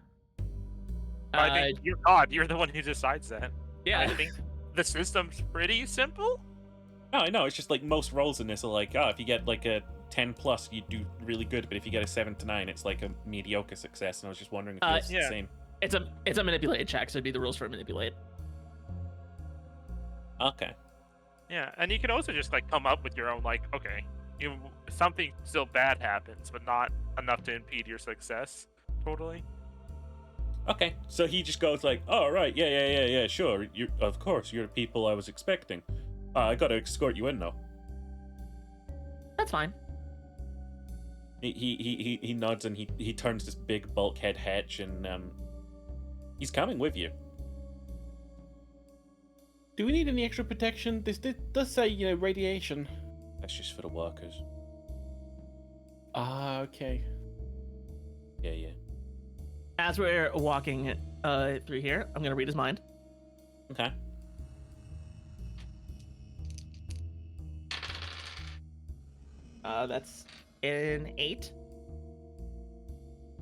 I think you're God. You're the one who decides that. Yeah. I think the system's pretty simple. No, I know. It's just like most rolls in this are like, oh, if you get like a 10 plus, you do really good. But if you get a 7 to 9, it's like a mediocre success. And I was just wondering if it's the yeah. same. It's a manipulate check, so it'd be the rules for manipulate. Okay. Yeah, and you can also just like come up with your own like, okay, something still bad happens, but not enough to impede your success. Totally. Okay. So he just goes like, oh, right. Yeah. Sure. Of course, you're the people I was expecting. I gotta escort you in though. That's fine. He nods and he turns this big bulkhead hatch and he's coming with you. Do we need any extra protection? This does say, radiation. That's just for the workers. Ah, okay. Yeah. As we're walking through here, I'm gonna read his mind. Okay. That's an 8.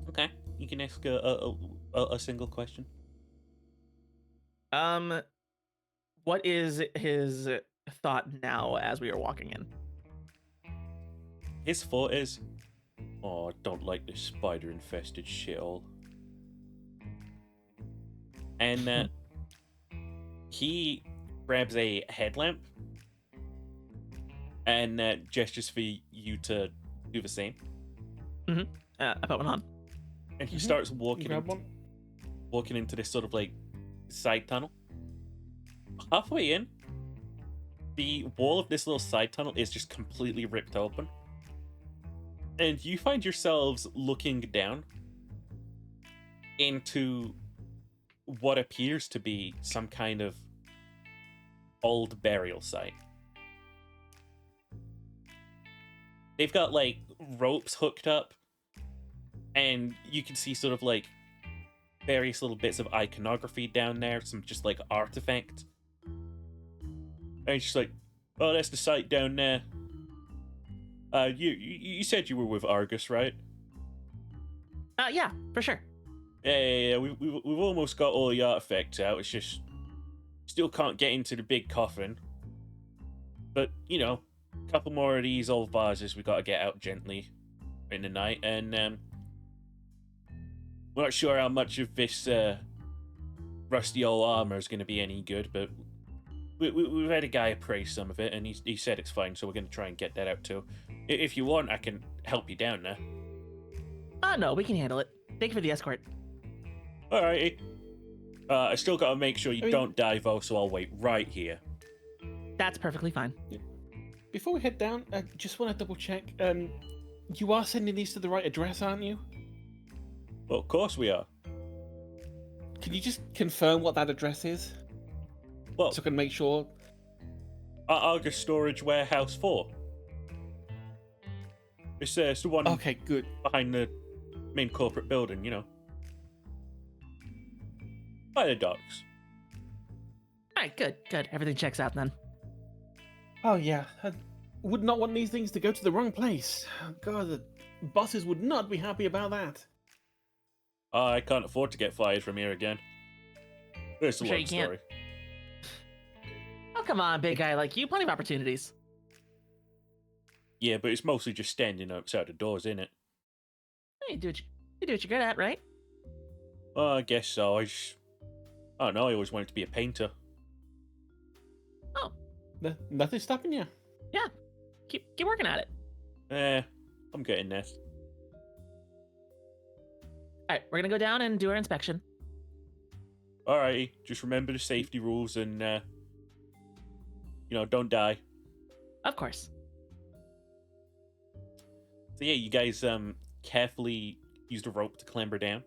Okay. You can ask a single question. What is his thought now as we are walking in? His thought is, oh, I don't like this spider-infested shithole. And he grabs a headlamp and gestures for you to do the same. I put one on. And he starts You walking grab one? walking into this sort of like side tunnel. Halfway in, the wall of this little side tunnel is just completely ripped open. And you find yourselves looking down into what appears to be some kind of old burial site. They've got like ropes hooked up, and you can see sort of like various little bits of iconography down there, some just like artifact. And it's just like, oh, that's the site down there. You said you were with Argus, right? Yeah, for sure. Yeah. We've almost got all the artifacts out. It's just still can't get into the big coffin. But a couple more of these old vases we got to get out gently in the night, and we're not sure how much of this rusty old armor is going to be any good, but we've had a guy appraise some of it, and he said it's fine, so we're going to try and get that out too. If you want, I can help you down there. No, we can handle it. Thank you for the escort. Alrighty. I still got to make sure you I mean- don't die, though, so I'll wait right here. That's perfectly fine. Before we head down, I just want to double check. You are sending these to the right address, aren't you? Well, of course we are. Can you just confirm what that address is? Well, So I can make sure. Argus Storage Warehouse 4. It's the one Okay, good. behind the main corporate building, By the docks. All right, good. Everything checks out then. Oh yeah. would not want these things to go to the wrong place. God, the bosses would not be happy about that. I can't afford to get fired from here again. It's a I'm sure long you can't. story. Oh, come on, big guy like you. Plenty of opportunities. Yeah, but it's mostly just standing outside the doors, isn't it? You do what you're good at, right? Well, I guess so. I don't know. I always wanted to be a painter. Oh, Nothing's stopping you. yeah. Keep working at it. I'm getting this. All right, we're gonna go down and do our inspection. Alrighty, just remember the safety rules and, don't die. Of course. So yeah, you guys carefully used a rope to clamber down.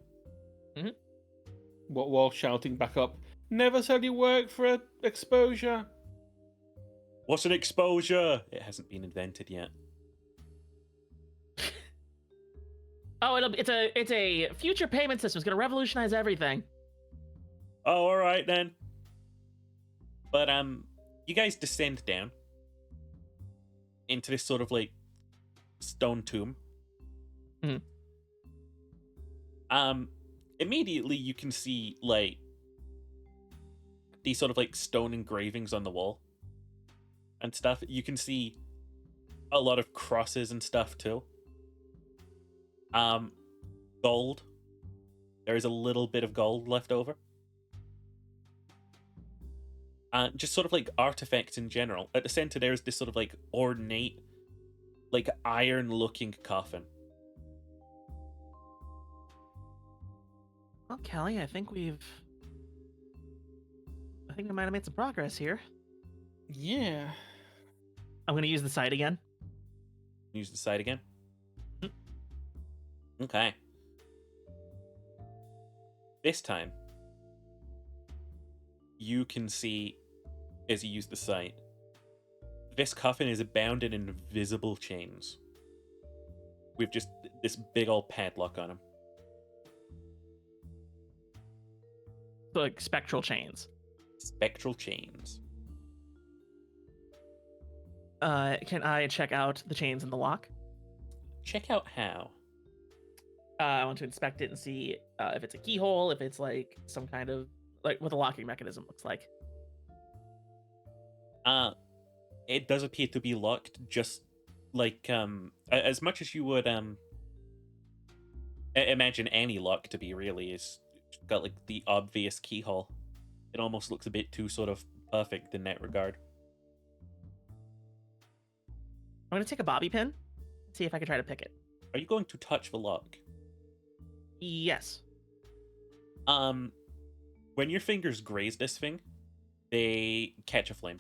While shouting back up, never said you work for exposure. What's an exposure? It hasn't been invented yet. Oh, it's a future payment system. It's gonna revolutionize everything. Oh, all right then. But you guys descend down into this sort of like stone tomb. Mhm. Immediately you can see like these sort of like stone engravings on the wall and stuff. You can see a lot of crosses and stuff too. Gold. There is a little bit of gold left over. Just sort of like artifacts in general. At the center, there's this sort of like ornate, like iron-looking coffin. Well, Kelly, I think we might have made some progress here. Yeah. I'm gonna use the site again. Use the site again. Okay. This time, you can see, as you use the site, this coffin is bound in invisible chains. With just this big old padlock on him. Like spectral chains. Spectral chains. Can I check out the chains in the lock? Check out how. I want to inspect it and see if it's a keyhole, if it's like some kind of like what the locking mechanism looks like. It does appear to be locked, just like as much as you would imagine any lock to be. Really, is got like the obvious keyhole. It almost looks a bit too sort of perfect in that regard. I'm gonna take a bobby pin, see if I can try to pick it. Are you going to touch the lock? Yes. When your fingers graze this thing, they catch a flame.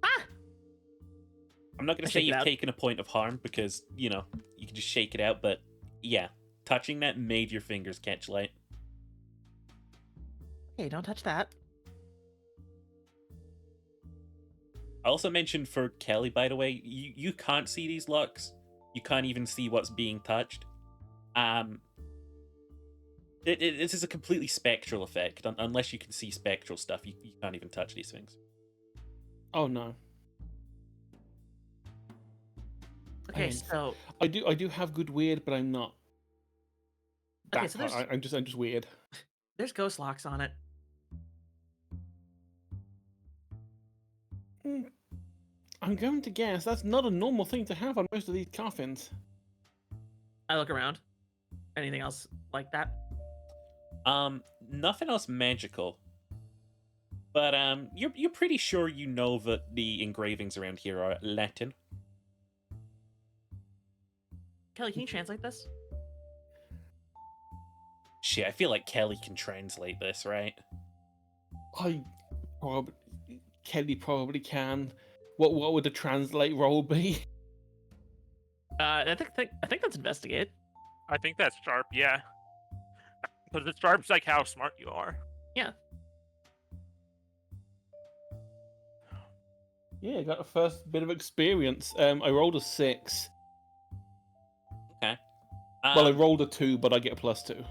Ah! I'm not going I to say shake it you've out. taken a point of harm because, you can just shake it out, but yeah, touching that made your fingers catch light. Hey, don't touch that. I also mentioned for Kelly, by the way, you can't see these locks. You can't even see what's being touched. This is a completely spectral effect. Unless you can see spectral stuff, you can't even touch these things. Oh no. Okay, mean, so I do have good weird, but I'm not. Okay, so there's- I'm just weird. there's ghost locks on it. I'm going to guess that's not a normal thing to have on most of these coffins. I look around. Anything else like that? Nothing else magical. But you're pretty sure you know that the engravings around here are Latin. Kelly, can you translate this? Shit, I feel like Kelly can translate this, right? Kelly probably can. What would the translate role be? I think that's investigate. I think that's sharp, yeah. Because it's sharp's like how smart you are. Yeah. Yeah, I got a first bit of experience. I rolled a 6. Okay. Well, I rolled a 2, but I get a +2.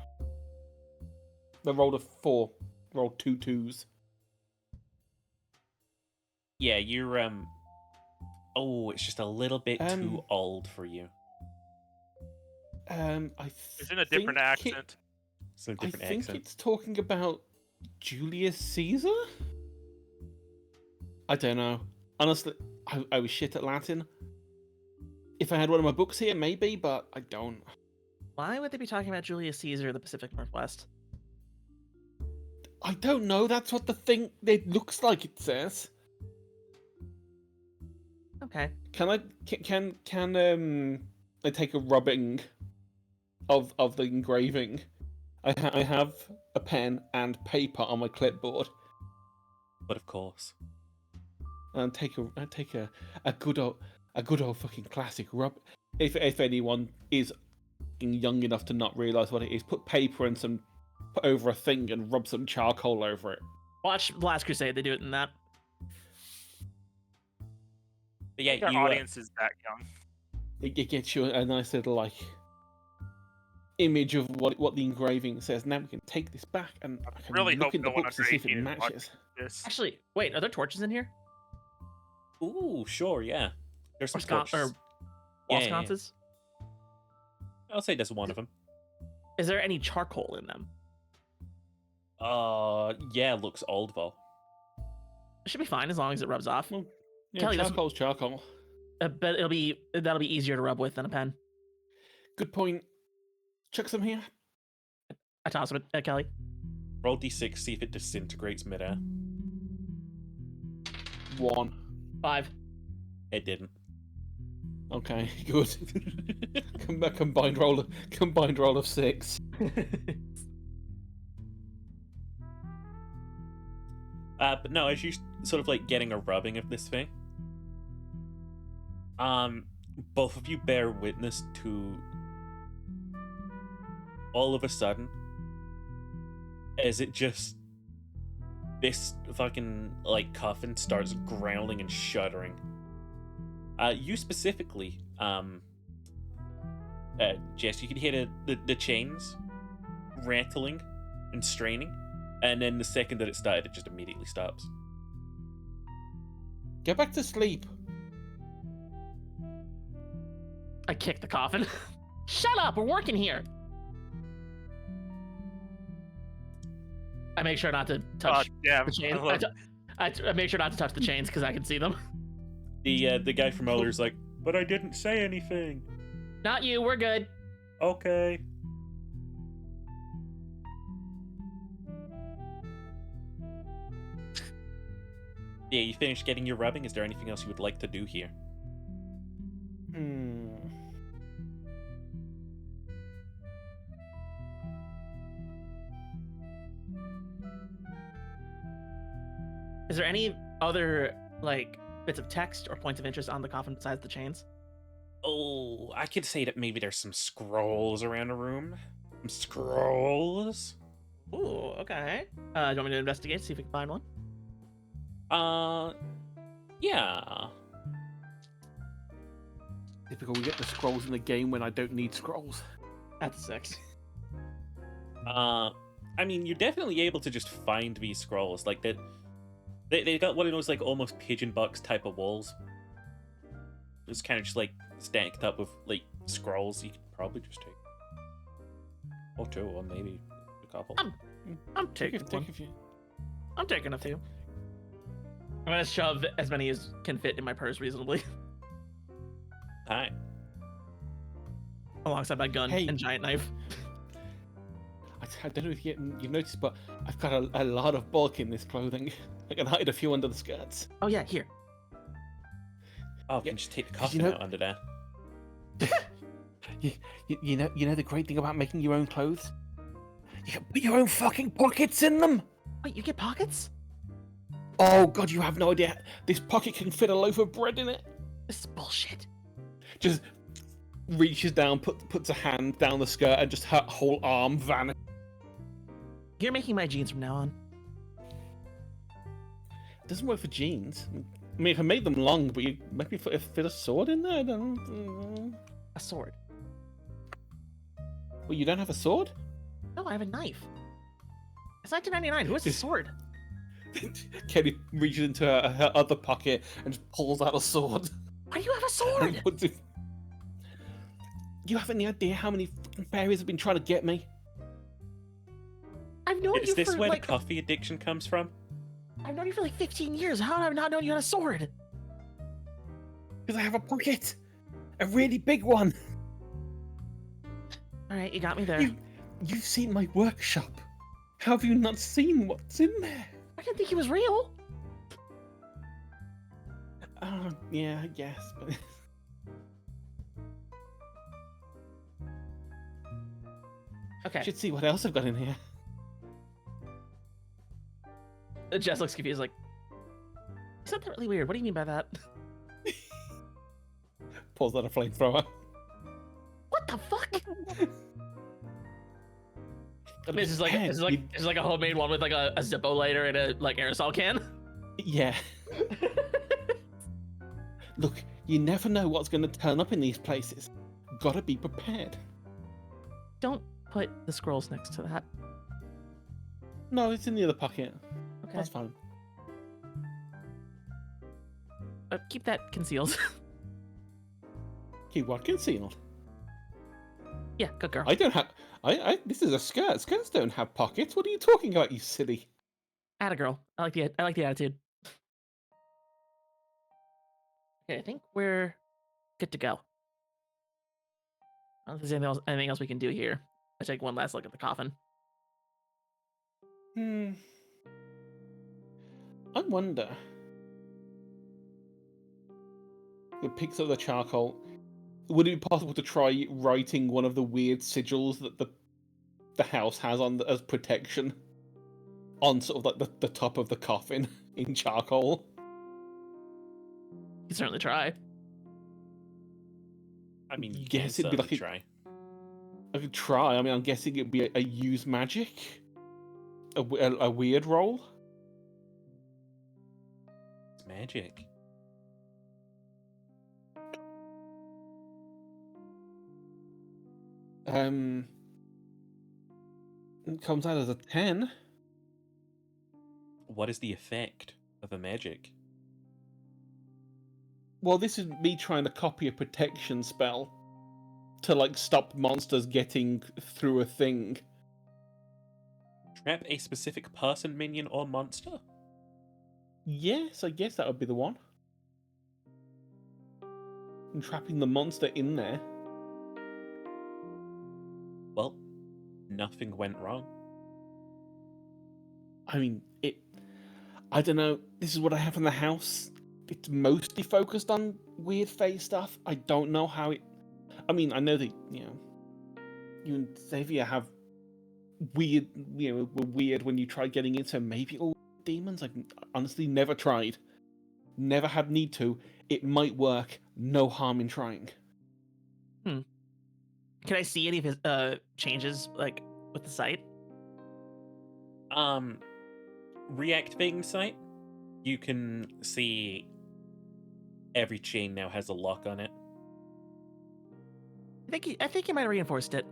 I rolled a 4. Rolled 2 2s. Yeah, you're Oh, it's just a little bit too old for you. It's in a different accent. It's a I different think accent. it's talking about Julius Caesar. I don't know. Honestly, I was shit at Latin. If I had one of my books here, maybe, but I don't. Why would they be talking about Julius Caesar in the Pacific Northwest? I don't know. That's what the thing. It looks like it says. Okay. Can I take a rubbing of the engraving? I have a pen and paper on my clipboard. But of course. And I take a good old fucking classic rub. If anyone is young enough to not realise what it is, put paper and put over a thing and rub some charcoal over it. Watch The Last Crusade. They do it in that. But yeah, Our audience is that young. It gets you a nice little image of what the engraving says. Now we can take this back and I can Really look hope in the no one books to under see if 18 it is matches. watching this. Actually, wait. Are there torches in here? Ooh, sure, yeah. There's some Or wall torches. Yeah. sconces? I'll say there's one of them. Is there any charcoal in them? Yeah, looks old though. It should be fine as long as it rubs off. Well, yeah, Kelly, that's- charcoal's charcoal. But that'll be easier to rub with than a pen. Good point. Chuck some here. I toss it at Kelly. Roll d6, see if it disintegrates midair. 1. 5. It didn't. Okay, good. Combined roll of 6. But no, as you sort of like getting a rubbing of this thing, both of you bear witness to all of a sudden, as it just this fucking like coffin starts growling and shuddering. You specifically, Jess, you can hear the chains rattling and straining, and then the second that it started, it just immediately stops. Get back to sleep. I kick the coffin. Shut up! We're working here. I make sure not to touch yeah, the chains. I make sure not to touch the chains because I can see them. The guy from Elder's like, but I didn't say anything. Not you. We're good. Okay. Yeah, you finished getting your rubbing. Is there anything else you would like to do here? Is there any other like bits of text or points of interest on the coffin besides the chains? Oh, I could say that maybe there's some scrolls around the room. Some scrolls? Ooh, okay. Do you want me to investigate, see if we can find one? Yeah. Typical, we get the scrolls in the game when I don't need scrolls. That's 6. I mean, you're definitely able to just find these scrolls. Like, that. They got one of those, like, almost pigeon box type of walls. It's kind of just, like, stacked up with, like, scrolls you could probably just take. Or 2, or maybe a couple. I'm taking one. I'm taking a few. I'm gonna shove as many as can fit in my purse reasonably. Hi. Alongside my gun Hey. and giant knife. I don't know if you've noticed, but I've got a lot of bulk in this clothing. I can hide a few under the skirts. Oh yeah, here. Oh, you can just take the coffin you know- out under there. You know the great thing about making your own clothes? You can put your own fucking pockets in them! Wait, you get pockets? Oh god, you have no idea. This pocket can fit a loaf of bread in it. This is bullshit. Just reaches down, puts a hand down the skirt, and just her whole arm vanishes. You're making my jeans from now on. It doesn't work for jeans. I mean, if I made them long, but you maybe fit a sword in there, then... A sword. Well, you don't have a sword? No, I have a knife. It's 1999. Who has a sword? Kelly reaches into her other pocket and just pulls out a sword. Why do you have a And sword? what if- You have any idea how many fucking fairies have been trying to get me? I've known Is you this for where like the coffee addiction comes from? I've known you for like 15 years. How have I not known you had a sword? Because I have a pocket, a really big one. All right, you got me there. You've seen my workshop. How have you not seen what's in there? I didn't think he was real. Oh, yeah, I guess. But Okay. you should see what else I've got in here. Jess looks confused, like, you said that really weird. What do you mean by that? Pulls out a flamethrower. What the fuck? This is like Pen, this is like a homemade one with like a Zippo lighter and a like aerosol can. Yeah. Look, you never know what's going to turn up in these places. Gotta be prepared. Don't put the scrolls next to that. No, it's in the other pocket. Okay. That's fine. Keep that concealed. Keep what concealed? Yeah, good girl. I don't have. This is a skirt. Skirts don't have pockets. What are you talking about, you silly? Atta girl. I like the attitude. Okay, I think we're good to go. I don't think there's anything else we can do here. I take one last look at the coffin. I wonder. It picks up the charcoal. Would it be possible to try writing one of the weird sigils that the house has on as protection on sort of like the top of the coffin in charcoal? You can certainly try. I mean, you Guess can it'd be like certainly try. I could try. I mean, I'm guessing it'd be a use magic, a weird roll. It's magic. It comes out as a 10. What is the effect of a magic? Well, this is me trying to copy a protection spell to like stop monsters getting through a thing. Trap a specific person, minion, or monster? Yes, I guess that would be the one. And trapping the monster in there. Well, nothing went wrong. I mean, I don't know. This is what I have in the house. It's mostly focused on weird face stuff. I don't know how it. I mean, I know that you and Xavier have weird. Were weird when you tried getting into. Maybe all demons. I've honestly never tried. Never had need to. It might work. No harm in trying. Can I see any of his changes like with the site? Reactivating sight. You can see every chain now has a lock on it. I think he might have reinforced it.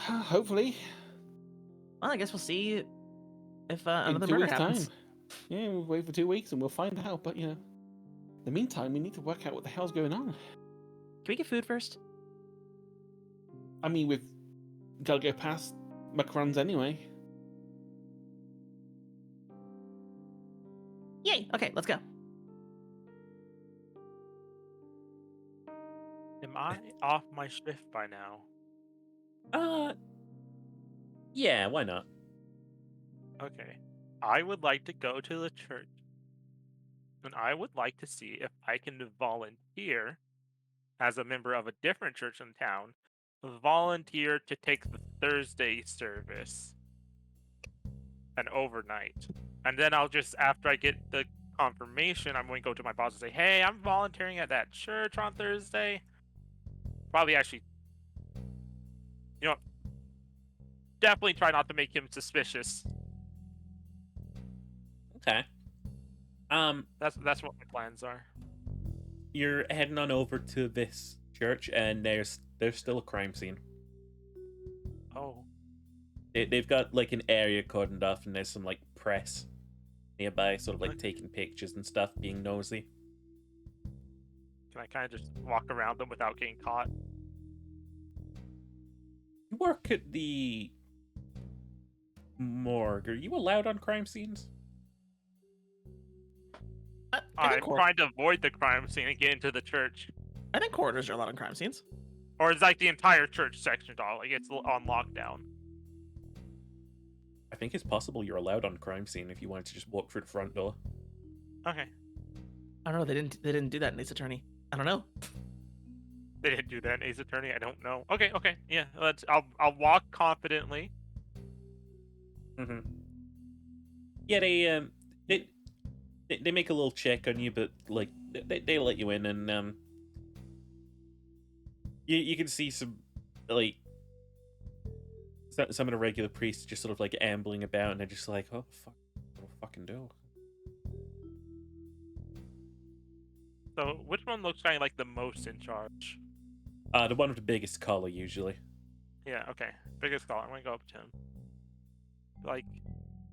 Hopefully, Well, I guess we'll see if in another 2 murder weeks' happens. time. Yeah, we'll wait for 2 weeks and we'll find out. But in the meantime, we need to work out what the hell's going on. Can we get food first? I mean, we've got to go past Macron's anyway. Yay! Okay, let's go. Am I off my shift by now? Yeah, why not? Okay. I would like to go to the church. And I would like to see if I can volunteer as a member of a different church in town. Volunteer to take the Thursday service. And overnight. And then I'll just, after I get the confirmation, I'm going to go to my boss and say, hey, I'm volunteering at that church on Thursday. Probably actually, definitely try not to make him suspicious. Okay. That's what my plans are. You're heading on over to this church, and there's still a crime scene. Oh. They've got like an area cordoned off, and there's some like press nearby, sort of like Okay. taking pictures and stuff, being nosy. Can I kind of just walk around them without getting caught? You work at the morgue. Are you allowed on crime scenes? I think, I'm trying to avoid the crime scene and get into the church. I think coroners are allowed on crime scenes. Or is like the entire church sectioned off? Like it's on lockdown. I think it's possible you're allowed on crime scene if you wanted to just walk through the front door. Okay. I don't know. They didn't do that in Ace Attorney. I don't know. They didn't do that in Ace Attorney. I don't know. Okay. Yeah. I'll walk confidently. Mm-hmm. Yeah, they make a little check on you, but like they let you in, and you can see some like some of the regular priests just sort of like ambling about, and they're just like, oh fuck, what do I fucking do? So which one looks kind of like the most in charge? The one with the biggest collar usually. Yeah. Okay. Biggest call. I'm gonna go up to him. Like,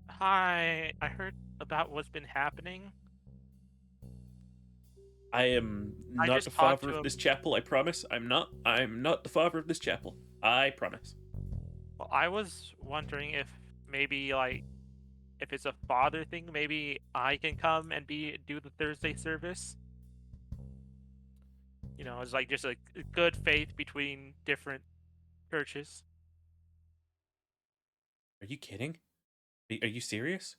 hi. I heard about what's been happening. I am I not just the talked father to of him. this chapel. I promise. I'm not the father of this chapel. I promise. Well, I was wondering if maybe like if it's a father thing, maybe I can come and do the Thursday service. You know, it's like just a good faith between different churches. Are you kidding? Are you serious?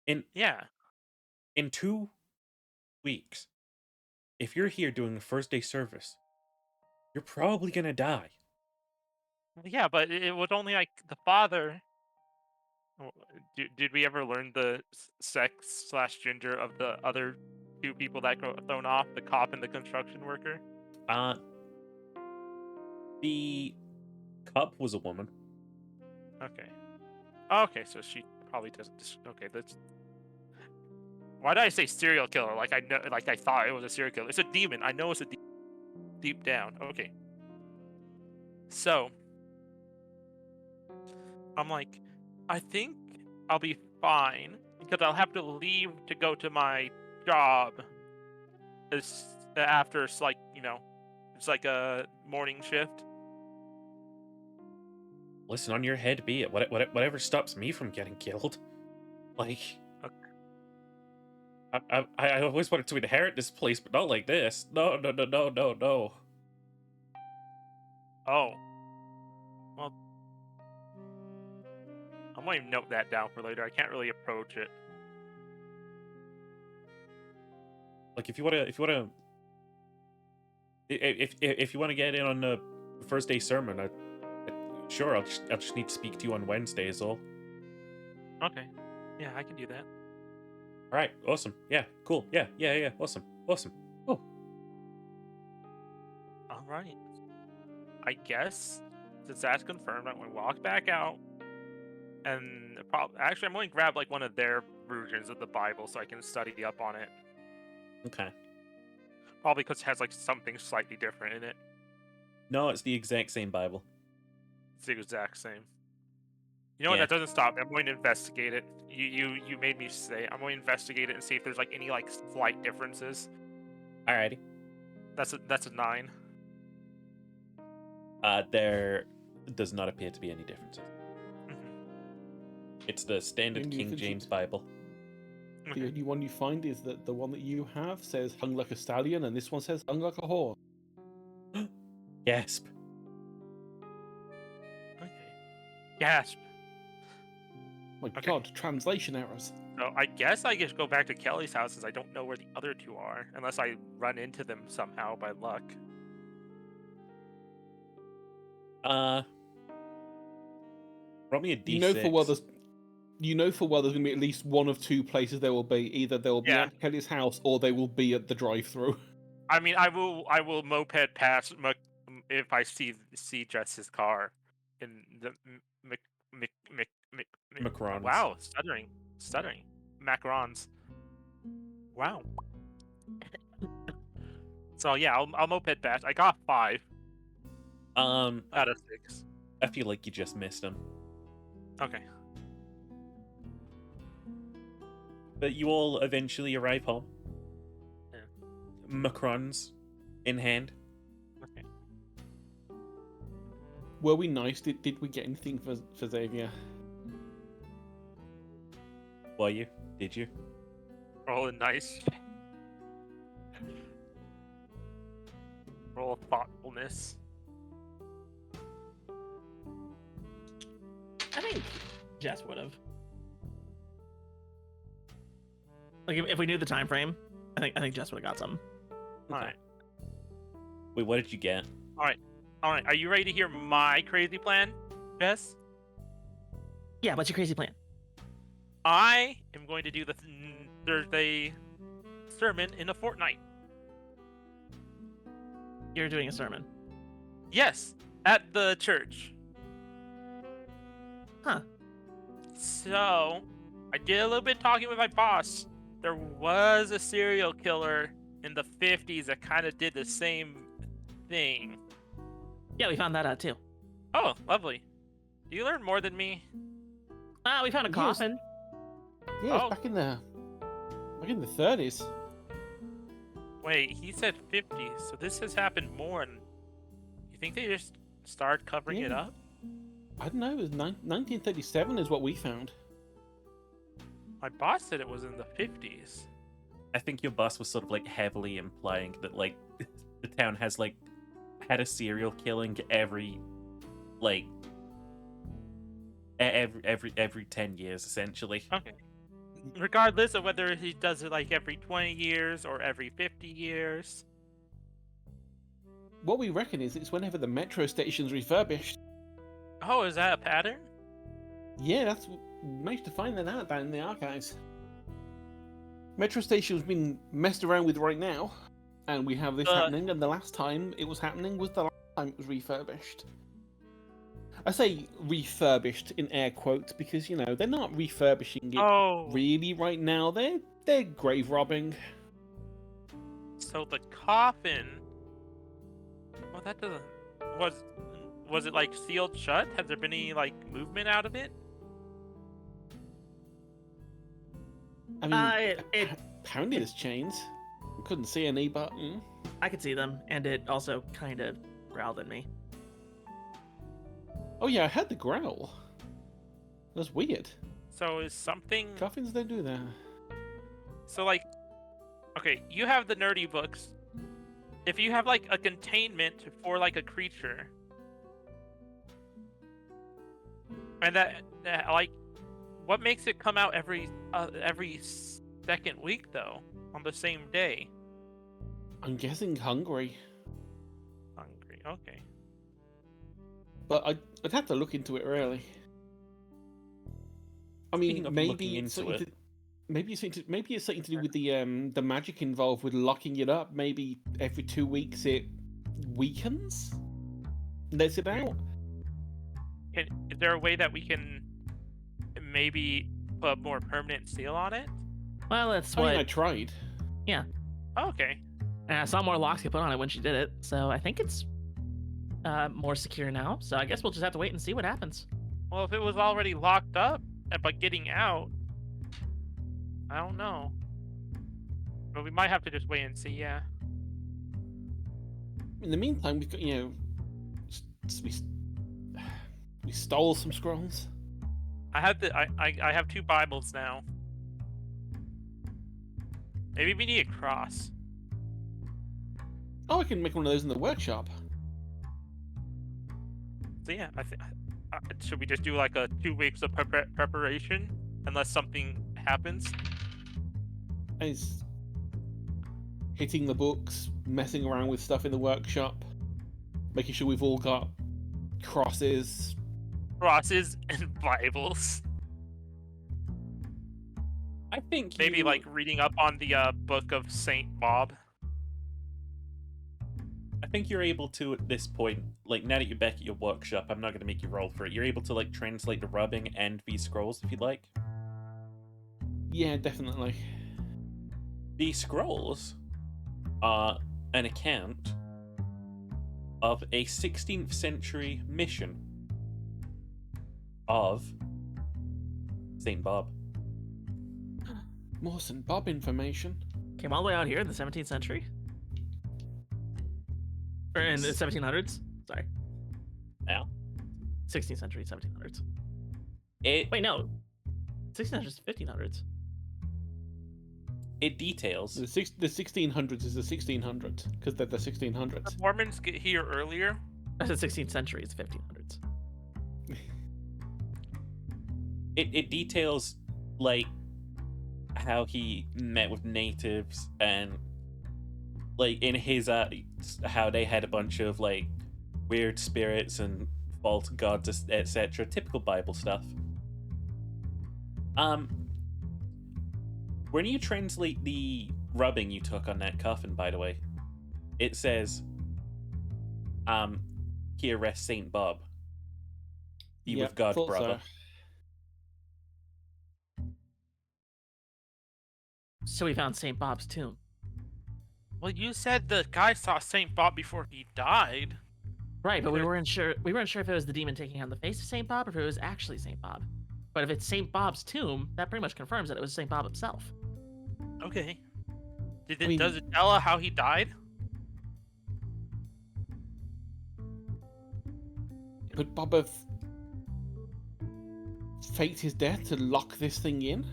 In Yeah. 2 weeks, if you're here doing the first day service, you're probably gonna die. Yeah, but it was only like the father. Did we ever learn the sex/gender of the other two people that got thrown off? The cop and the construction worker. Uh, the cop was a woman. Okay. Okay, so she probably doesn't. Okay, that's. Why did I say serial killer? Like I know, like I thought it was a serial killer. It's a demon. I know it's a deep down. Okay. So I'm like, I think I'll be fine because I'll have to leave to go to my job. After it's like it's like a morning shift. Listen, on your head be it. Whatever stops me from getting killed. Like, I always wanted to inherit this place, but not like this. No. Oh, well, I'm going to note that down for later. I can't really approach it. Like, if you wanna, if you wanna get in on the first day sermon, sure, I'll just need to speak to you on Wednesday, is all. Okay. Yeah, I can do that. All right, awesome. Yeah, cool. Yeah, awesome. Oh, All right. I guess since that's confirmed, I'm going to walk back out, and actually, I'm going to grab like one of their versions of the Bible so I can study up on it. okay. Probably because it has like something slightly different in it. No, it's the exact same Bible. It's the exact same. You know what? Yeah. That doesn't stop me. I'm going to investigate it. You made me say I'm going to investigate it and see if there's like any like slight differences. Alrighty. That's a 9. There does not appear to be any differences. It's the standard Maybe King if it's- James Bible. The only one you find is that the one that you have says hung like a stallion, and this one says hung like a horse. Gasp. Okay. Gasp. My Okay. God, translation errors. So I guess I just go back to Kelly's house since I don't know where the other two are, unless I run into them somehow by luck. Roll me a D6. You know for well there's going to be at least one of two places they will be. Either they will be Yeah. at Kelly's house or they will be at the drive-through. I mean, I will moped past if I see Jess's car in the Macrons. Wow, stuttering. Macrons. Wow. So yeah, I'll moped past. I got 5 out of 6. I feel like you just missed him. Okay. But you all eventually arrive home. Yeah. Macrons in hand. Okay. Were we nice? Did we get anything for Xavier? Were you? Did you? Roll a nice. Roll of thoughtfulness. I think Jess would have. Like if we knew the time frame, I think Jess would have got some. All right. Wait, what did you get? All right. Are you ready to hear my crazy plan, Jess? Yeah, what's your crazy plan? I am going to do the Thursday sermon in a fortnight. You're doing a sermon. Yes, at the church. Huh. So, I did a little bit talking with my boss. There was a serial killer in the 50s that kind of did the same thing. Yeah, we found that out too. Oh, lovely. Do you learn more than me? We found a Yes. coffin. Yeah, it's Oh. back in the 30s. Wait, he said 50s, so this has happened more. You think they just started covering it Yeah. up? I don't know. It was 1937 is what we found. My boss said it was in the 50s. I think your boss was sort of like heavily implying that like the town has like had a serial killing every like every 10 years essentially. Okay. Regardless of whether he does it like every 20 years or every 50 years. What we reckon is it's whenever the metro station's refurbished. Oh, is that a pattern? Yeah, that's we managed to find that out down in the archives. Metro station's been messed around with right now, and we have this happening. And the last time it was happening was the last time it was refurbished. I say refurbished in air quotes because they're not refurbishing it Oh, really right now. They're grave robbing. so the coffin. Well, that doesn't. Was it like sealed shut? Has there been any like movement out of it? I mean, It apparently there's chains. I couldn't see any, but I could see them, and it also kind of growled at me. oh yeah, I heard the growl. That's weird. So is something. Coffins don't do that. So like, okay, you have the nerdy books. If you have like a containment for like a creature, and that like, what makes it come out every second week though, on the same day? I'm guessing hungry, Hungry. Okay. but I'd have to look into it really. I Speaking mean, of maybe looking it's into something it. maybe it's something to do with the magic involved with locking it up. Maybe every 2 weeks it weakens, lets it out. Is there a way that we can maybe put a more permanent seal on it? Well, that's I mean, I what. tried. Oh, okay. And I saw more locks get put on it when she did it, so I think it's more secure now. So I guess we'll just have to wait and see what happens. Well, if it was already locked up, but getting out, I don't know. But we might have to just wait and see. Yeah. In the meantime, we've got we stole some scrolls. I have 2 Bibles now. Maybe we need a cross. Oh, I can make one of those in the workshop. So yeah, should we just do like a 2 weeks of preparation unless something happens? Is hitting the books, messing around with stuff in the workshop, making sure we've all got crosses. Crosses and Bibles. I think Maybe you- like reading up on the book of Saint Bob. I think you're able to at this point, like now that you're back at your workshop, I'm not going to make you roll for it. You're able to like translate the rubbing and these scrolls if you'd like. Yeah, definitely. The scrolls are an account of a 16th century mission of Saint Bob. More St. Bob information. Came all the way out here in the 17th century. Or in the 1700s. Sorry, Now, 16th century, 1700s. it Wait, no, 1600s, 1500s. it details. The 1600s is the 1600s because they're the 1600s. The Mormons get here earlier. I said 16th century, it's 1500s. It details like how he met with natives and like in his how they had a bunch of like weird spirits and false gods, etc. Typical Bible stuff. When you translate the rubbing you took on that coffin, by the way, it says, "Here rests Saint Bob. Be with God, thought brother." so. So we found St. Bob's tomb. Well, you said the guy saw Saint Bob before he died. Right, but we weren't sure if it was the demon taking on the face of St. Bob or if it was actually St. Bob. But if it's St. Bob's tomb, that pretty much confirms that it was St. Bob himself. Okay. mean- Does it tell how he died? Could Bob have faked his death to lock this thing in?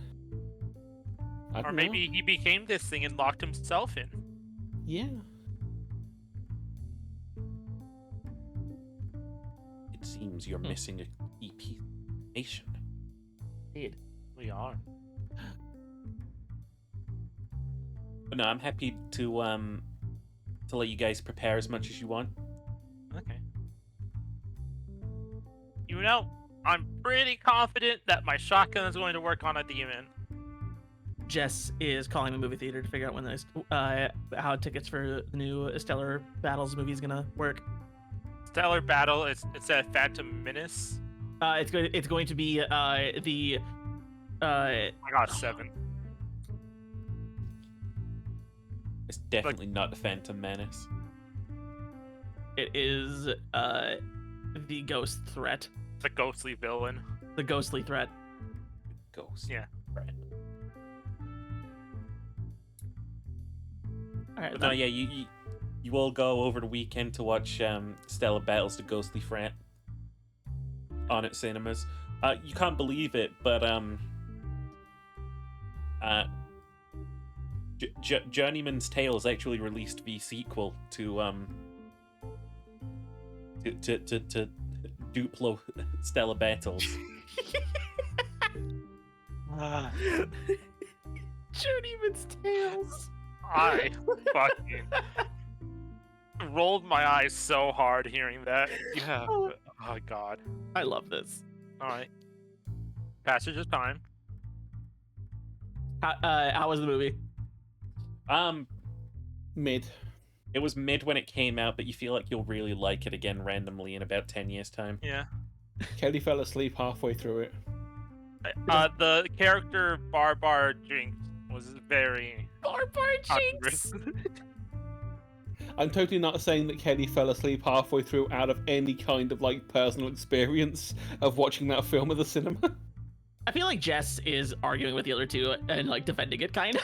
I Or don't maybe know. he became this thing and locked himself in. Yeah. It seems you're missing a key piece of information. Indeed. We are. But no, I'm happy to let you guys prepare as much as you want. Okay. You know, I'm pretty confident that my shotgun is going to work on a demon. Jess is calling the movie theater to figure out when how tickets for the new Stellar Battles movie is gonna work. Stellar Battle, it's a Phantom Menace. It's going to be the I got 7. It's definitely not the Phantom Menace. it is the ghost threat, The ghostly villain. the ghostly threat. Ghost. Yeah. Right. All right, But no, yeah, you all go over the weekend to watch Stellar Battles: The Ghostly Threat on at cinemas. You can't believe it, but Journeyman's Tales actually released the sequel to Duplo Stellar Battles. Journeyman's Tales. I fucking rolled my eyes so hard hearing that. Yeah. Oh god. I love this. Alright. Passage of time. How was the movie? Mid. It was mid when it came out, but you feel like you'll really like it again randomly in about 10 years' time. Yeah. Kelly fell asleep halfway through it. The character Barbar Jinx was very Barbar Jinx. I'm totally not saying that Kelly fell asleep halfway through out of any kind of like personal experience of watching that film at the cinema. I feel like Jess is arguing with the other two and like defending it, kind of.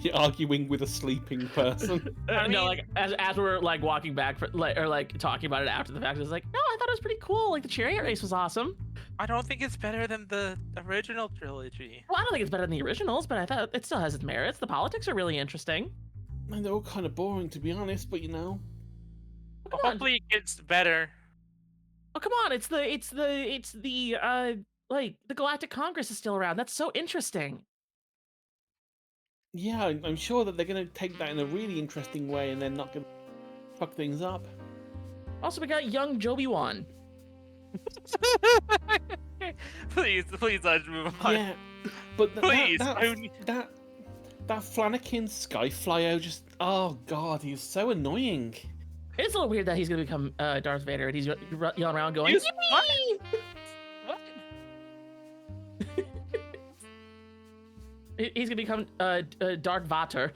You're arguing with a sleeping person. I No, mean- like as we're like walking back for, like talking about it after the fact, it's like, no, I thought it was pretty cool. Like the chariot race was awesome. I don't think it's better than the original trilogy. Well, I don't think it's better than the originals, but I thought it still has its merits. The politics are really interesting. And they're all kind of boring, to be honest, but you know. Oh, come on. Hopefully it gets better. Oh, come on. It's the like the Galactic Congress is still around. That's so interesting. Yeah, I'm sure that they're going to take that in a really interesting way and they're not going to fuck things up. Also, we got young Joby-Wan. Please, let's move on. Yeah, but Please, that Flanagan Skyflyer just, oh god, he's so annoying. It's a little weird that he's gonna become Darth Vader and he's yelling around going, He's- "Yippee!" What? He's gonna become Darth Vader.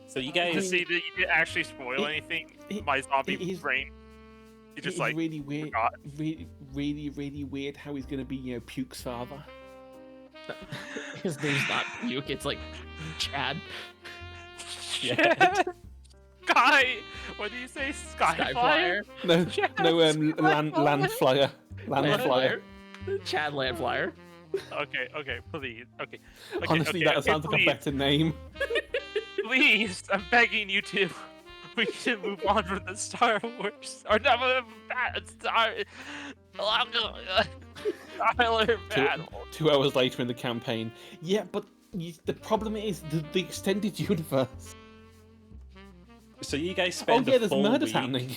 So you To guys, see that you didn't actually spoil anything, my zombie he's- brain. You just It's like really weird, forgot. really weird how he's going to be, you know, Puke's father. His name's not Puke, it's like Chad. yet. Sky. What do you say? Skyflyer? No, Yeah, no, Skyflyer. land flyer. Land flyer. Chad Landflyer. Okay, please. Okay. Honestly, that sounds like a please, better name. Please, I'm begging you to. We should move on from the Star Wars. Or no, Skyler battle. 2 hours later in the campaign. Yeah, but the problem is the extended universe. So you guys Oh spend yeah, a there's full murders week happening.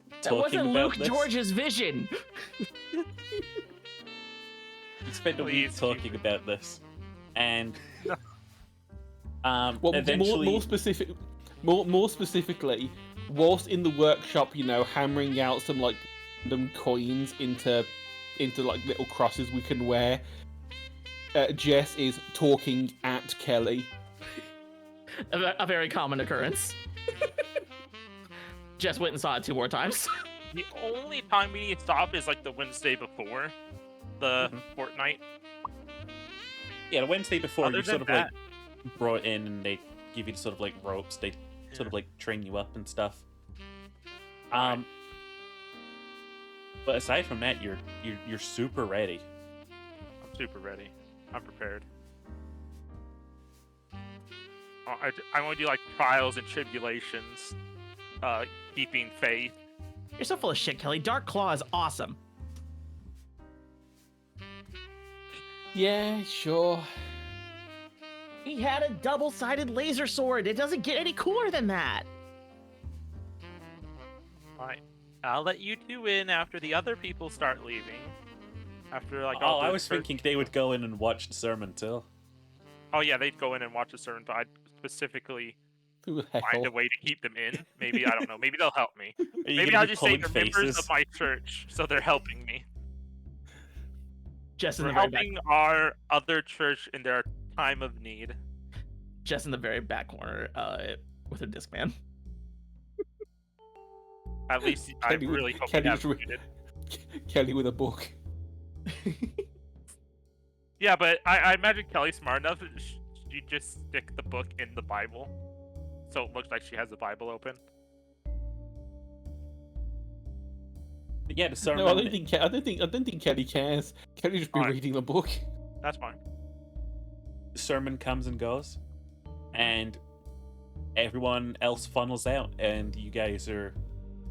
That talking wasn't about Luke this. George's vision. You spend a week Please, talking keep it. about this, and Well, eventually, more specifically, whilst in the workshop, hammering out some like random coins into like little crosses we can wear. Jess is talking at Kelly. A very common occurrence. Jess went and saw it 2 more times. The only time we need to stop is like the Wednesday before the fortnight. yeah, the Wednesday before Other you sort than of like brought in, and they give you sort of like ropes. They sort of like train you up and stuff. But aside from that, you're super ready. I'm super ready. I'm prepared. I want to do like trials and tribulations, keeping faith. You're so full of shit, Kelly. Dark Claw is awesome. Yeah, sure. He had a double-sided laser sword. It doesn't get any cooler than that. Fine. I'll let you two in after the other people start leaving. After like Oh, all the I was church- thinking they would go in and watch the sermon too. Oh yeah, they'd go in and watch a sermon, but I'd specifically Who the find hell? a way to keep them in. Maybe I don't know. Maybe they'll help me. Are you Maybe gonna I'll be just say pulling they're members faces? of my church, so they're helping me. Jess in We're the very back. helping our other church in their time of need. Jess in the very back corner, with a Discman. At least I Kelly with- really hope Kelly you was have re- muted. Kelly with a book. Yeah, but I imagine Kelly's smart enough. She just stick the book in the Bible, so it looks like she has the Bible open. But yeah, the sermon. No, I don't think Kelly cares. Kelly just be Alright. reading the book. That's fine. The sermon comes and goes, and everyone else funnels out, and you guys are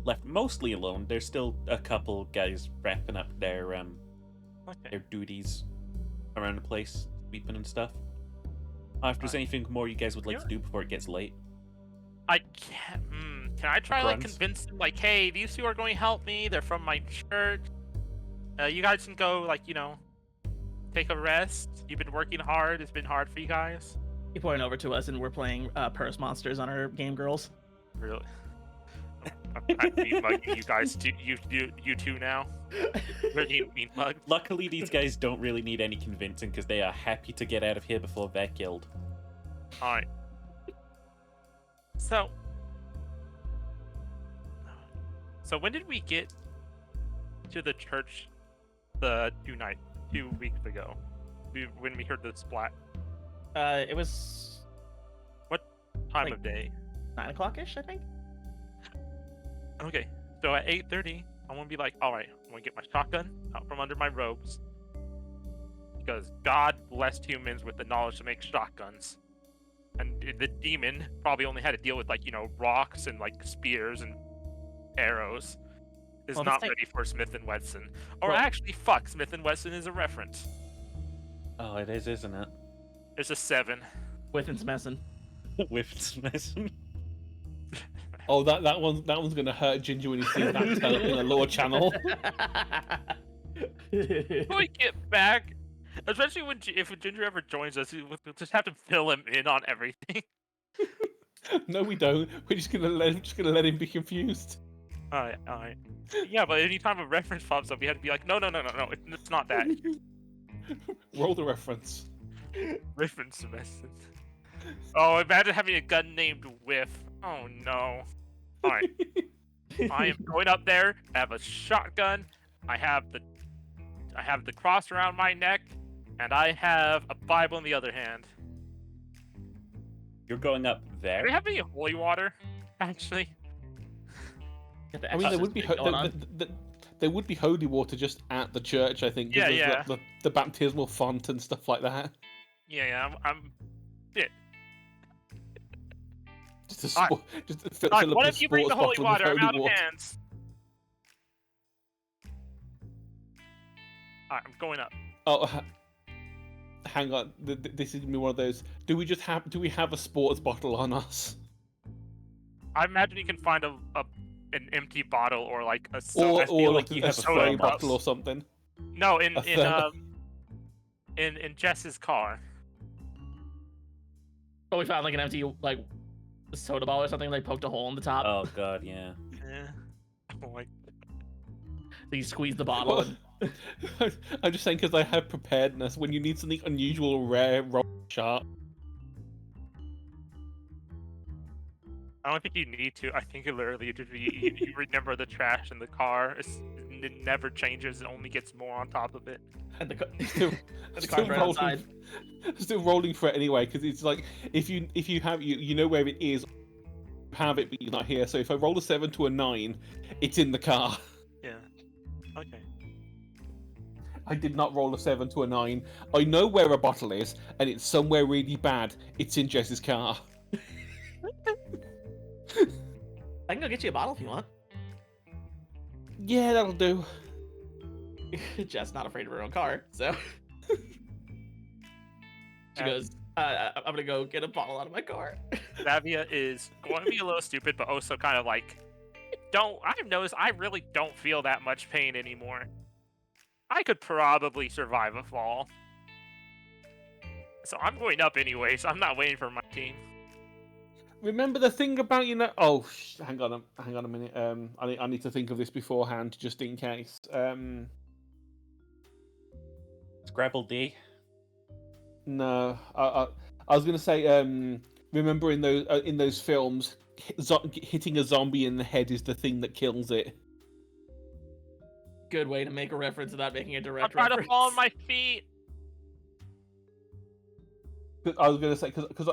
left mostly alone. There's still a couple guys wrapping up their Okay. duties around the place, sweeping and stuff. If there's anything more you guys would like to do before it gets late. I can't. Can I try like Grunts? convince them? Like, hey, these two are going to help me. They're from my church. You guys can go. Like, take a rest. You've been working hard. It's been hard for you guys. He pointed over to us, and we're playing Purse Monsters on our Game Girls. Really. I'm mean mugging you guys. You two now. We're getting mean mugged. Luckily, these guys don't really need any convincing because they are happy to get out of here before they're killed. All right. So when did we get to the church the 2 weeks ago? When we heard the splat. It was Time Like- of day. 9 o'clock-ish, I think. Okay. So at 8:30, I'm gonna be like, all right, I'm gonna get my shotgun out from under my robes. Because God blessed humans with the knowledge to make shotguns. And the demon probably only had to deal with rocks and spears and arrows. Is Well, not this thing- ready for Smith and Wesson. Or Well- actually, fuck, Smith and Wesson is a reference. Oh, it is, isn't it? It's a 7. With and Smesson. With Smith. Oh, that one's gonna hurt Ginger when he sees that turn up in the lore channel. When we get back, especially if Ginger ever joins us, we'll just have to fill him in on everything. No, we don't. We're just gonna let him be confused. All right. Yeah, but anytime a reference pops up, we had to be like, no, it's not that. Roll the reference. Reference Wesson. Oh, imagine having a gun named Whiff. Oh no. Alright. I am going up there, I have a shotgun, I have the cross around my neck, and I have a Bible in the other hand. You're going up Do there. we have any holy water? Actually, Get the I mean, there would be exorcism going on. there would be holy water just at the church, I think. 'Cause Yeah, there's yeah. The baptismal font and stuff like that. yeah. I'm Just a Alright. sport, just fill Alright, up what a if you bring the sports holy bottle water? I'm with out holy of water. hands. Alright, I'm going up. Oh, hang on. This is gonna be one of those. Do we have a sports bottle on us, I imagine you can find an empty bottle or like a I or feel like like you a have a spray thermos. bottle or something? No, in A thermos. in Jess's car. But we found like an empty like soda bottle or something. Like poked a hole in the top. Oh god, yeah. Yeah. I'm like, So you squeeze the bottle. Well, And... I'm just saying because I have preparedness when you need something unusual, rare, sharp. I don't think you need to. I think it literally just you remember the trash in the car. It never changes. It only gets more on top of it. and the Still, the still car's right rolling, outside. still rolling for it anyway. Because it's like if you have you know where it is, have it, but you're not here. So if I roll a 7 to a 9, it's in the car. Yeah. Okay. I did not roll a 7 to a 9. I know where a bottle is, and it's somewhere really bad. It's in Jess's car. I can go get you a bottle if you want. Yeah, that'll do. Jess not afraid of her own car, so she goes, I'm gonna go get a bottle out of my car. Zavia is going to be a little stupid, but also kind of like, I've noticed I really don't feel that much pain anymore. I could probably survive a fall. So I'm going up anyway, so I'm not waiting for my team. Remember the thing about Oh, hang on a minute. I need to think of this beforehand, just in case. Scrabble D. No, I was gonna say. Remember in those films, hitting a zombie in the head is the thing that kills it. Good way to make a reference without making a I'm direct trying reference. to fall on my feet. I was gonna say because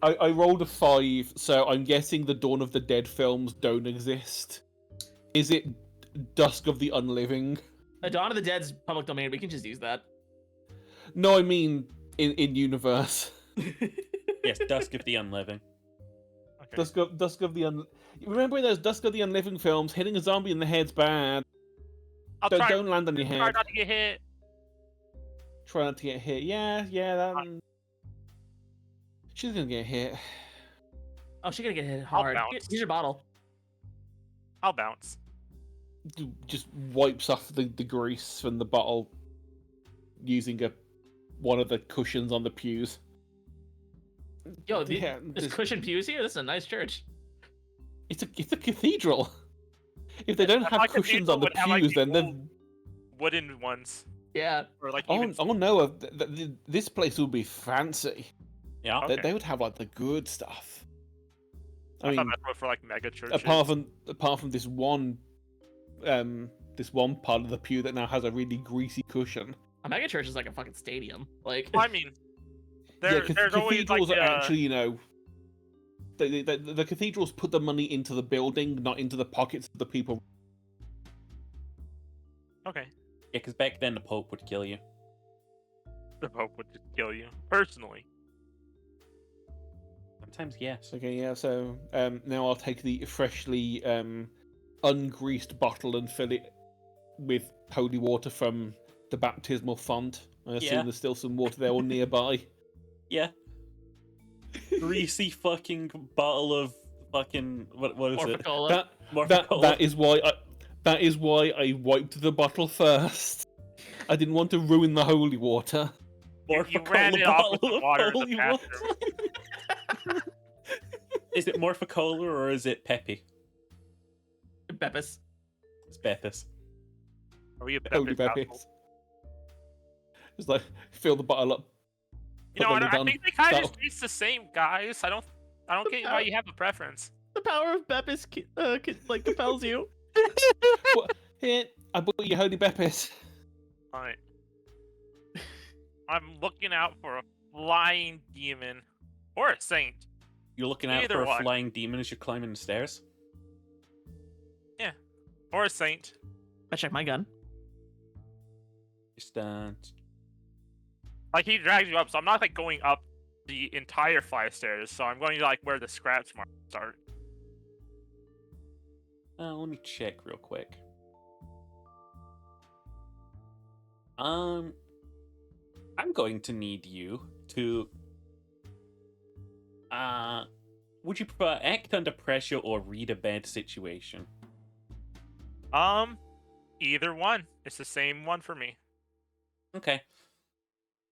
I rolled a 5, so I'm guessing the Dawn of the Dead films don't exist. Is it Dusk of the Unliving? Dawn of the Dead's public domain. We can just use that. No, I mean in universe. Yes, Dusk of the Unliving. Okay. Dusk of the Remember in those Dusk of the Unliving films, hitting a zombie in the head's bad. Don't land on your Try head. not to get hit. Try not to get hit. Yeah, that. She's gonna get hit. Oh, she's gonna get hit hard. bounce. Here's your bottle. I'll bounce. Just wipes off the grease from the bottle using one of the cushions on the pews. Yo, Yeah, there's cushion pews here. This is a nice church. it's a cathedral. If they don't If have my cushions cathedral on the would have, like, pews, the then they're. old wooden ones, Yeah. or like Oh, even. oh no! This place would be fancy. Yeah. Okay. They would have like the good stuff. I I thought mean, that's what for like mega churches. apart from this one part of the pew that now has a really greasy cushion. A mega church is like a fucking stadium. Like, Well, I mean, there's always like cathedrals are actually, the cathedrals put the money into the building, not into the pockets of the people. okay. Yeah, because back then the Pope would kill you. The Pope would just kill you personally. Sometimes yes. Okay, yeah. So now I'll take the freshly ungreased bottle and fill it with holy water from the baptismal font. I assume Yeah. there's still some water there or nearby. Yeah. Greasy fucking bottle of fucking what is it? Morphicola. Morphicola. That is why I wiped the bottle first. I didn't want to ruin the holy water. You ran it off with the water in the holy bathroom. Is it Morphicola or is it Peppy? Beppis. It's Bethis. Are we a Holy Baptist Peppy. household? Just like fill the bottle up. You know, put what, the lid I on, think they kind of stop. just taste the same, guys. I don't get why you have a preference. The power of Beppis like compels you. What? Here, I bought you holy Beppis. Alright. I'm looking out for a flying demon or a saint. You're looking out Either for a one. flying demon as you're climbing the stairs? Or a saint. I check my gun. Just, Like, he drags you up, so I'm not, like, going up the entire flight of stairs, so I'm going to, like, where the scratch marks start. let me check real quick. I'm going to need you to, would you prefer act under pressure or read a bad situation? Either one. It's the same one for me. Okay.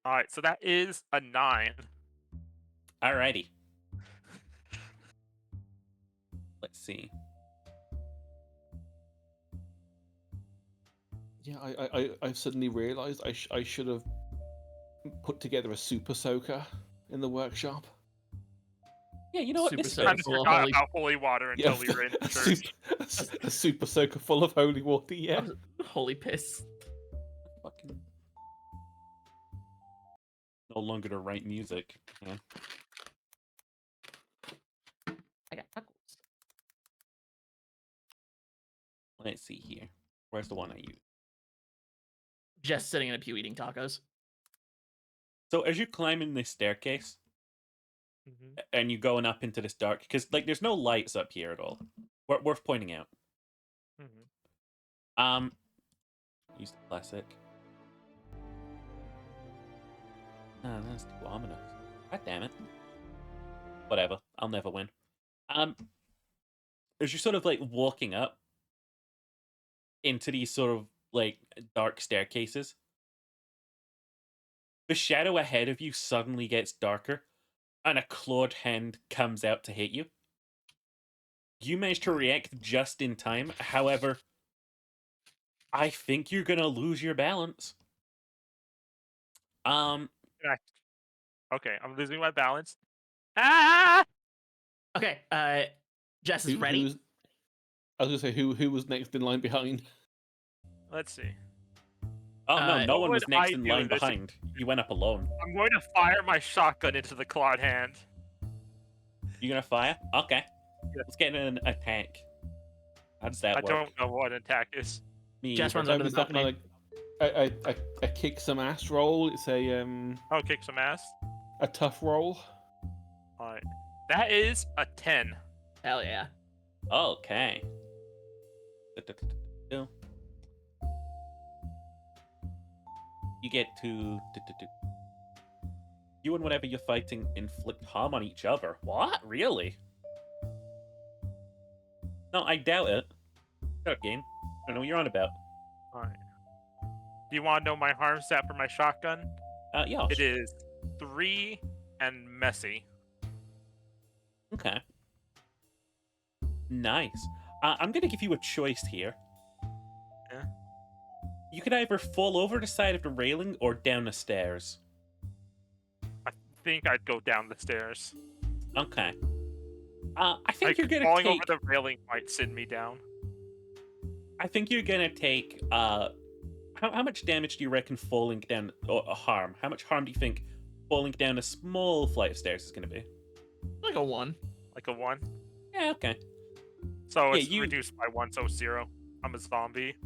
Alright, so that is a 9. Alrighty. Let's see. Yeah, I've suddenly realised I should have put together a super soaker in the workshop. Yeah, you know what? Super This soaker. I fits. just Well, forgot holy- about holy water until we were in a, church. a super soaker full of holy water. Yeah. Holy piss. Fucking. No longer to write music. Yeah. I got tacos. Let's see here. Where's the one I use? Just sitting in a pew eating tacos. So as you're climbing this staircase Mhm. and you're going up into this dark, because like there's no lights up here at all. Worth pointing out. Mhm. Use the classic. Ah, that's too ominous. God damn it. Whatever. I'll never win. As you're sort of like walking up into these sort of like dark staircases, the shadow ahead of you suddenly gets darker, and a clawed hand comes out to hit you. You manage to react just in time. However, I think you're gonna lose your balance. Okay, I'm losing my balance. Ah! Okay, Jess is Who- ready. who's- I was gonna say who was next in line behind. Let's see. Oh no, no what one was would next I in do line in this- behind. You went up alone. I'm going to fire my shotgun into the clawed hand. You gonna fire? Okay. Yeah. Let's get an attack. How does that I work? don't know what an attack is. Me Jess either. runs under Is the that kind of like a kick some ass roll? It's Oh, kick some ass. a tough roll. Alright. That is a 10. Hell yeah. Okay. You get to you and whatever you're fighting inflict harm on each other. What? Really? No, I doubt it. Shut up, game. I don't know what you're on about. Alright. Do you want to know my harm stat for my shotgun? Yeah. It is 3 and messy. Okay. Nice. I'm gonna give you a choice here. Yeah. You could either fall over the side of the railing or down the stairs. I think I'd go down the stairs. Okay. I think Like, you're gonna falling take. over the railing might send me down. I think you're gonna take. How much damage do you reckon falling down or harm? How much harm do you think falling down a small flight of stairs is gonna be? Like a 1. Like a 1. Yeah. Okay. So Yeah, it's you- reduced by 1, so 0. I'm a zombie.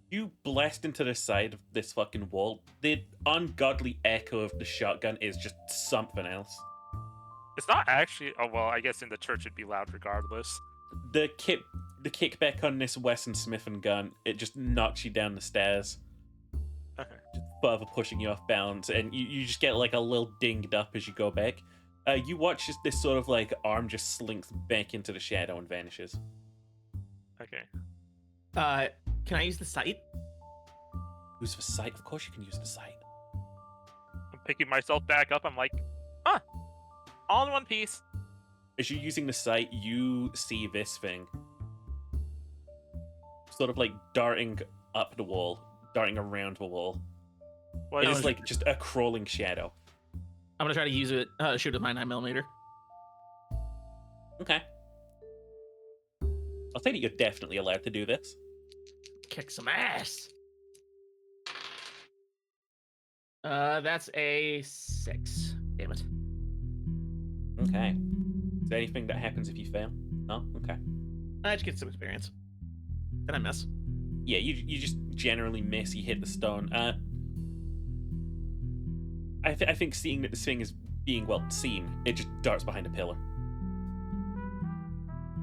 You blast into the side of this fucking wall. The ungodly echo of the shotgun is just something else. It's not actually. Oh, well, I guess in the church it'd be loud regardless. The kickback on this Wesson Smith and gun, it just knocks you down the stairs, Okay. just further pushing you off balance, and you just get like a little dinged up as you go back. You watch as this sort of like arm just slinks back into the shadow and vanishes. Okay. Can I use the sight? Use the sight? Of course you can use the sight. I'm picking myself back up. I'm like, huh. All in one piece. As you're using the sight, you see this thing. Sort of like darting up the wall, darting around the wall. What It is is like just a crawling shadow. I'm gonna try to use it, shoot with my 9mm. Okay. I'll say that you're definitely allowed to do this. Kick some ass. That's a 6. Damn it. Okay. Is there anything that happens if you fail? No? Okay. I just get some experience. Then I miss. Yeah, you just generally miss. You hit the stone. I think seeing that this thing is being well seen, it just darts behind a pillar.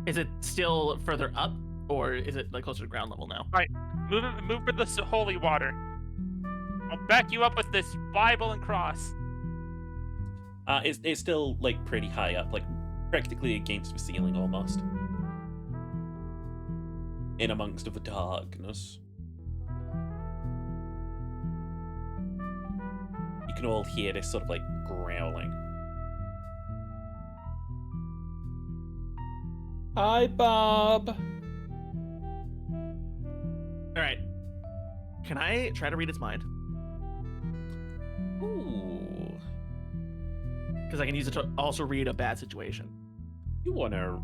Is it still further up, or is it like closer to ground level now? Right. Move for the holy water. I'll back you up with this Bible and cross. It's still like pretty high up, like practically against the ceiling almost. In amongst the darkness. You can all hear this sort of like growling. Hi, Bob. All right. Can I try to read its mind? Ooh. Because I can use it to also read a bad situation. You wanna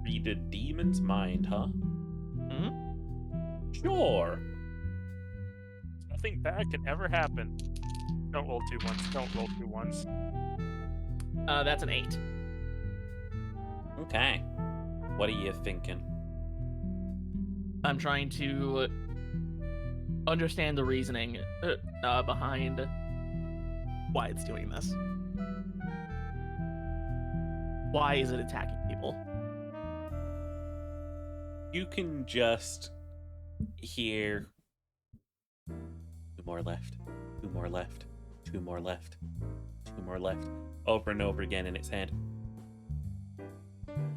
read a demon's mind, huh? Hmm? Sure. Nothing bad can ever happen. Don't roll 2 ones. Don't roll 2 ones. That's an 8. Okay. What are you thinking? I'm trying to understand the reasoning behind why it's doing this. Why is it attacking people? You can just hear 2 more left, 2 more left, 2 more left, 2 more left, over and over again in its head.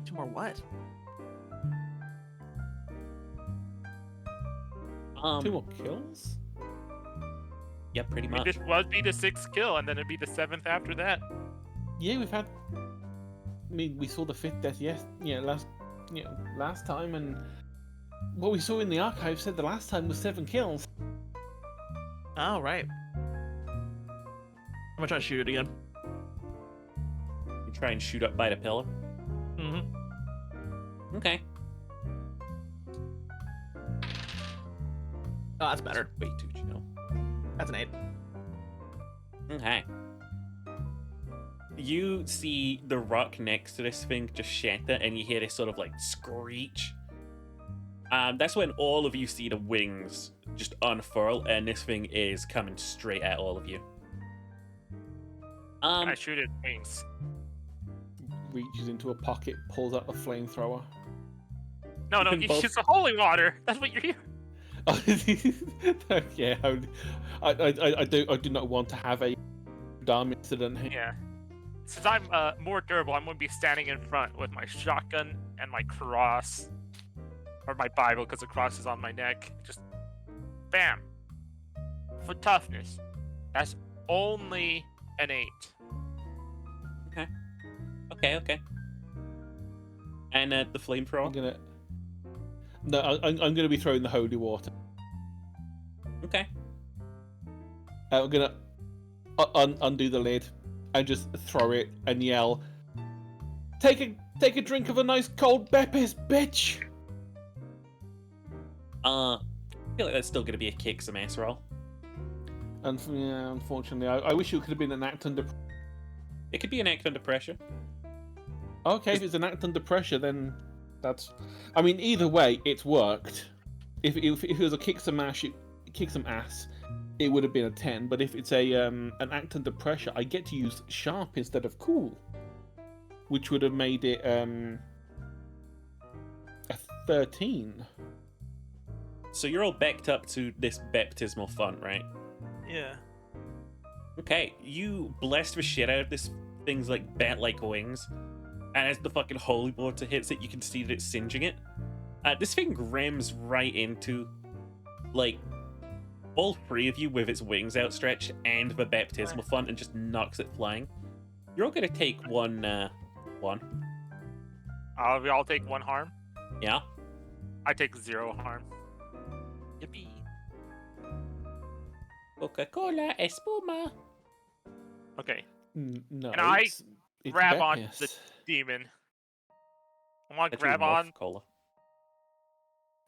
2 more what? 2 more kills? Yeah, pretty much. This would be the 6th kill, and then it'd be the 7th after that. Yeah, we've had. I mean, we saw the 5th death last time, and what we saw in the archive said the last time was 7 kills. Oh, right. I'm gonna try to shoot it again. You try and shoot up by the pillar. Mm-hmm. Okay. Oh, that's better. Way too chill. That's an 8. Okay. You see the rock next to this thing just shatter, and you hear this sort of like screech. That's when all of you see the wings just unfurl, and this thing is coming straight at all of you. I shoot its wings. Reaches into a pocket, pulls out a flamethrower. No, You can he both- shoots the holy water. That's what you're here. Yeah, I do not want to have a damn incident here. Yeah. Since I'm more durable, I'm going to be standing in front with my shotgun and my cross. Or my Bible, because the cross is on my neck. Just bam. For toughness. That's only an 8. Okay. And the I'm flamethrower. gonna. No, I'm gonna be throwing the holy water. Okay. I'm gonna undo the lid and just throw it and yell, Take a drink of a nice cold Beppis, bitch!" I feel like that's still gonna be a kick some ass roll. And yeah, unfortunately, I wish it could have been an act under. It could be an act under pressure. Okay, if it's an act under pressure, then that's. I mean, either way, it's worked. If it was a kick some ass, it would have been a 10. But if it's an act under pressure, I get to use sharp instead of cool, which would have made it a 13. So you're all backed up to this baptismal font, right? Yeah. Okay, you blast the shit out of this thing's like bat-like wings, and as the fucking holy water hits it, you can see that it's singeing it. This thing rams right into, like, all 3 of you with its wings outstretched and the baptismal font, and just knocks it flying. You're all gonna take one. We all take 1 harm. Yeah. I take 0 harm. Yippee. Coca-Cola espuma. Okay. No. And I it's grab on Beppis. the demon. I want to That's your grab on. Morph Cola.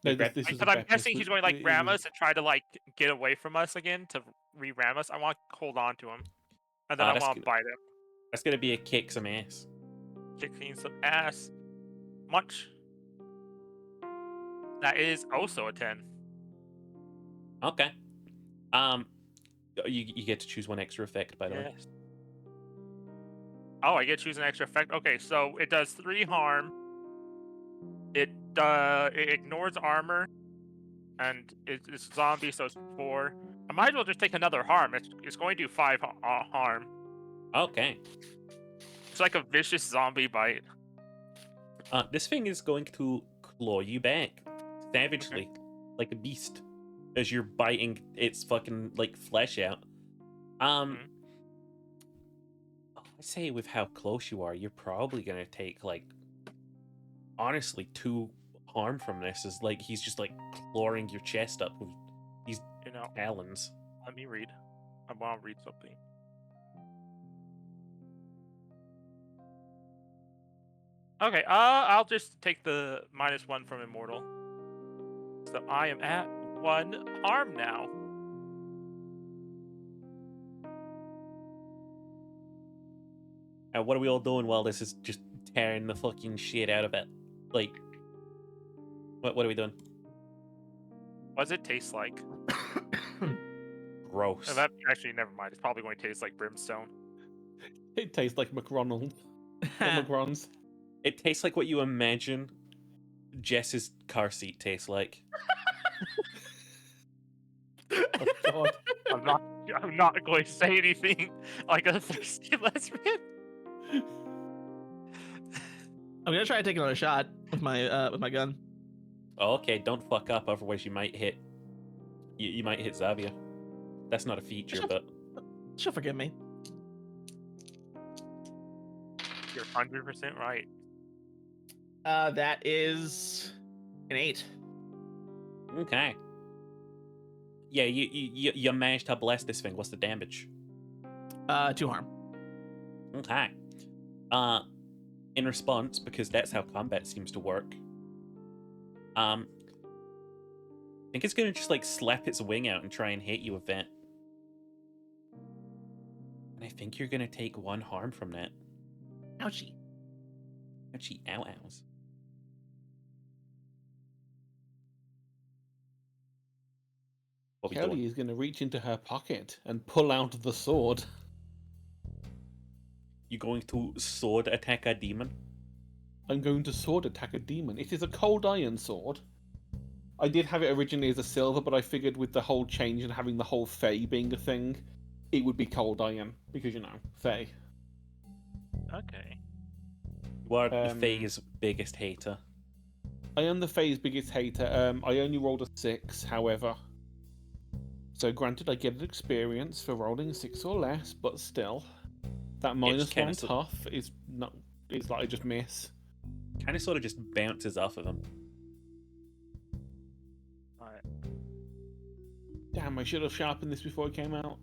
No, grab- this is Because I'm guessing he's going to like ram us and try to like get away from us again to re-ram us. I want to hold on to him. And then I that's want to good. bite him. That's gonna be a kick some ass. kicking some ass. Much. That is also a 10. Okay. You get to choose one extra effect, by the way. Yes. Oh, I get to choose an extra effect. Okay, so it does 3 harm. It ignores armor, and it's zombie, so it's 4. I might as well just take another harm. It's going to do 5 harm. Okay. It's like a vicious zombie bite. This thing is going to claw you back savagely, like a beast, as you're biting its fucking like flesh out. I say with how close you are, you're probably gonna take like honestly 2 harm from this. Is like he's just like clawing your chest up with these talons. Let me read. I want to read something. Okay, I'll just take the -1 from immortal. So I am at 1 harm now. And what are we all doing while this is just tearing the fucking shit out of it? Like, what are we doing? What does it taste like? Gross. Oh, that actually, never mind. It's probably going to taste like brimstone. It tastes like McRonald. Or McRon's. It tastes like what you imagine Jess's car seat tastes like. Oh, God. I'm not going to say anything like a thirsty lesbian. I'm gonna try to take another shot with my gun. Oh, okay, don't fuck up, otherwise you might hit. You might hit Xavier. That's not a feature, but She'll forgive me. You're 100% right. That is an 8. okay. Yeah, you managed to bless this thing. What's the damage? 2 harm. Okay. In response, because that's how combat seems to work. I think it's gonna just like slap its wing out and try and hit you with that. And I think you're gonna take 1 harm from that. Ouchie. Ouchie, ows. What we Kelly doing? is going to reach into her pocket and pull out the sword. You going to sword attack a demon? I'm going to sword attack a demon. It is a cold iron sword. I did have it originally as a silver, but I figured with the whole change and having the whole Fey being a thing, it would be cold iron, because, you know, Fey. Okay. You are the Fae's biggest hater. I am the Fey's biggest hater. I only rolled a 6, however. So granted, I get an experience for rolling 6 or less, but still, that -1 tough is like I just miss. Kind of sort of just bounces off of him. Alright. Damn, I should have sharpened this before it came out.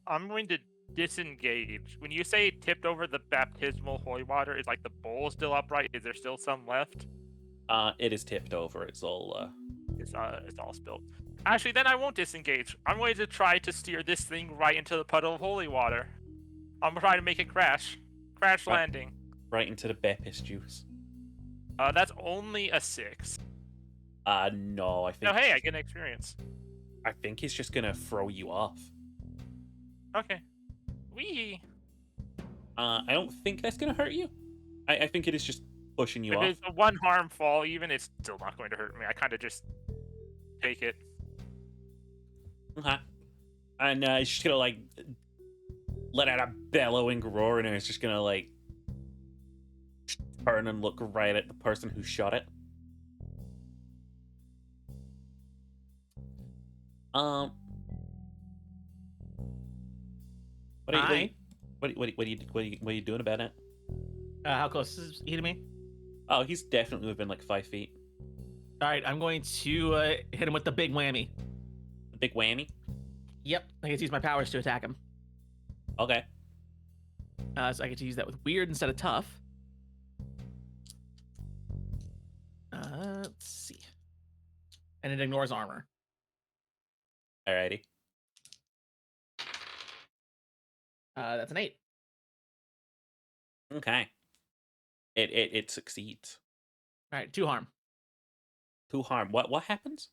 I'm going to disengage. When you say tipped over the baptismal holy water, is like the bowl still upright? Is there still some left? It is tipped over. It's all It's all spilled. Actually, then I won't disengage. I'm going to try to steer this thing right into the puddle of holy water. I'm gonna try to make it crash. Crash Right. landing. right into the Bepis juice. That's only a 6. No, I think. No, hey, I get an experience. I think it's just gonna throw you off. Okay. Wee. I don't think that's gonna hurt you. I think it is just pushing you If off. it's a 1 harm fall, even, it's still not going to hurt me. I kind of just take it. Okay. And it's just gonna like let out a bellowing roar, and it's just gonna like turn and look right at the person who shot it. What are you, what are you doing about it? How close is he to me? Oh, he's definitely within like 5 feet. All right, I'm going to hit him with the big whammy. The big whammy. Yep, I get to use my powers to attack him. Okay. So I get to use that with weird instead of tough. Let's see. And it ignores armor. Alrighty. That's an 8. Okay. It succeeds. All right, 2 harm. 2 harm. What happens?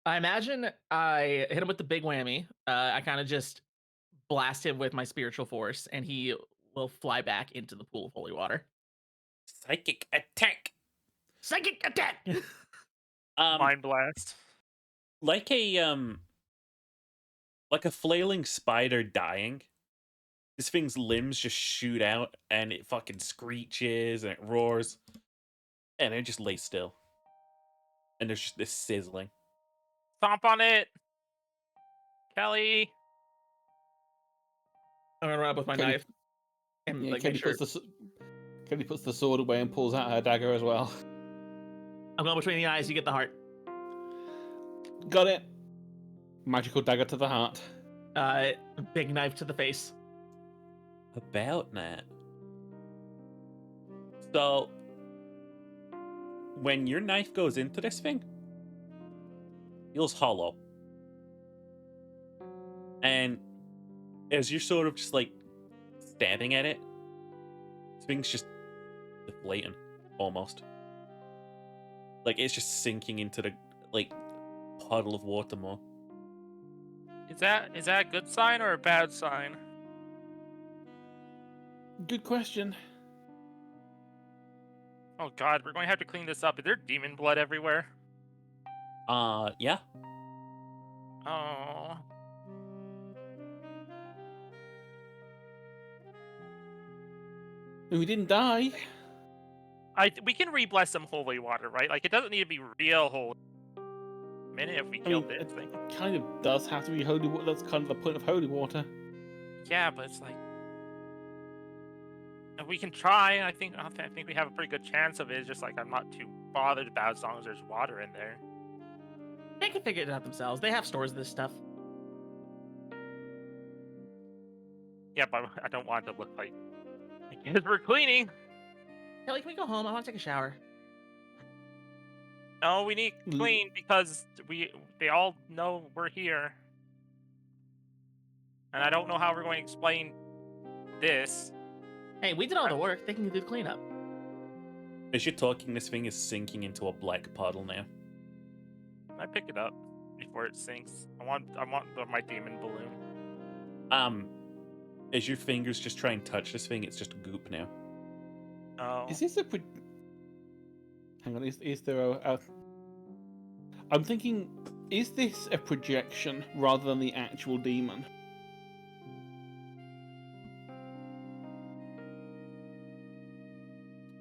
I imagine I hit him with the big whammy. I kind of just blast him with my spiritual force, and he will fly back into the pool of holy water. Psychic attack. Psychic attack! Mind blast. Like a flailing spider dying. This thing's limbs just shoot out, and it fucking screeches and it roars, and it just lays still. And there's just this sizzling. Stomp on it, Kelly. I'm gonna run up with my Kelly- knife and Yeah, like Kelly make sure. puts the sword away and pulls out her dagger as well. I'm going between the eyes. You get the heart. Got it. Magical dagger to the heart. Big knife to the face. About that. So, when your knife goes into this thing, it feels hollow. And as you're sort of just like stabbing at it, this thing's just deflating almost. Like it's just sinking into the like puddle of water more. Is that a good sign or a bad sign? Good question. Oh God, we're going to have to clean this up. Is there demon blood everywhere? Yeah. Oh. And we didn't die. We can re-bless some holy water, right? Like it doesn't need to be real holy. Minute if we killed this thing. It kind of does have to be holy water. That's kind of the point of holy water. Yeah, but it's like we can try. I think we have a pretty good chance of it. It's just like I'm not too bothered about as long as there's water in there. They can figure it out themselves. They have stores of this stuff. Yeah, but I don't want it to look like because we're cleaning. Kelly, can we go home? I want to take a shower. No, we need to clean because they all know we're here. And I don't know how we're going to explain this. Hey, we did all the work. They can do the cleanup. As you're talking, this thing is sinking into a black puddle now. Can I pick it up before it sinks? I want my demon balloon. As your fingers just try and touch this thing, it's just goop now. Oh. Is this a... Hang on, is there a... I'm thinking, is this a projection rather than the actual demon?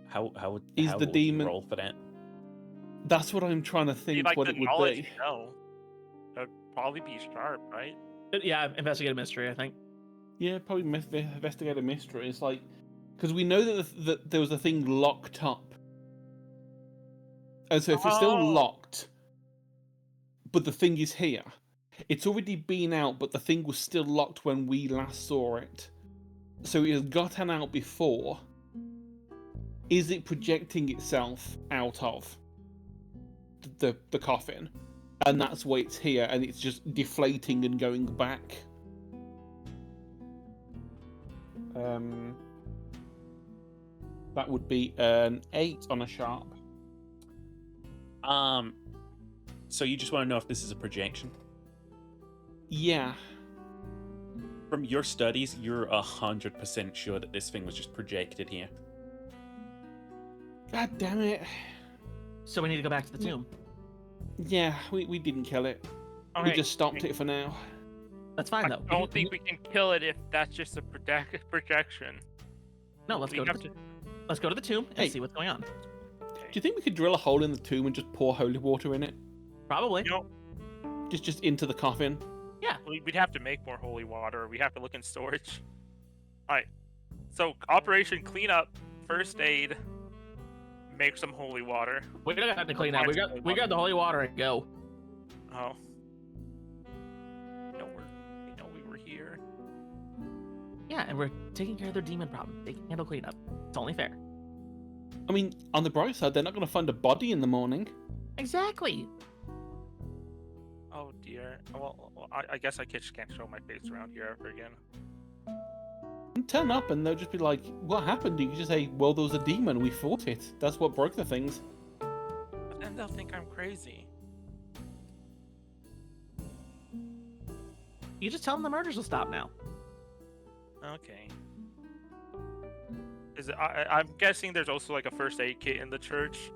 How would Is how the would demon- you roll for that? That's what I'm trying to Be think like what the it would knowledge, be. no. That'd probably be sharp, right? Yeah, investigate a mystery, I think. Yeah, probably investigate a mystery. It's like... Because we know that there was a thing locked up. And so if it's still Oh. locked, but the thing is here, it's already been out, but the thing was still locked when we last saw it. So it has gotten out before. Is it projecting itself out of the coffin? And that's why it's here, and it's just deflating and going back. That would be an 8 on a sharp. So you just want to know if this is a projection? Yeah. From your studies, you're 100% sure that this thing was just projected here. God damn it. So we need to go back to the tomb. Yeah, we didn't kill it. Okay. We just stopped it for now. That's fine, I though. don't think we can kill it if that's just a projection. No, let's We go to have the let's go to the tomb and Hey. see what's going on. Do you think we could drill a hole in the tomb and just pour holy water in it? Probably. You know, Just into the coffin? we'd have to make more holy water. Or we have to look in storage. All right. So Operation Cleanup, First Aid, make some holy water. We don't have to clean that. We got the holy water and go. Oh. We know we were here. Yeah, and we're taking care of their demon problem. They can handle cleanup. It's only fair. I mean, on the bright side, they're not going to find a body in the morning. Exactly. Oh dear. Well, I guess I just can't show my face around here ever again. And turn up and they'll just be like, what happened? You can just say, well, there was a demon, we fought it. That's what broke the things. But then they'll think I'm crazy. You just tell them the murders will stop now. Okay. Is it? I'm guessing there's also like a first aid kit in the church.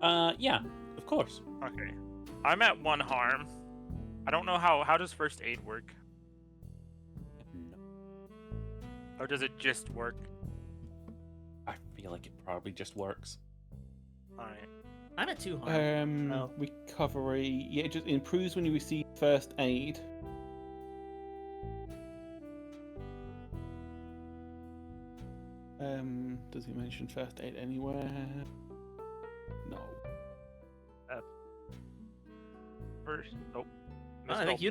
Yeah, of course. Okay. I'm at 1 harm. I don't know how does first aid work? Or does it just work? I feel like it probably just works. Alright. I'm at 2 harm. Oh. Recovery. Yeah, it just improves when you receive first aid. Does he mention first aid anywhere? No. First. Oh. I think you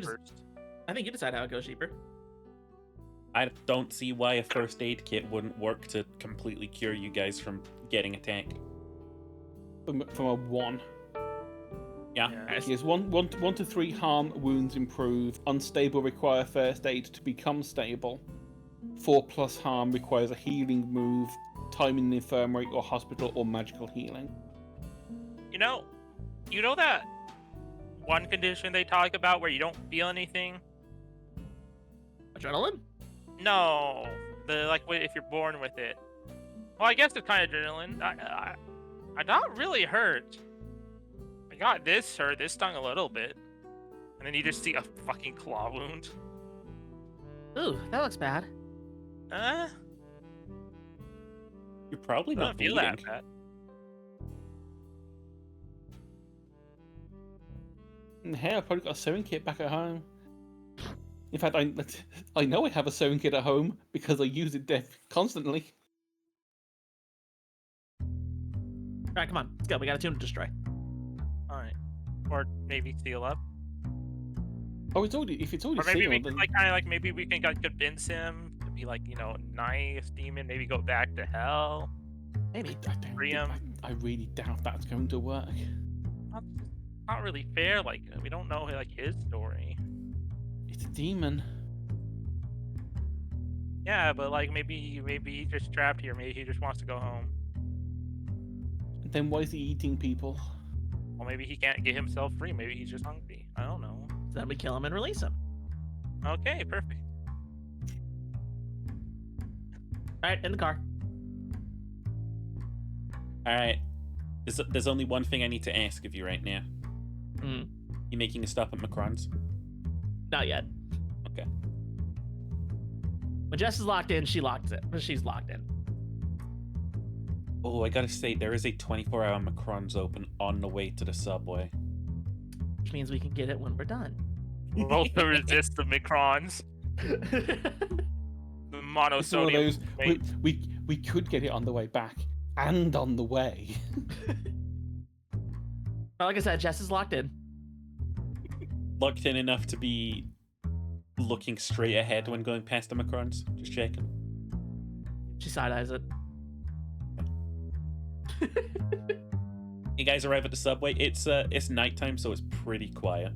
decide how it goes, Sheeper. I don't see why a first aid kit wouldn't work to completely cure you guys from getting attacked. From a 1. Yeah. Yes, 1 to 3 harm, wounds improve. Unstable require first aid to become stable. 4+ harm requires a healing move, time in the infirmary or hospital or magical healing. You know that one condition they talk about where you don't feel anything? Adrenaline? No. If you're born with it. Well, I guess it's kind of adrenaline. I not really hurt. I got this hurt. This stung a little bit. And then you just see a fucking claw wound. Ooh, that looks bad. You're probably I not don't feel bleeding. that bad. Hey, I've probably got a sewing kit back at home. In fact, I know I have a sewing kit at home because I use it constantly. Alright, come on. Let's go. We got a tomb to destroy. Alright. Or maybe seal up. Oh, if it's already Or maybe sealed, we then... maybe we can convince him to be nice demon, maybe go back to hell. Maybe. I really doubt that's going to work. Not really fair, we don't know his story. It's a demon. Yeah, but maybe he's just trapped here, maybe he just wants to go home. Then why is he eating people? Well, maybe he can't get himself free, maybe he's just hungry. I don't know. Then we kill him and release him. Okay, perfect. Alright, in the car. Alright. There's only one thing I need to ask of you right now. You making a stop at Macron's? Not yet. Okay. When Jess is locked in, she's locked in. Oh, I gotta say, there is a 24-hour Macron's open on the way to the subway. Which means we can get it when we're done. Roll to resist the Microns. The monosodium. We could get it on the way back and on the way. Like I said, Jess is locked in. Locked in enough to be looking straight ahead when going past the Macrons. Just checking. She side-eyes it. You guys arrive at the subway. It's nighttime, so it's pretty quiet.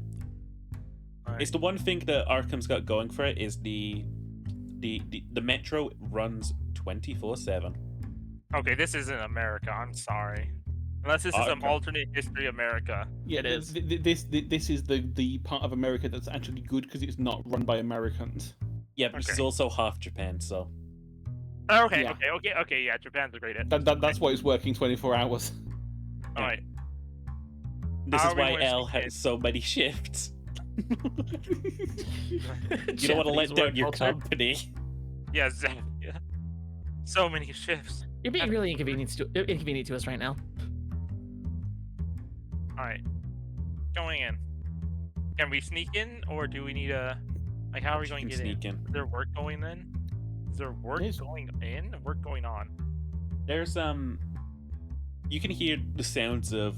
Right. It's the one thing that Arkham's got going for it is the metro runs 24/7. Okay, this isn't America. I'm sorry. Unless this is an alternate history America. Yeah, it is. This is the part of America that's actually good because it's not run by Americans. Yeah, but this is also half Japan, so. Okay, Yeah. okay. Yeah, Japan's a great hit. That's why it's working 24 hours. All right. This How is are we why going to L sneak has so many shifts. You don't want to Japanese let down work your culture. company. Yeah, yeah. So many shifts. You're being really inconvenient to us right now. All right. Going in. Can we sneak in, or do we need a? How are we going to get Sneak in. Is there work going then? Is there work Yes. going in? Work going on? There's you can hear the sounds of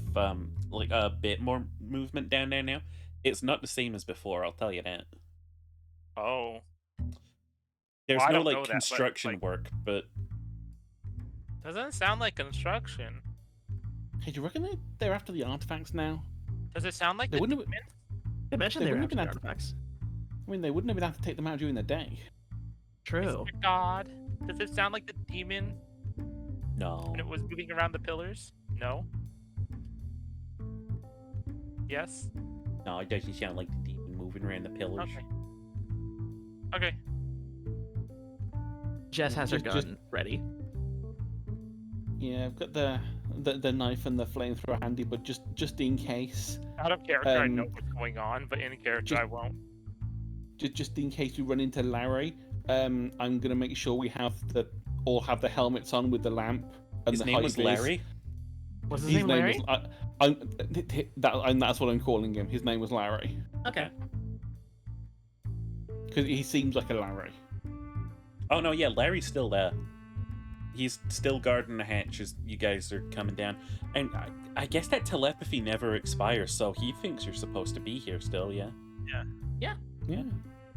like a bit more movement down there now. It's not the same as before, I'll tell you that. Oh. There's Well, I no don't know like that, but, construction work, but Doesn't sound like construction. Hey, do you reckon they're after the artifacts now? Does it sound like They the wouldn't have- demon? They mentioned They they were wouldn't after have been artifacts. I mean, they wouldn't have been able to take them out during the day. True. Mr. God, does it sound like the demon No. when it was moving around the pillars? No. Yes. No, it doesn't sound like the demon moving around the pillars. Okay. Okay. Jess has her Just- gun ready. Yeah, I've got the knife and the flamethrower handy, but just in case, Out of character, I know Um, what's going on, but in character, just- I won't. just in case we run into Larry, I'm gonna make sure we all have the helmets on with the lamp and His the name was high vis. Larry? What's his His name, name Larry? was that's what I'm calling him. His name was Larry Okay. because he seems like a Larry. Oh, no, yeah, Larry's still there. He's still guarding the hatch as you guys are coming down. And I guess that telepathy never expires, so he thinks you're supposed to be here still, yeah? Yeah.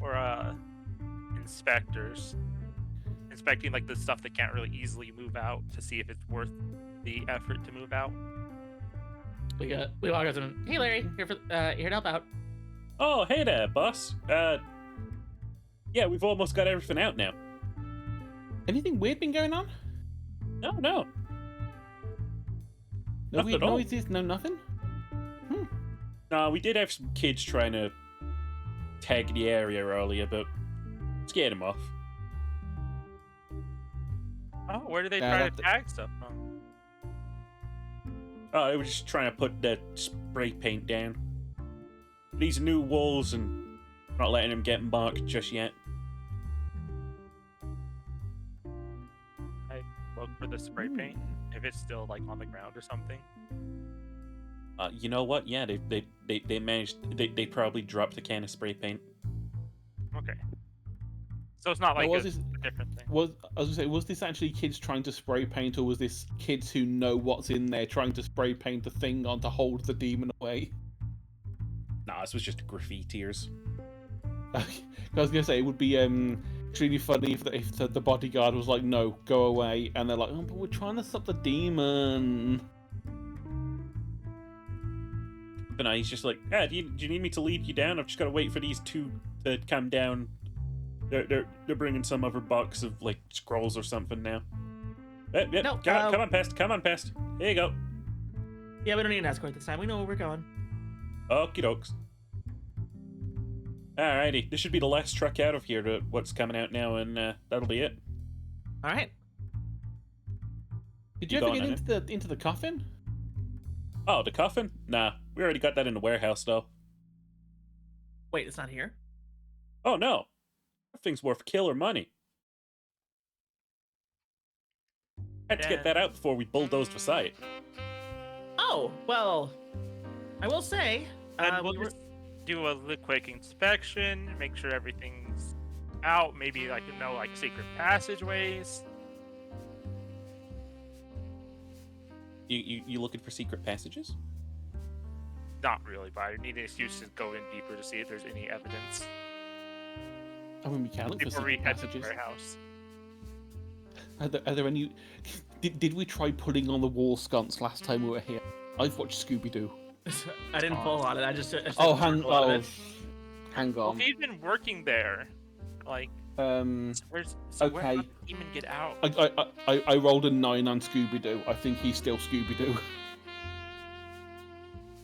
Or inspectors. Inspecting like the stuff that can't really easily move out to see if it's worth the effort to move out. We walk up to him. Hey, Larry, here to help out. Oh, hey there, boss. Yeah, we've almost got everything out now. Anything weird been going on? No. No Nothing weird at all. noises? No nothing. No, we did have some kids trying to tag the area earlier, but scared them off. Oh, where do they Yeah, try to tag stuff from? Oh, I was just trying to put the spray paint down. These new walls and not letting them get marked just yet. Look for the spray paint if it's still like on the ground or something. You know what? Yeah, they managed. They probably dropped the can of spray paint. Okay. So it's not like was a this- different thing. I was gonna say, was this actually kids trying to spray paint, or was this kids who know what's in there trying to spray paint the thing on to hold the demon away? Nah, this was just graffitiers. I was gonna say it would be extremely funny if the bodyguard was like, "No, go away," and they're like, "Oh, but we're trying to stop the demon." But no, he's just like, "Yeah, do you need me to lead you down? I've just got to wait for these two to come down. They're bringing some other box of like scrolls or something now. Yep, No, come on, pest. Come on, pest. Here you go. Yeah, we don't need an escort this time. We know where we're going. Okie dokes. Alrighty, this should be the last truck out of here to what's coming out now, and that'll be it. All right. Did you You ever going get into the coffin? Oh, the coffin? Nah, we already got that in the warehouse, though. Wait, it's not here. Oh no, that thing's worth killer money. Had to get that out before we bulldozed the site. Oh well, I will say. And we we'll were- just do a quick inspection, make sure everything's out. Maybe like like secret passageways. You looking for secret passages? Not really, but I need an excuse to go in deeper to see if there's any evidence I mean, we can look for before we secret head to the passages. warehouse. Are there any? Did we try putting on the wall sconce last time we were here? I've watched Scooby Doo. I didn't pull on it. I just Oh, hang hang on. Well, on. if he's been working there, like, where Okay. did the demon get out? I rolled a 9 on Scooby Doo. I think he's still Scooby Doo.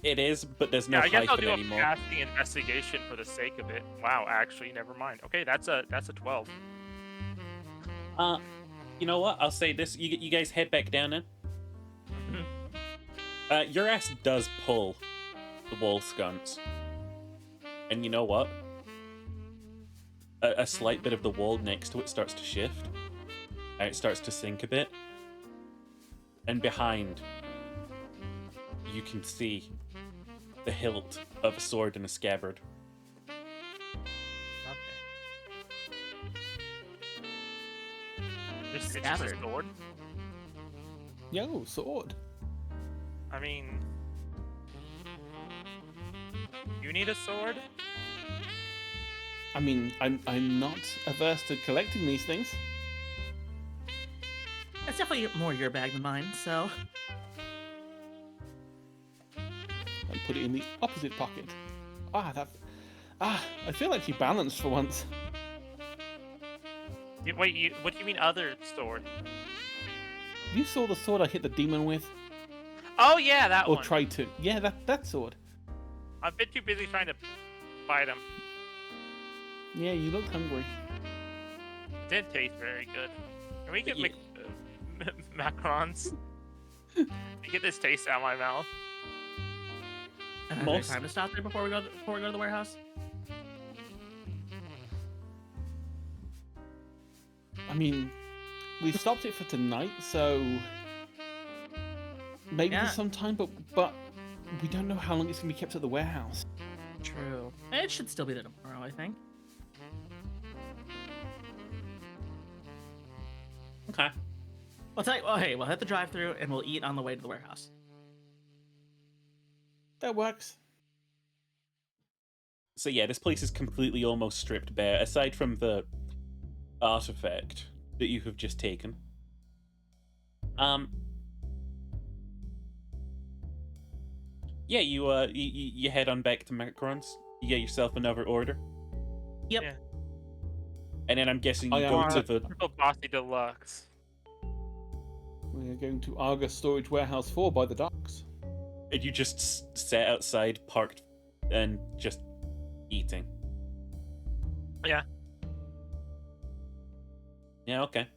It is, but there's no Yeah, I guess I'll hyphen do a anymore. casting investigation for the sake of it. Wow, actually, never mind. Okay, that's a 12. You know what? I'll say this. You guys head back down then. Your ass does pull the wall sconce. And you know what? A slight bit of the wall next to it starts to shift. And it starts to sink a bit. And behind, you can see the hilt of a sword in a scabbard. It's just a Scabbard. sword. Yo, sword. I mean, you need a sword? I mean, I'm not averse to collecting these things. That's definitely more your bag than mine. So And put it in the opposite pocket. I feel like you balanced for once. Wait, what do you mean other sword? You saw the sword I hit the demon with? Oh yeah, that Or one. tried to. Yeah, that sword. I've been too busy trying to fight him. Yeah, you looked hungry. It didn't taste very good. Can we get Yeah. macarons? Get this taste out of my mouth. Is there time to stop there before we go to the warehouse? I mean, we've stopped it for tonight, so maybe Yeah. there's some time, but we don't know how long it's gonna be kept at the warehouse. True. It should still be there tomorrow, I think. Okay. I'll tell you. Well, hey, we'll hit the drive-through and we'll eat on the way to the warehouse. That works. So yeah, this place is completely almost stripped bare, aside from the artifact that you have just taken. Yeah, you head on back to Macarons. You get yourself another order, Yep. Yeah. and then I'm guessing you I go am- to the. Triple Bossy Deluxe. We're going to Argus Storage Warehouse 4 by the docks. And you just sat outside, parked, and just eating. Yeah. Yeah. Okay.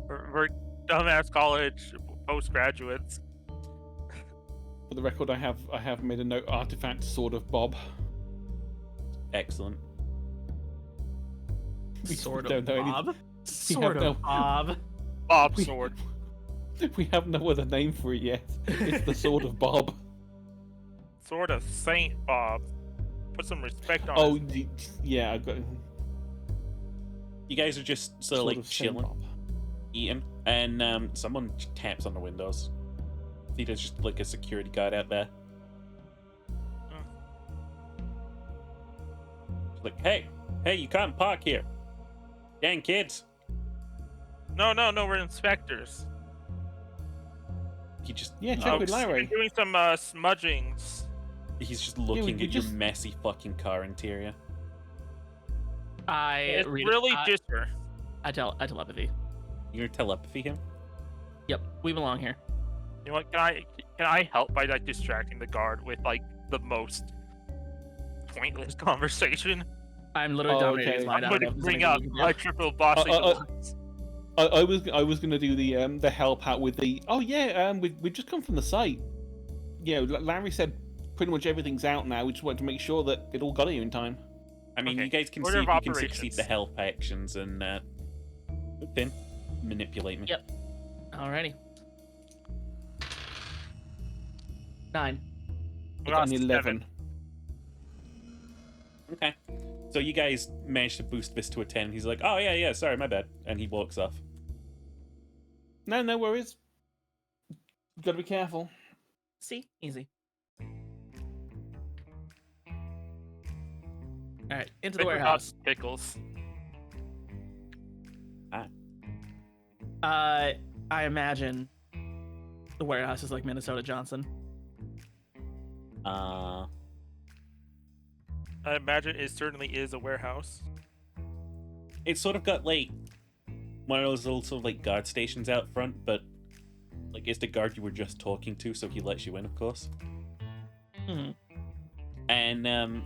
We're dumbass college postgraduates. For the record, I have made a note. Artifact Sword of Bob. Excellent. We Sort don't of know any- Bob. We Sort have of Bob. Bob We- sword. We have no other name for it yet. It's the Sword of Bob. Sword of Saint Bob. Put some respect on Oh, his... yeah, I got You guys are just sort of Sword like of Saint chilling, Bob. eating, and someone taps on the windows. See, there's just like a security guard out there. It's like, hey, you can't park here. Dang kids. No, we're inspectors. He just Yeah, check with looks- Larry. We're doing some smudgings. He's just we looking at your just- messy fucking car interior. It's read really it. differ. I telepathy. You're gonna telepathy him? Yep, we belong here. You know what? Can I help by like distracting the guard with like the most pointless conversation? I'm literally Oh, dominating okay. his mind. I'm I don't going know to if bring there's up anything you my can do. triple bossy deluxe. I was gonna do the help out with the. Oh yeah, we've just come from the site. Yeah, Larry said pretty much everything's out now. We just wanted to make sure that it all got here in time. I mean, Okay. you guys can Order see of if you can operations. succeed the help actions and then manipulate me. Yep. Alrighty. 9. I got an 11. 7. Okay. So you guys managed to boost this to a 10. He's like, oh yeah, sorry, my bad. And he walks off. No worries. Gotta be careful. See? Easy. Alright, into the warehouse. Pickles. I imagine the warehouse is like Minnesota Johnson. Uh, I imagine it certainly is a warehouse. it's sort of got like one of those little sort of like guard stations out front, but like it's the guard you were just talking to, so he lets you in, of course. Mhm. And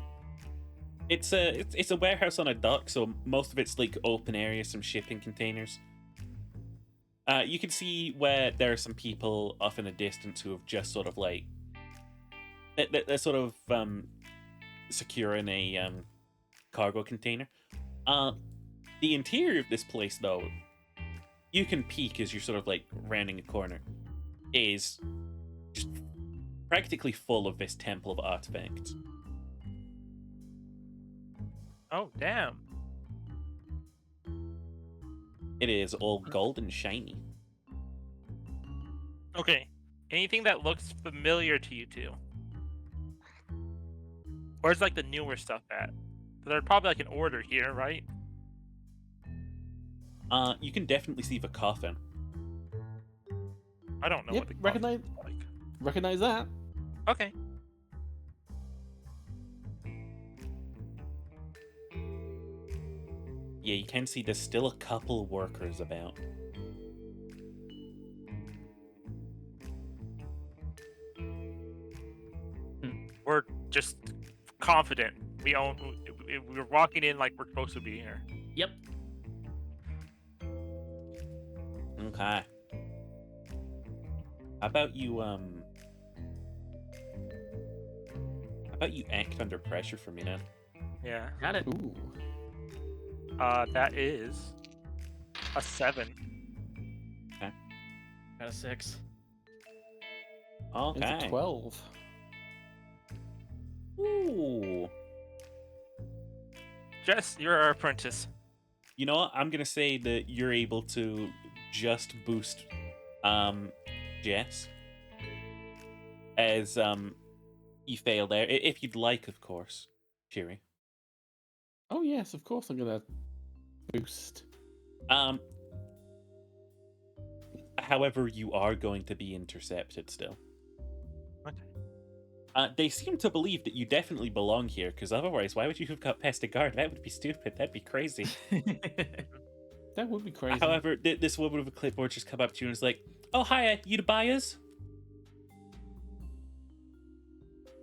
it's a warehouse on a dock, so most of it's like open area, some shipping containers. You can see where there are some people off in the distance who have just sort of like they're sort of securing a cargo container. The interior of this place, though, you can peek as you're sort of like rounding a corner, is just practically full of this temple of artifacts. Oh, damn. It is all gold and shiny. Okay. Anything that looks familiar to you two? Where's like the newer stuff at? There's probably like an order here, right? You can definitely see the coffin. I don't know Yep, what the recognize coffin's like. recognize that. Okay. Yeah, you can see there's still a couple workers about. We're just confident. We're walking in like we're supposed to be here. Yep. Okay. How about you act under pressure for me now? Yeah. Got it. Ooh. That is a 7. Got a 6. It's Okay. a 12. Ooh. Jess, you're our apprentice. You know what? I'm gonna say that you're able to just boost Jess as you fail there. If you'd like, of course. Cheery. Oh yes, of course I'm gonna boost. However, you are going to be intercepted still. Okay. They seem to believe that you definitely belong here, because otherwise, why would you have got past a guard? That would be stupid. That'd be crazy. That would be crazy. However, this woman with a clipboard just come up to you and is like, "Oh, hiya, you the buyers?"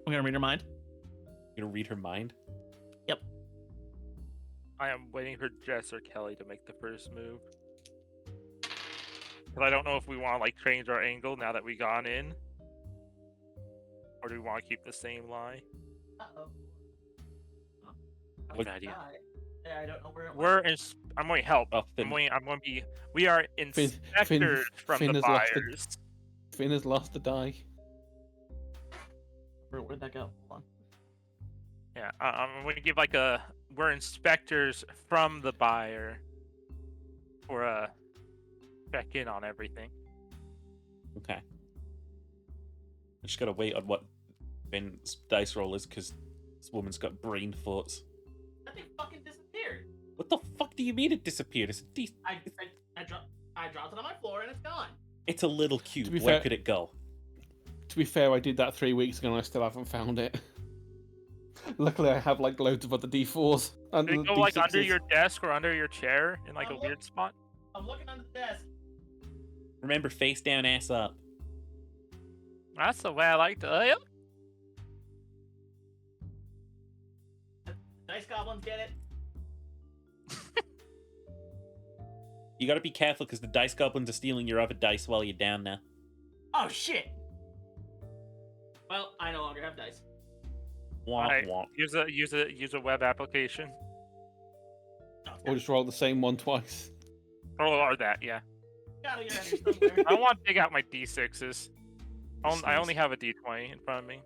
I'm gonna read her mind. You're gonna read her mind. I am waiting for Jess or Kelly to make the first move. Because I don't know if we want to like change our angle now that we gone in. Or do we want to keep the same lie? Uh-oh. Good idea. I don't know where it We're in. I'm going to help. Oh, Finn. I'm going to be. We are inspectors from Finn the has lost buyers. Finn has lost the die. Where'd that go? Hold on. Yeah, I'm going to give like a. We're inspectors from the buyer. For a check in on everything. Okay. I just gotta wait on what Finn's dice roll is, because this woman's got brain thoughts. That thing fucking disappeared. What the fuck do you mean it disappeared? I dropped it on my floor and it's gone. It's a little cube. To be Where fair- could it go? To be fair, I did that 3 weeks ago and I still haven't found it. Luckily, I have like loads of other D4s. And Did it go like under your desk or under your chair in like a look- weird spot? I'm looking under the desk. Remember, face down, ass up. That's the way I like to. Yep. Dice goblins get it. You gotta be careful, because the dice goblins are stealing your other dice while you're down there. Oh shit. Well, I no longer have dice. Womp Alright, womp. use a web application. Or just roll the same one twice. Or that, yeah. Gotta get out of here somewhere. I want to dig out my D6s. I nice. only have a D20 in front of me.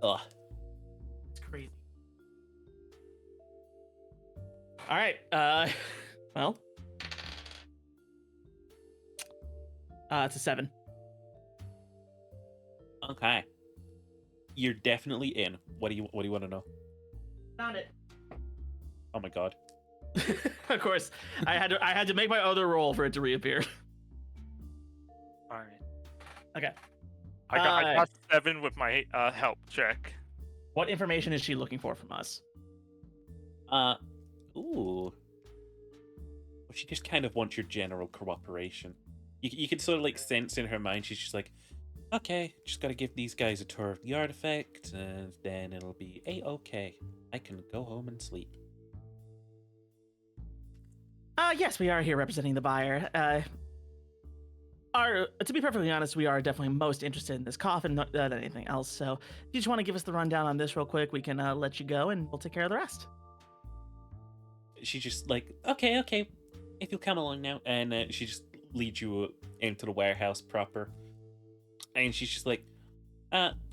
Ugh. It's crazy. All right. Well, it's a 7. Okay. You're definitely in. What do you want to know? Found it. Oh my god. Of course, I had to make my other roll for it to reappear. Alright. Okay. I got 7 with my help check. What information is she looking for from us? Ooh. Well, she just kind of wants your general cooperation. You can sort of like sense in her mind, she's just like, okay, just gotta give these guys a tour of the artifact, and then it'll be A-okay. I can go home and sleep. Yes, we are here representing the buyer. To be perfectly honest, we are definitely most interested in this coffin than anything else. So, if you just want to give us the rundown on this real quick, we can let you go, and we'll take care of the rest. She's just like, okay, if you'll come along now. And she just leads you into the warehouse proper. And she's just like,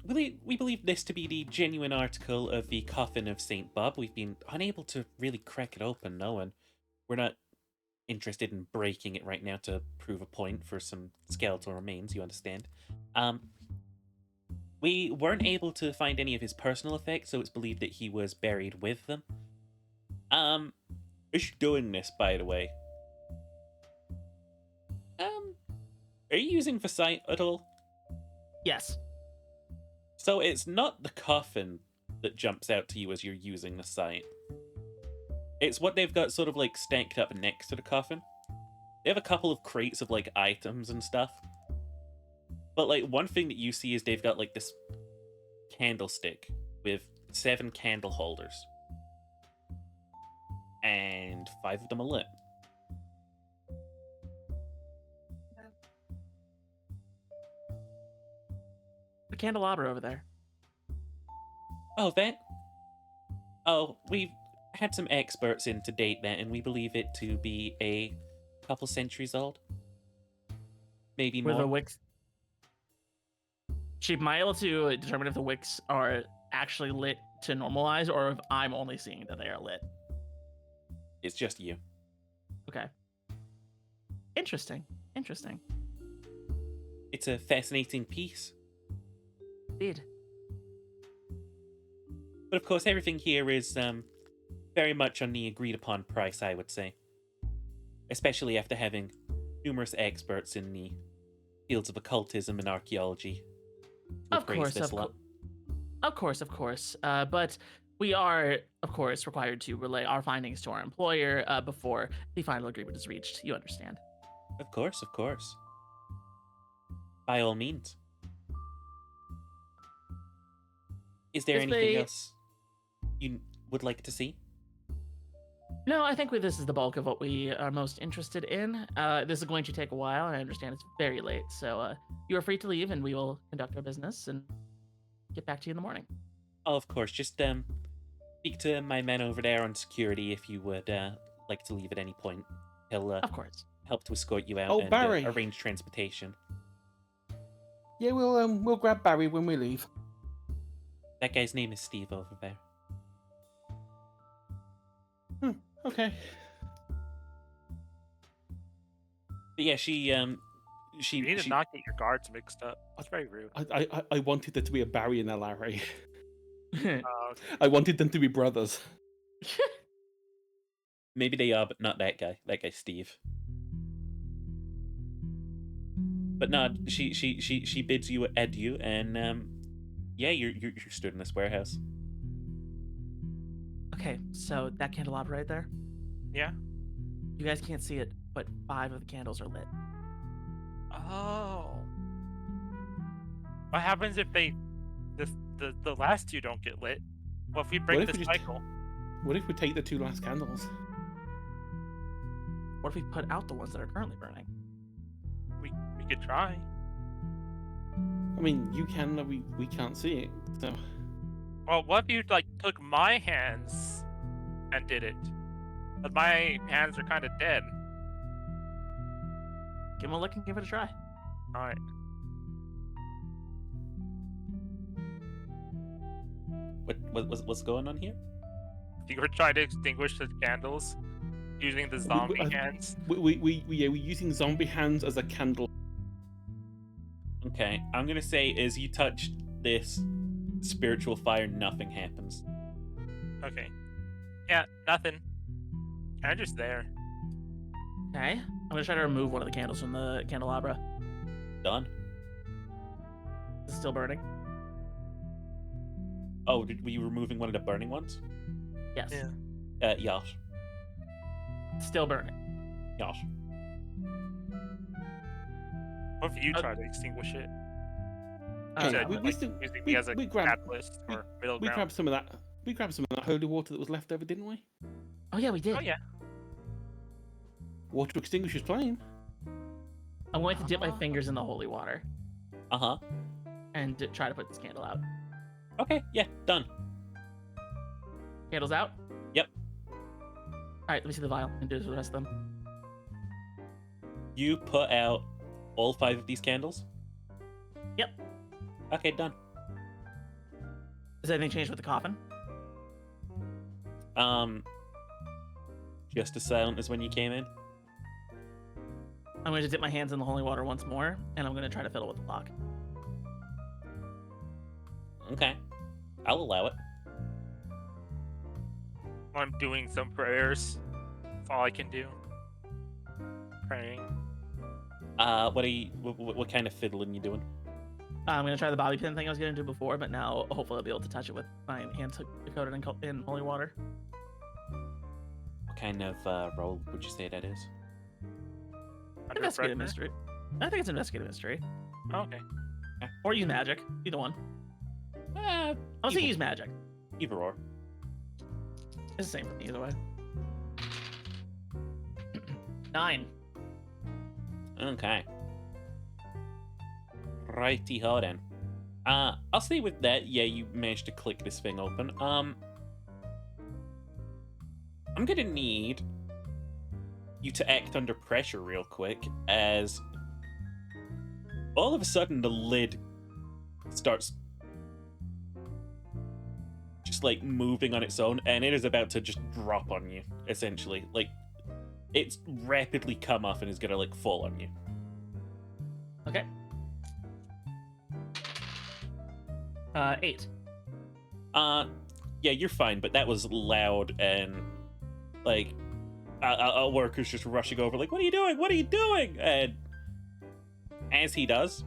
we believe this to be the genuine article of the coffin of St. Bob. We've been unable to really crack it open, no, and we're not interested in breaking it right now to prove a point for some skeletal remains, you understand. We weren't able to find any of his personal effects, so it's believed that he was buried with them. Is she doing this, by the way? Are you using Foresight at all? Yes. So it's not the coffin that jumps out to you as you're using the sight. It's what they've got sort of like stacked up next to the coffin. They have a couple of crates of like items and stuff. But like one thing that you see is they've got like this candlestick with 7 candle holders. And 5 of them are lit. The candelabra over there. Oh, that? Oh, we've had some experts in to date that, and we believe it to be a couple centuries old. Maybe With more. the wicks. She might be able to determine if the wicks are actually lit to normalize or if I'm only seeing that they are lit. It's just you. Okay. Interesting. Interesting. It's a fascinating piece. Indeed. But of course, everything here is very much on the agreed upon price, I would say. Especially after having numerous experts in the fields of occultism and archaeology. Of course, of course. But we are, of course, required to relay our findings to our employer before the final agreement is reached. You understand? Of course, of course. By all means. Is there If anything they- else you would like to see? No, I think this is the bulk of what we are most interested in. This is going to take a while, and I understand it's very late. So you are free to leave, and we will conduct our business and get back to you in the morning. Oh, of course. Just speak to my man over there on security if you would like to leave at any point. He'll Of course. help to escort you out Oh, and Barry. arrange transportation. Yeah, we'll grab Barry when we leave. That guy's name is Steve over there. Okay. But yeah, she You need to not get your guards mixed up. That's very rude. I wanted there to be a Barry and a Larry. Okay. I wanted them to be brothers. maybe they are, but not that guy. That guy's Steve. But no, she bids you adieu, and yeah, you're stood in this warehouse. Okay, so that candelabra right there, Yeah. you guys can't see it, but 5 of the candles are lit. Oh. What happens if the last 2 don't get lit? What if we break What if the we just- cycle? What if we take the 2 last candles? What if we put out the ones that are currently burning? We could try. I mean, you can, we can't see it. So Well, what if you like took my hands and did it? But my hands are kind of dead. Give them a look and give it a try. All right. What's going on here? If you were trying to extinguish the candles using the zombie hands. we're using zombie hands as a candle. Okay, I'm gonna say as you touch this spiritual fire, nothing happens. Okay. Yeah, nothing. I'm just there. Okay, I'm gonna try to remove one of the candles from the candelabra. Done. Is it still burning? Oh, were you removing one of the burning ones? Yes. Yeah. Yash. Still burning. Yash. What if you try to extinguish it? Okay, Said, we like, still- using we- me as a we grab- catalyst or middle We ground. grabbed some of that. We grabbed some of that holy water that was left over, didn't we? Oh yeah, we did. Oh yeah. Water extinguisher's plain. I'm going to dip my fingers in the holy water Uh-huh. and try to put this candle out. Okay, yeah, done. Candles out? Yep. Alright, let me see the vial and do this with the rest of them. You put out all 5 of these candles? Yep. Okay, done. Has anything changed with the coffin? Just as silent as when you came in. I'm going to dip my hands in the holy water once more, and I'm going to try to fiddle with the lock. Okay. I'll allow it. I'm doing some prayers. That's all I can do. Praying. What kind of fiddling you doing? I'm going to try the bobby pin thing I was going to do before, but now hopefully I'll be able to touch it with my hands coated in holy water. kind of role would you say that is? Under Investigative pressure? mystery. I think it's investigative mystery. Oh, okay. Or use magic. Either one. I'll say Either- use magic. Either or. It's the same for me either way. 9. Okay. Righty ho then. I'll say with that, yeah, you managed to click this thing open. I'm gonna need you to act under pressure real quick, as all of a sudden the lid starts just like moving on its own, and it is about to just drop on you, essentially. Like, it's rapidly come off and is gonna like fall on you. Okay. 8. Yeah, you're fine, but that was loud, and like a worker's just rushing over, like, what are you doing? What are you doing? And as he does,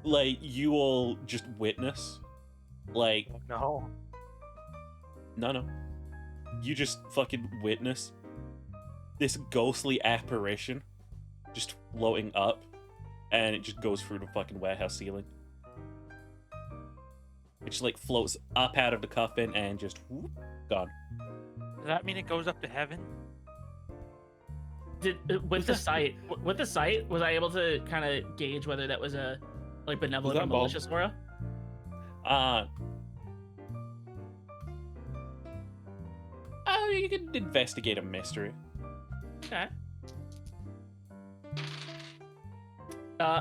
like, you all just witness, like, No. no, you just fucking witness this ghostly apparition just floating up, and it just goes through the fucking warehouse ceiling. It just like floats up out of the coffin and just whoop, gone. Does that mean it goes up to heaven? Did with the sight was I able to kind of gauge whether that was a like benevolent that or Bob? malicious aura? You can investigate a mystery. Okay.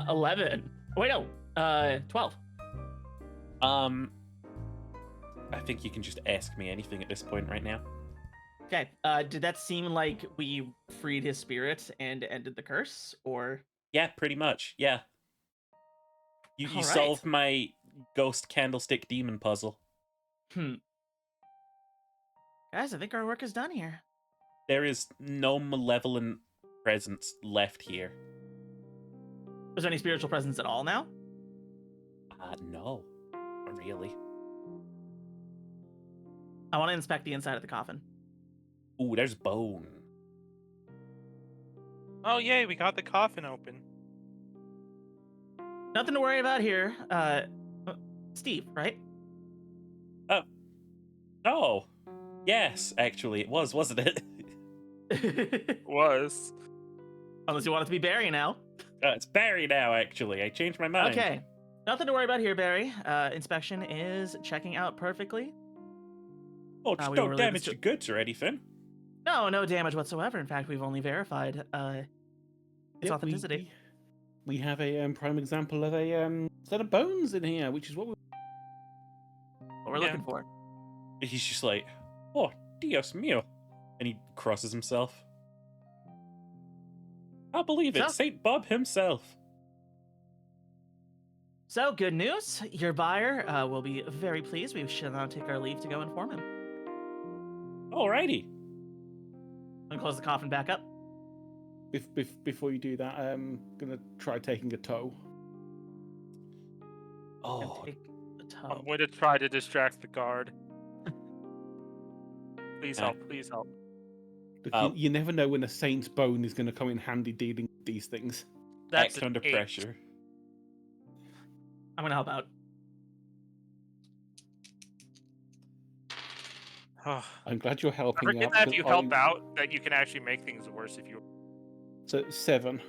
11. Wait, no. 12. I think you can just ask me anything at this point right now. Okay. Did that seem like we freed his spirit and ended the curse, or? Yeah, pretty much. Yeah. You All right. solved my ghost candlestick demon puzzle. Guys, I think our work is done here. There is no malevolent presence left here. Was there any spiritual presence at all now? No. Not really. I want to inspect the inside of the coffin. Ooh, there's bone. Oh, yay, we got the coffin open. Nothing to worry about here. Steve, right? Oh. Yes, actually, it was, wasn't it? Was. Unless you want it to be Barry now. It's Barry now, actually. I changed my mind. Okay. Nothing to worry about here, Barry. Inspection is checking out perfectly. Oh, just we don't were related damage to- your goods or anything. No damage whatsoever. In fact, we've only verified its Yep, authenticity. We have a prime example of a set of bones in here, which is what we. What we're Yeah. looking for. He's just like, oh, Dios mío. And he crosses himself. I believe it, So- St. Bob himself. So, good news. Your buyer will be very pleased. We should now take our leave to go inform him. Alrighty. And close the coffin back up. Before you do that, I'm gonna try taking a toe. And Oh, take the toe. I'm going to try to distract the guard. Please Okay. help, please help. Look, Oh. you never know when a saint's bone is gonna come in handy dealing with these things. That's act an under 8. pressure. I'm gonna help out. I'm glad you're I helping forget out. that if you because help out, that you can actually make things worse if you... So 7.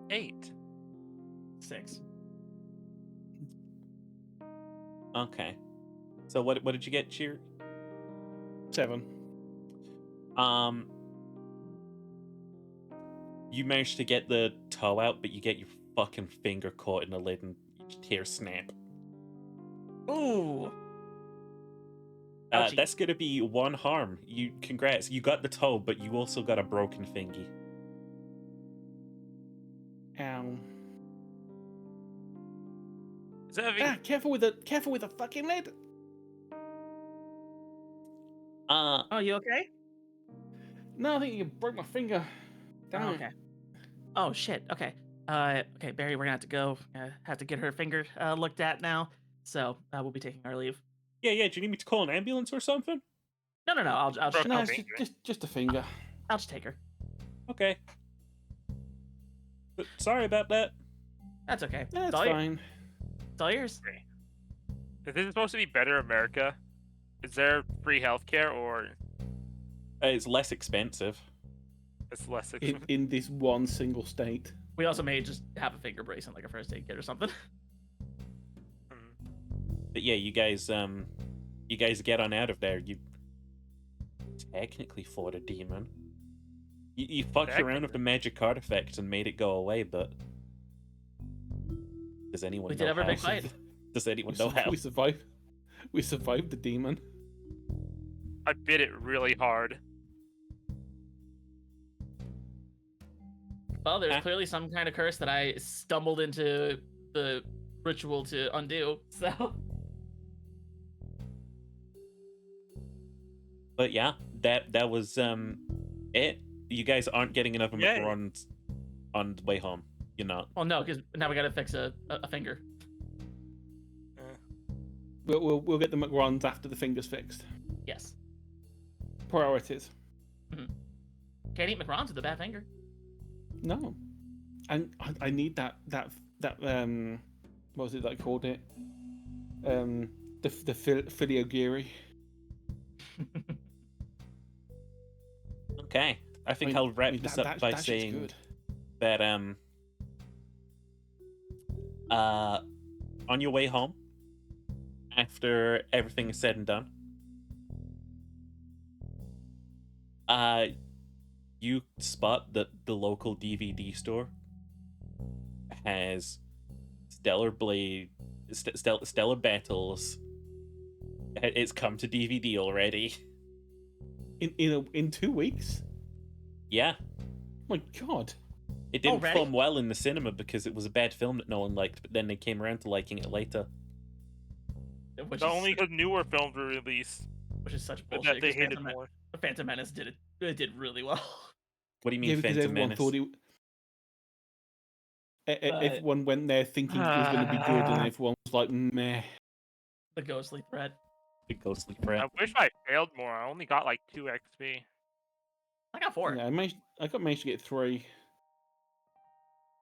8. 6. Okay. So what did you get, Cheer? 7. You managed to get the toe out, but you get your fucking finger caught in the lid and your tear snap. Ooh. Ouchie. That's gonna be 1 harm. Congrats. You got the toe, but you also got a broken fingy. Ow. Is that Careful with the fucking lid. Oh, you okay? No, I think you broke my finger. Damn Oh, it. okay. Oh shit. Okay. Okay, Barry, we're gonna have to go. Have to get her finger looked at now. So we'll be taking our leave. Yeah. Do you need me to call an ambulance or something? No. I'll Broke No, her it's finger. just a finger. I'll just take her. Okay. But sorry about that. That's okay. Yeah, it's all fine. It's all yours. If this is supposed to be better America, is there free healthcare or It's less expensive. it's less In, expensive? in this one single state. We also may just have a finger brace and like a first aid kit or something. But yeah, you guys get on out of there. You technically fought a demon. You fucked around with the magic artifact and made it go away, but does anyone We know did have our how? big fight. Does anyone know how? We survived. We survived the demon. I bit it really hard. Well, there's clearly some kind of curse that I stumbled into the ritual to undo. So But yeah, that was it. You guys aren't getting another Yay. McRons on the way home. You're not. well, no, because now we gotta fix a finger. We'll get the McRons after the finger's fixed. Yes. Priorities. Can't eat macarons with a bad finger. No, and I need that what was it that I called it? The Filiogiri. Okay, I think I'll wrap this up by saying good. that on your way home, after everything is said and done, you spot that the local DVD store has Stellar Battles. It's come to DVD already. In 2 weeks. Yeah, My God. it didn't Already? film well in the cinema because it was a bad film that no one liked, but then they came around to liking it later. Which The is, only newer films were released which is such that bullshit. they 'cause hated more. Phantom Menace did really well. What do you mean, Yeah, because Phantom everyone Menace? thought everyone went there thinking it was going to be good, and everyone was like, meh. The ghostly threat. The ghostly threat. I wish I failed more. I only got like 2 XP. I got 4. Yeah, I managed to get 3.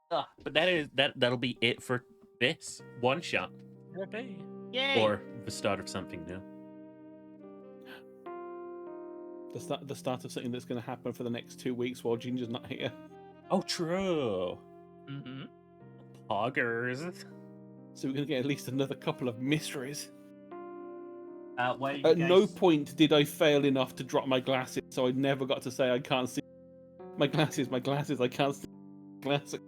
But that'll be it for this one shot, Yay! or the start of something new. The start of something that's going to happen for the next 2 weeks while Ginger's not here. Oh, true. Mm-hmm. Poggers. So we're going to get at least another couple of mysteries. Why At no point did I fail enough to drop my glasses, so I never got to say I can't see my glasses, I can't see my glasses.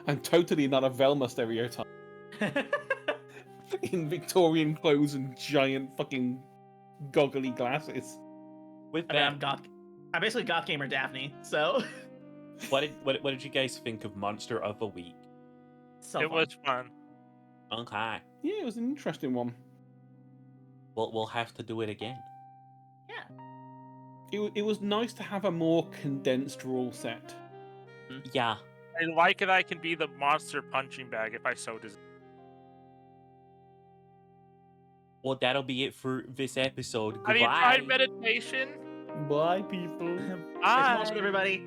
I'm totally not a Velma stereotype. In Victorian clothes and giant fucking goggly glasses. With I mean, that, I'm goth. I'm basically goth gamer Daphne. So what did you guys think of Monster of the Week? so It fun. was fun. Okay, Yeah, it was an interesting one. we'll have to do it again. Yeah. It was nice to have a more condensed rule set. Yeah. I like it. I can be the monster punching bag if I so desire. Well, that'll be it for this episode. Have you Goodbye. tried meditation? Bye, people. Thanks for Bye. watching, everybody.